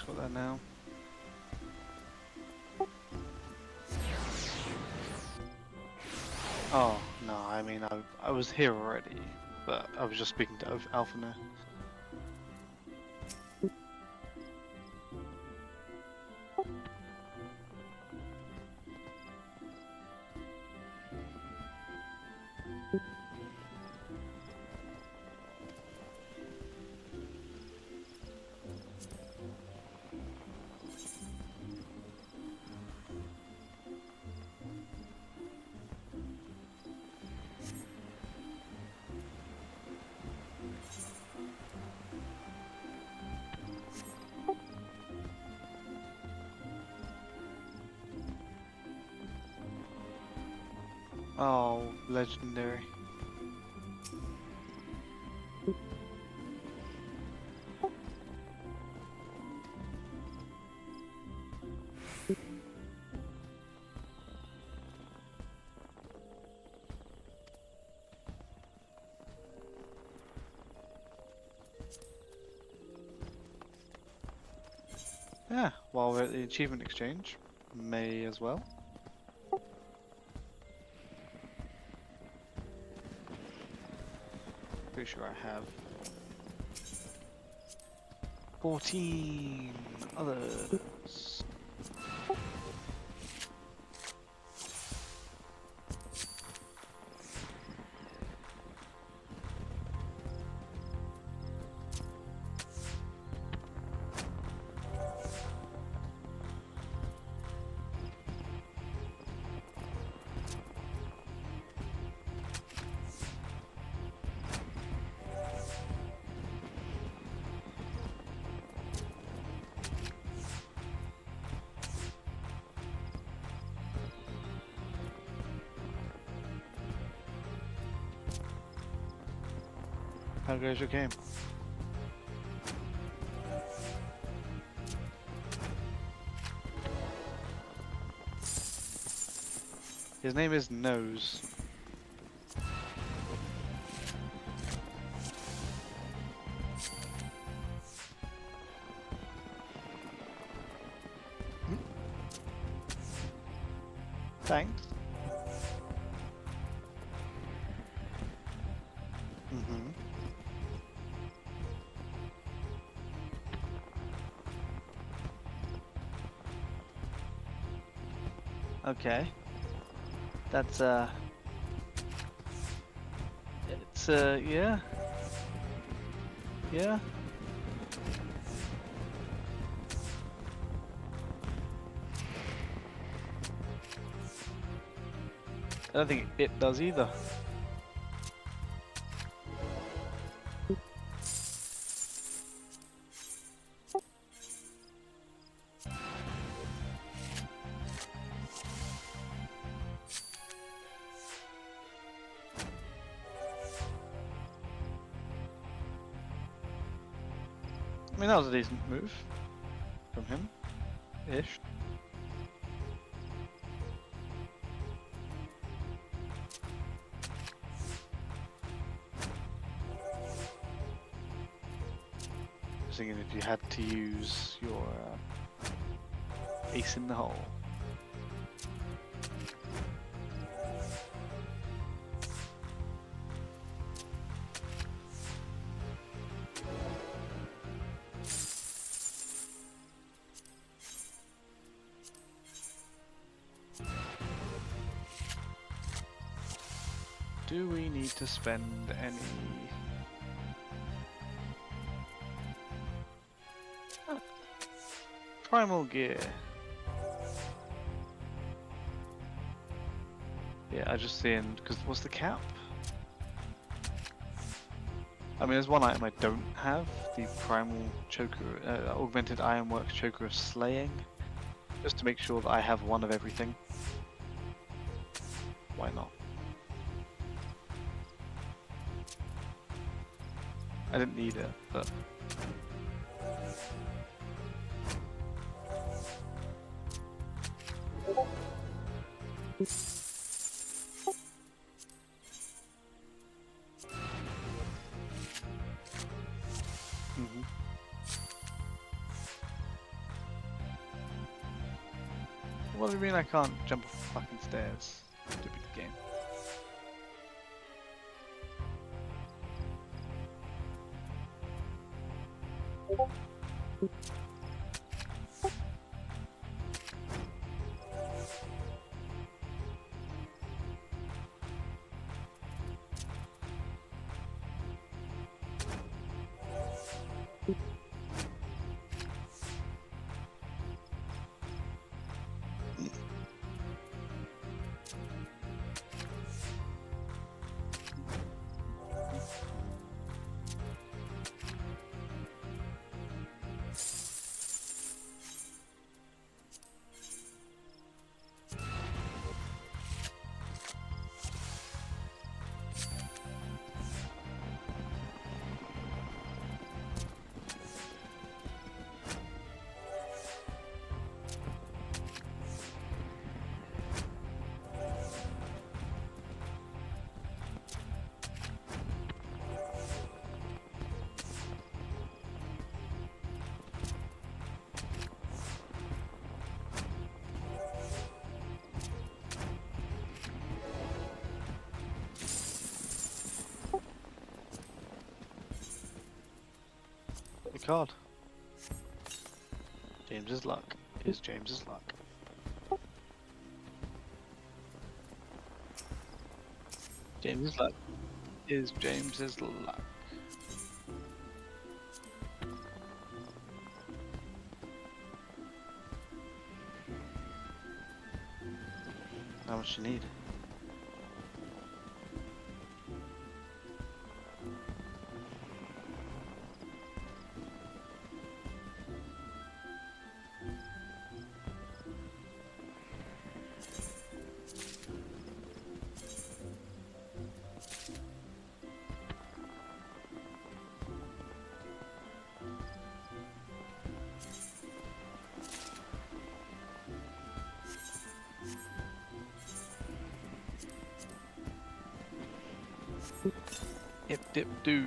just got that now. Oh, no, I mean, I was here already, but I was just speaking to Alphina. Oh, legendary. Yeah, while we're at the achievement exchange, may as well. Pretty sure I have 14 others. How goes your game? His name is Nose. Thanks. Okay. That's it's yeah. Yeah. I don't think it does either. I mean, that was a decent move from him, ish. I was thinking if you had to use your ace in the hole. Do we need to spend any... Oh. Primal gear. Yeah, I just seen, because what's the cap? I mean, there's one item I don't have, the Primal Choker, Augmented Ironworks Choker of Slaying, just to make sure that I have one of everything. Why not? I didn't need it, but... What do you mean I can't jump off fucking stairs? Stupid game. The card. James's luck is James's luck. James's luck is James's luck. How much you need? Yep, dip, do.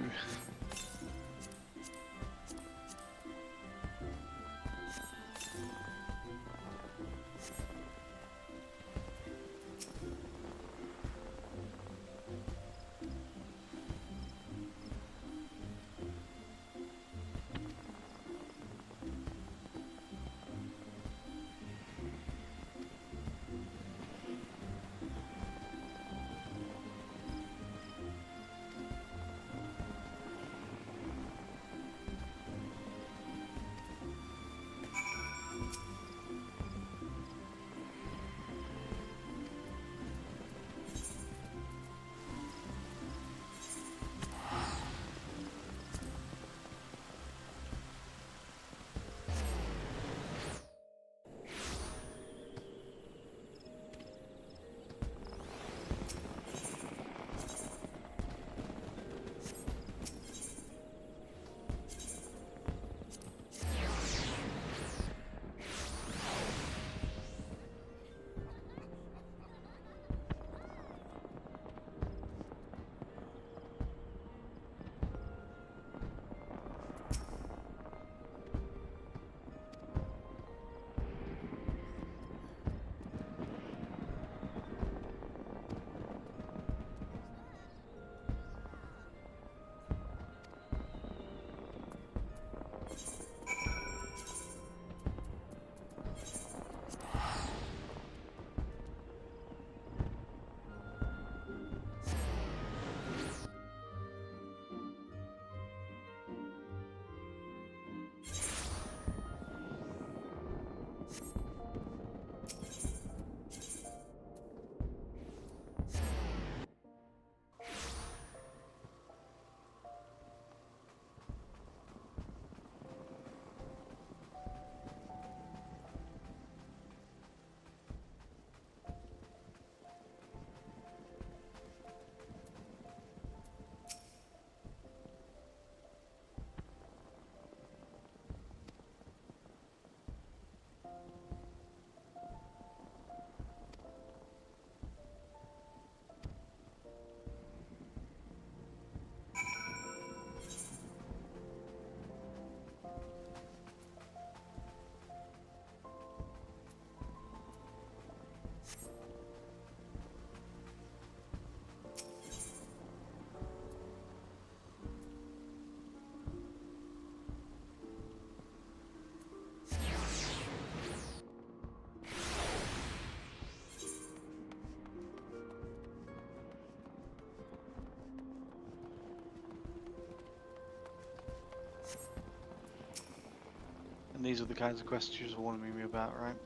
And these are the kinds of quests you was warning me about, right?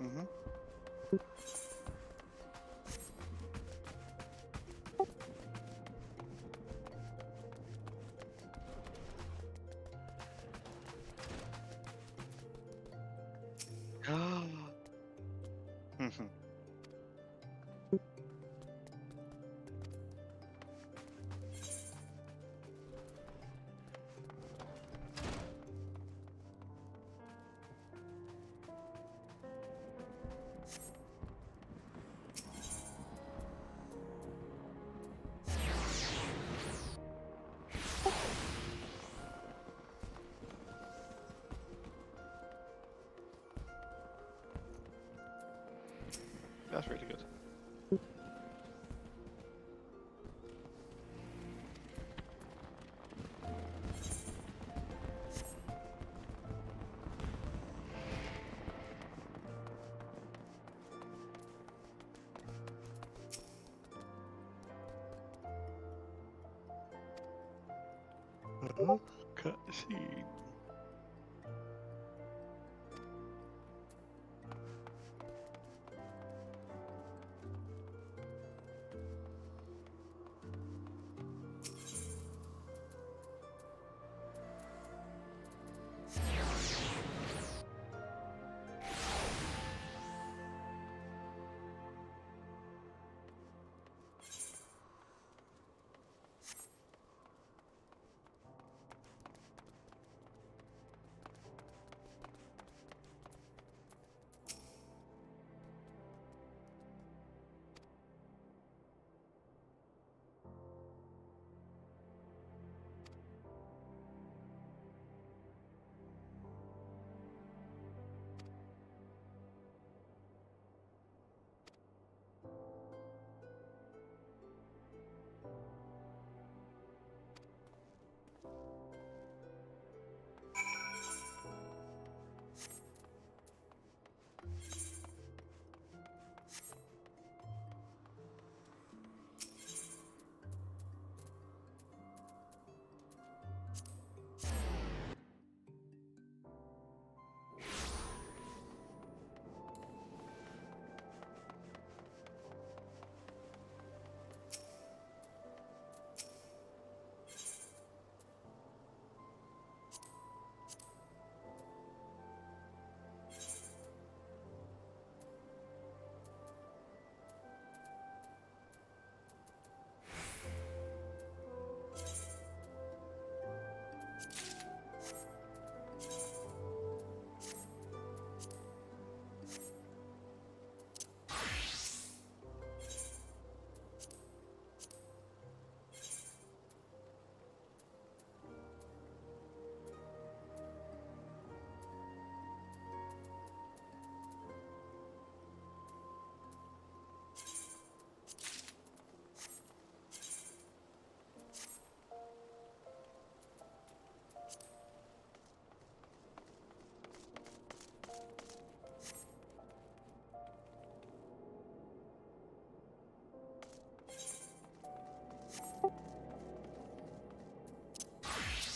Mm-hmm. Mm-hmm. That's really good. Cutscene.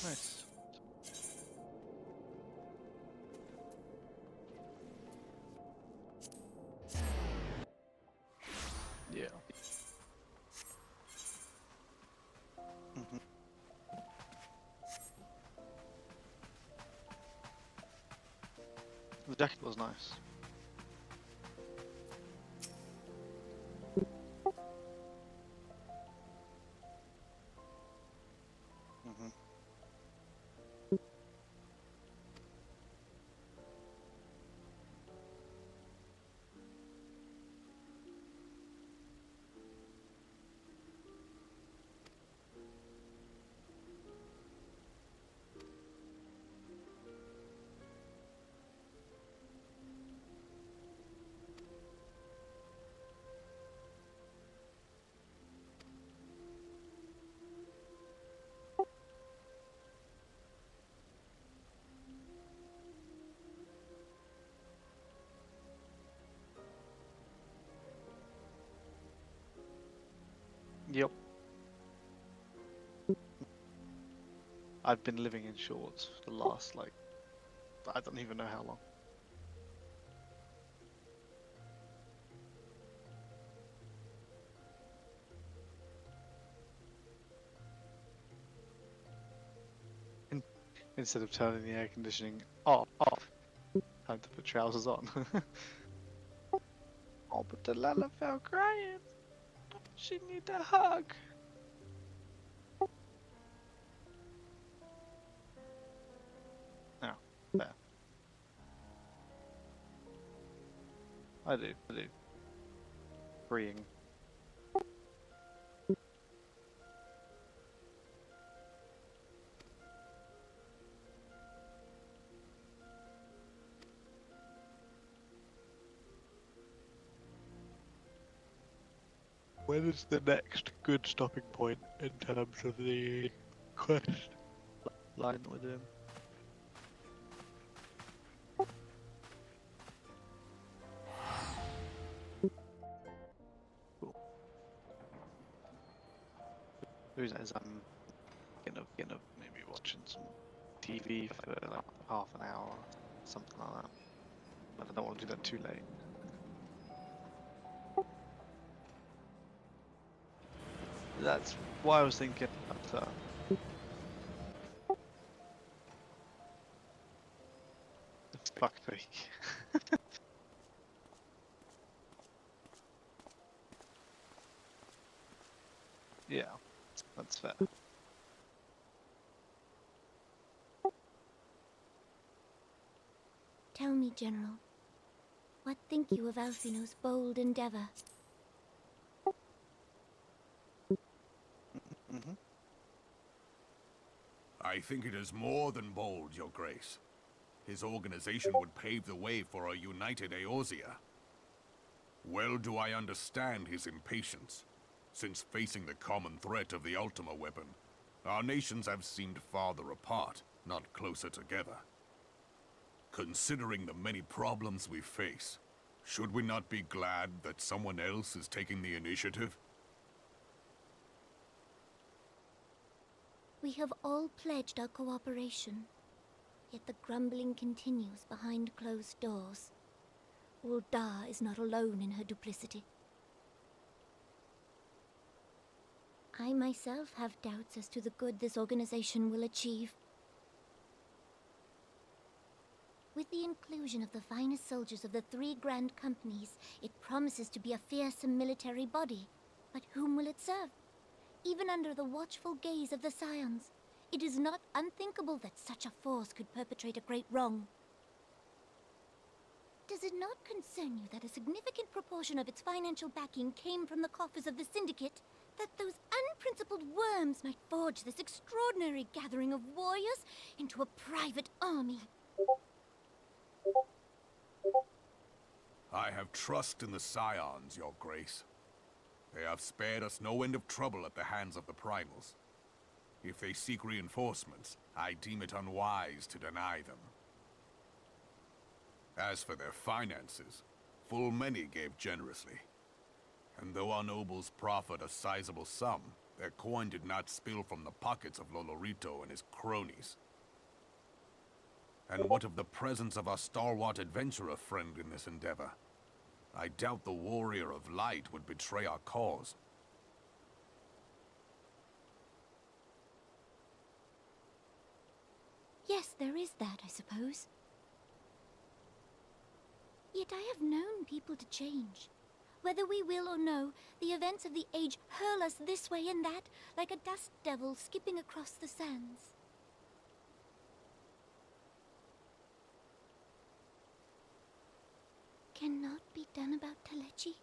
Nice. Yeah. Mm-hmm. The jacket was nice. Mm-hmm. I've been living in shorts for the last, like, I don't even know how long. Instead of turning the air conditioning off, time to put trousers on. Oh, but Delilah fell crying. She need a hug. Now, there. I do. Freeing. When is the next good stopping point in terms of the quest line that we're doing? Cool. The reason is I'm gonna maybe watching some TV for like half an hour, something like that. But I don't want to do that too late. That's why I was thinking after. Fuck me. Yeah, that's fair. Tell me, General, what think you of Alphino's bold endeavor? I think it is more than bold, Your Grace. His organization would pave the way for a united Eorzea. Well do I understand his impatience, since facing the common threat of the Ultima weapon, our nations have seemed farther apart, not closer together. Considering the many problems we face, should we not be glad that someone else is taking the initiative? We have all pledged our cooperation, yet the grumbling continues behind closed doors. Ul'dah is not alone in her duplicity. I myself have doubts as to the good this organization will achieve. With the inclusion of the finest soldiers of the 3 grand companies, it promises to be a fearsome military body. But whom will it serve? Even under the watchful gaze of the Scions, it is not unthinkable that such a force could perpetrate a great wrong. Does it not concern you that a significant proportion of its financial backing came from the coffers of the Syndicate? That those unprincipled worms might forge this extraordinary gathering of warriors into a private army? I have trust in the Scions, Your Grace. They have spared us no end of trouble at the hands of the Primals. If they seek reinforcements, I deem it unwise to deny them. As for their finances, full many gave generously. And though our nobles proffered a sizable sum, their coin did not spill from the pockets of Lolorito and his cronies. And what of the presence of our stalwart adventurer friend in this endeavor? I doubt the Warrior of Light would betray our cause. Yes, there is that, I suppose. Yet I have known people to change. Whether we will or no, the events of the age hurl us this way and that, like a dust devil skipping across the sands. Cannot be done about Telechi?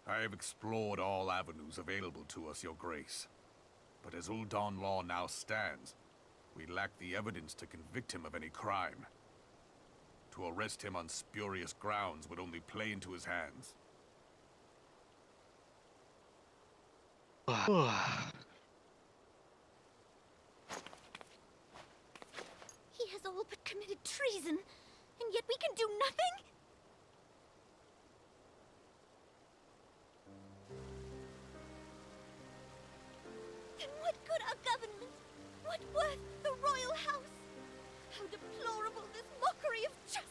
I have explored all avenues available to us, Your Grace. But as Ul'dah law now stands, we lack the evidence to convict him of any crime. To arrest him on spurious grounds would only play into his hands. He has all but committed treason, and yet we can do nothing? What worth the royal house? How deplorable this mockery of justice!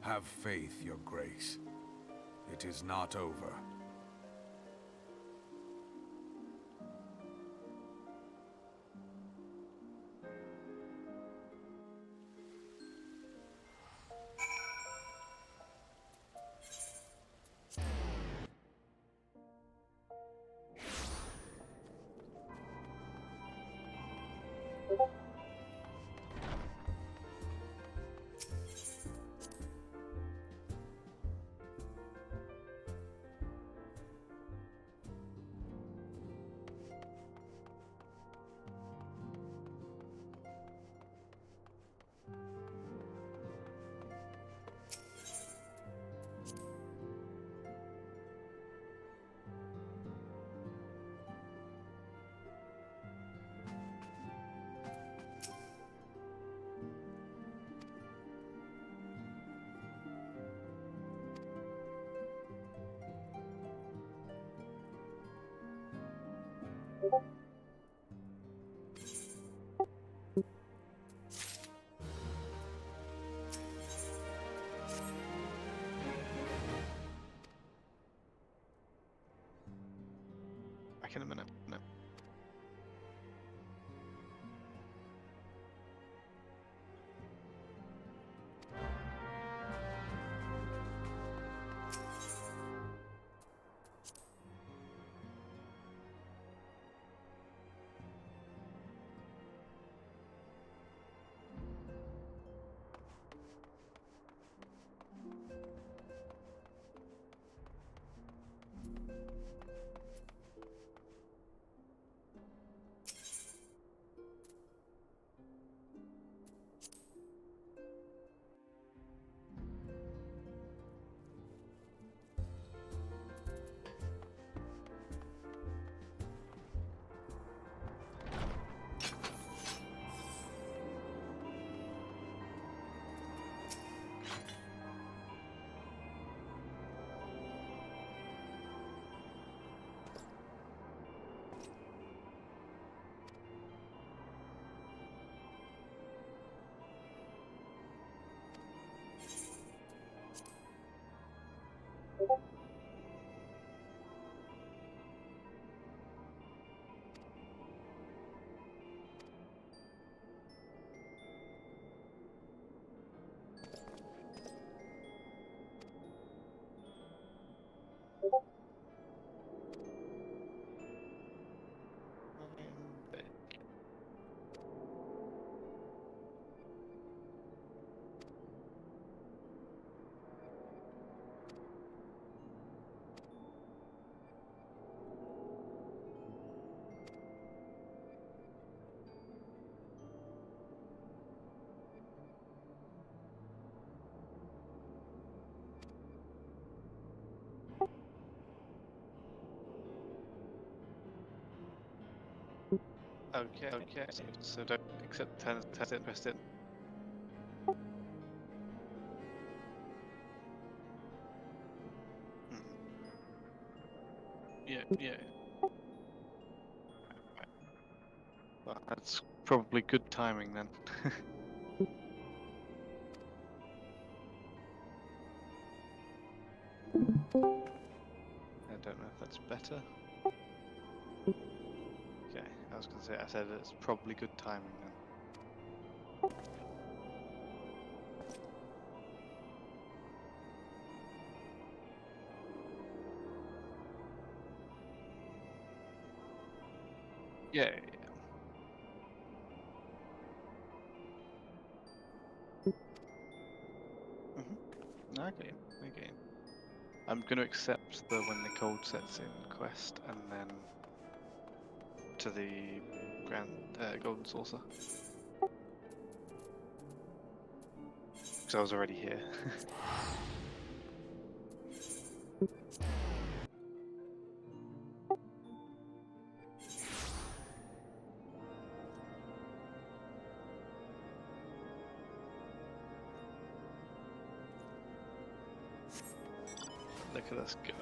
Have faith, Your Grace. It is not over. Back in a minute. No. Okay. So don't accept test it, press it. Yeah. Right. Well, that's probably good timing then. I don't know if that's better. Okay, I was gonna say, I said it's probably good timing then. Yeah. Okay. I'm gonna accept the when the cold sets in quest and then to the Golden Saucer. because I was already here. Look at us go.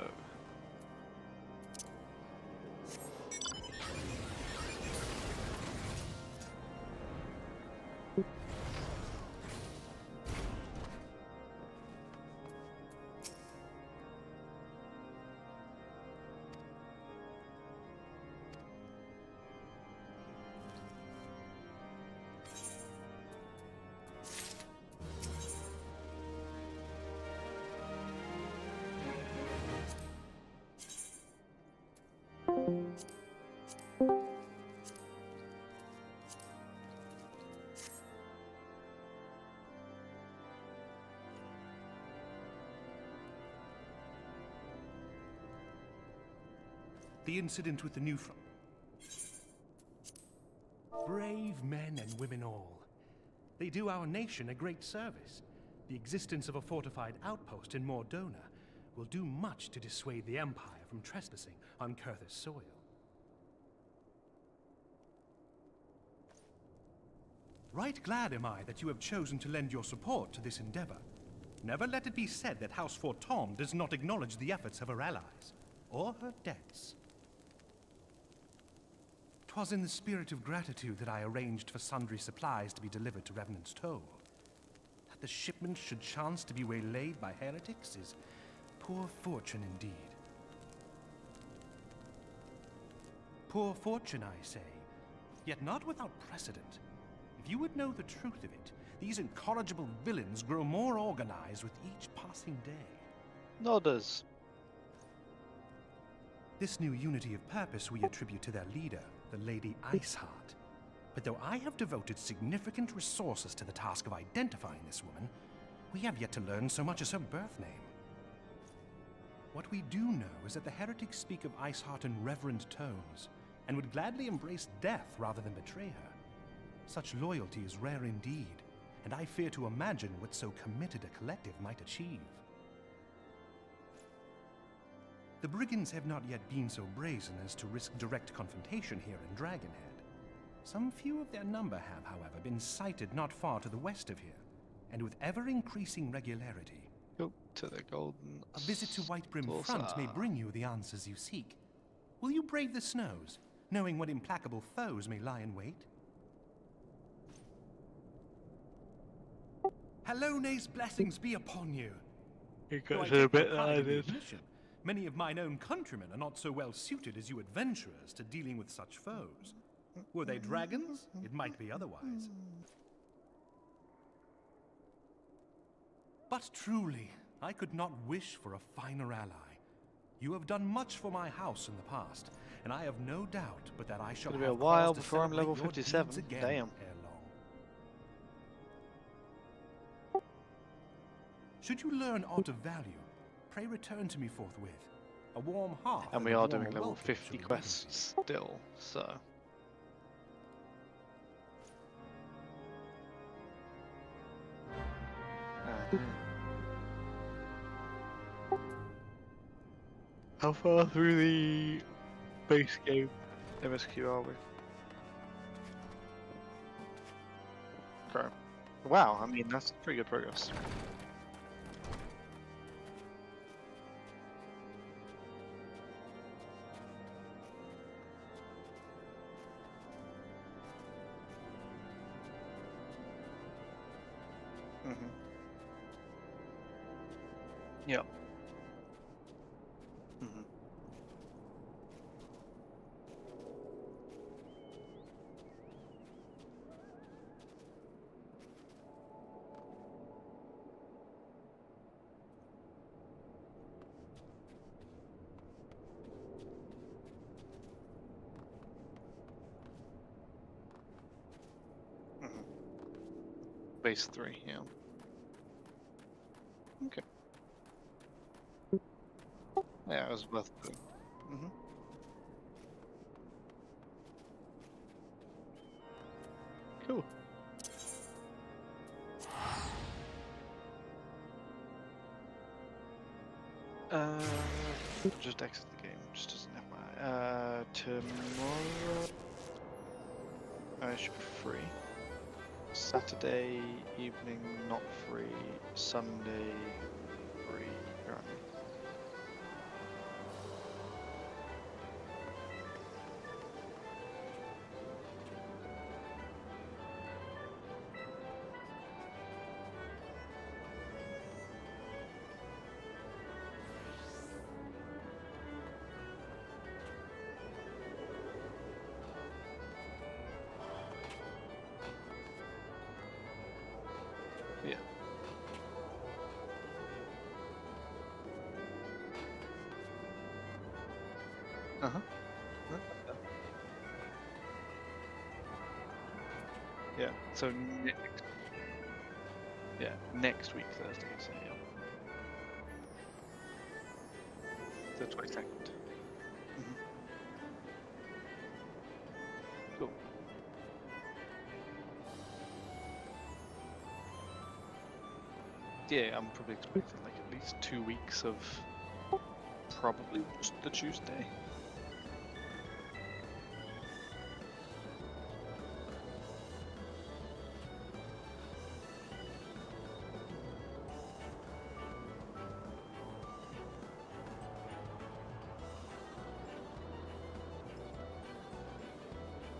The incident with the new front. Brave men and women all. They do our nation a great service. The existence of a fortified outpost in Mordona will do much to dissuade the Empire from trespassing on Kurthus soil. Right glad am I that you have chosen to lend your support to this endeavor. Never let it be said that House Fortom does not acknowledge the efforts of her allies, or her debts. 'Twas in the spirit of gratitude that I arranged for sundry supplies to be delivered to Revenant's Toll. That the shipment should chance to be waylaid by heretics is poor fortune indeed. Poor fortune, I say, yet not without precedent. If you would know the truth of it, these incorrigible villains grow more organized with each passing day. Nodders. This new unity of purpose we attribute to their leader, the Lady Iceheart. But though I have devoted significant resources to the task of identifying this woman, we have yet to learn so much as her birth name. What we do know is that the heretics speak of Iceheart in reverent tones, and would gladly embrace death rather than betray her. Such loyalty is rare indeed, and I fear to imagine what so committed a collective might achieve. The brigands have not yet been so brazen as to risk direct confrontation here in Dragonhead. Some few of their number have, however, been sighted not far to the west of here, and with ever-increasing regularity. Go to the golden. A visit to Whitebrim Front may bring you the answers you seek. Will you brave the snows, knowing what implacable foes may lie in wait? Halone's blessings be upon you. You Though got I to a take no bit that pride I in the did. admission, many of mine own countrymen are not so well suited as you adventurers to dealing with such foes. Were they dragons? It might be otherwise. But truly, I could not wish for a finer ally. You have done much for my house in the past, and I have no doubt but that I shall It'll have be a while cause to before I'm celebrate level your 57. deeds again Damn. ere long. Should you learn aught of value, pray return to me forthwith. A warm heart And we a are warmer doing level welcome 50 shall be waiting quests still, so. How far through the base game MSQ are we? Okay. Wow, I mean that's pretty good progress. Yeah. Base 3, yeah. Okay. Yeah, it was worth doing. Cool. Just exit the game, just as an FYI. Tomorrow I should be free. Saturday evening not free. Sunday free apparently. Yeah. Uh-huh. Yeah. So next week Thursday, so yeah. The 22nd. Cool. Yeah, I'm probably expecting like at least 2 weeks of probably just the Tuesday.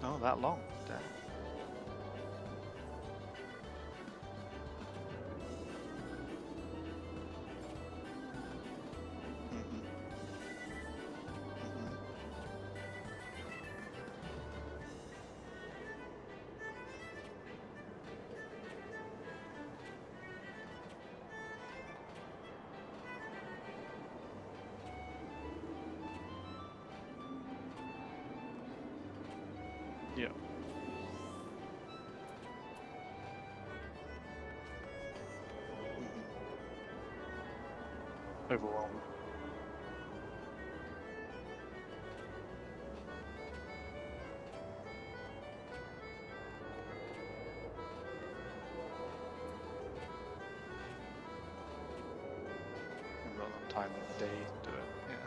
Oh, that long? Damn. Yeah. Overwhelming. I've got enough time in the day to do it, yeah.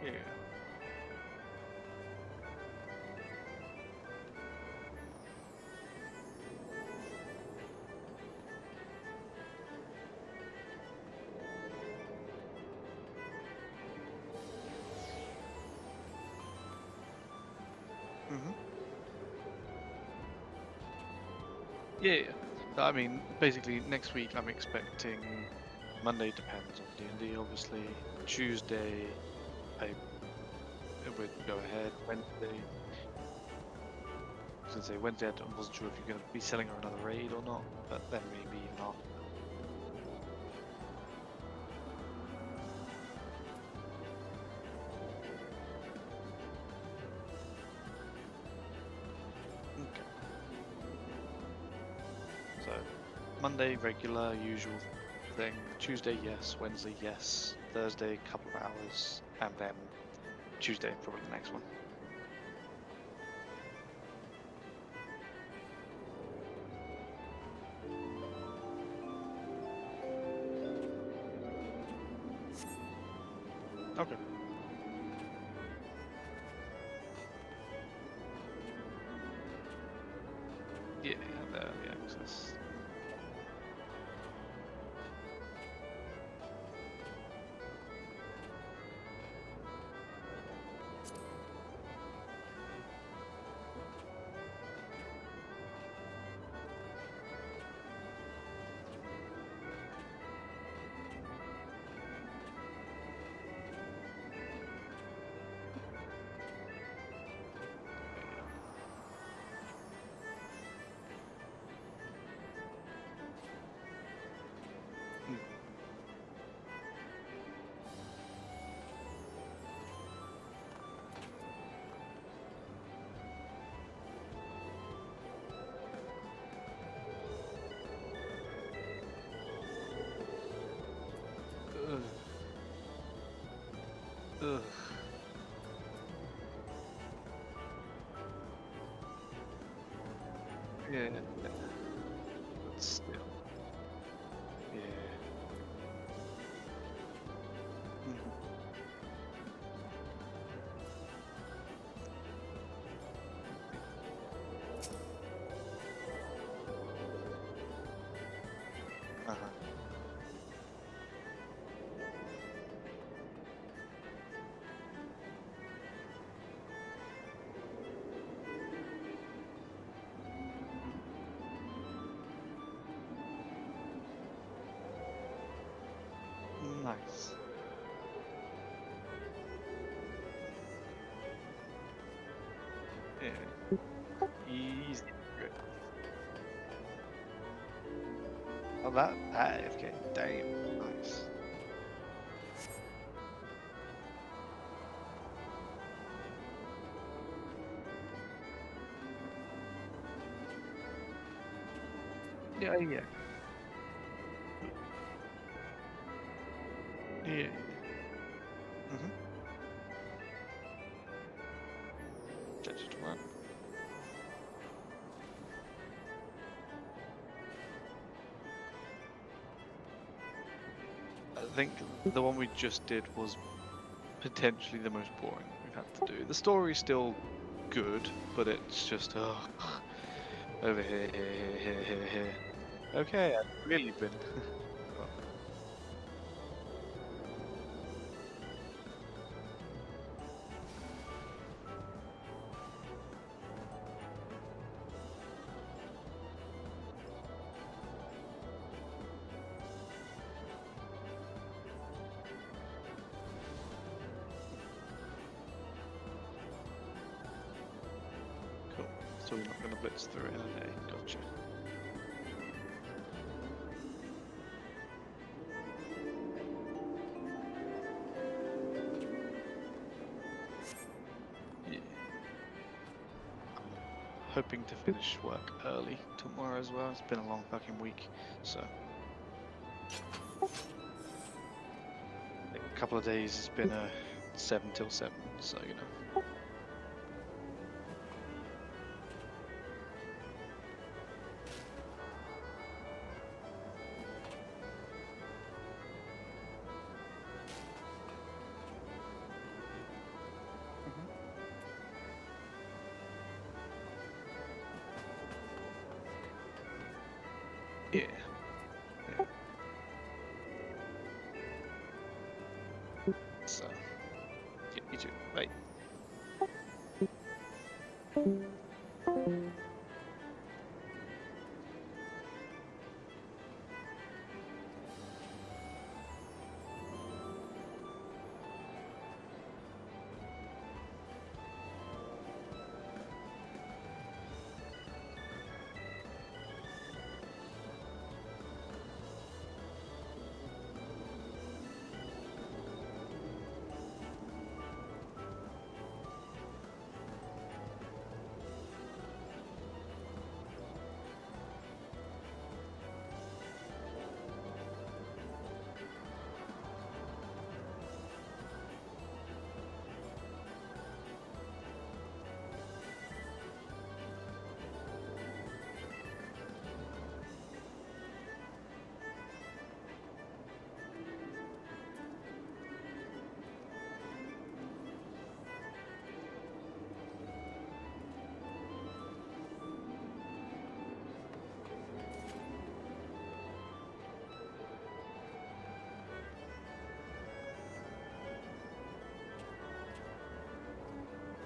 Yeah. Yeah, yeah. I mean, basically next week I'm expecting Monday depends on D&D obviously. Tuesday it would go ahead. Wednesday I was gonna say Wednesday I wasn't sure if you're gonna be selling her another raid or not, but then maybe even after. Okay. So Monday regular usual thing. Tuesday yes, Wednesday yes, Thursday couple of hours, and then Tuesday probably the next one. Okay. Yeah, and early access. Ugh. Yeah. But still. Uh-huh. Nice. Yeah. Easy. Good. Oh, that AFK. Damn. Nice. Yeah, yeah. Yeah. Mm-hmm. Judge tomorrow. I think the one we just did was potentially the most boring we've had to do. The story's still good, but it's just over here, here, here, here, here. Okay, I've really been. Oh, cool. So we're not going to blitz through it in a day. Gotcha. Yeah. Hoping to finish work early tomorrow as well. It's been a long fucking week, so a couple of days it's been a 7 till 7, so you know. Yeah. Yeah. So, yeah, you too. Bye.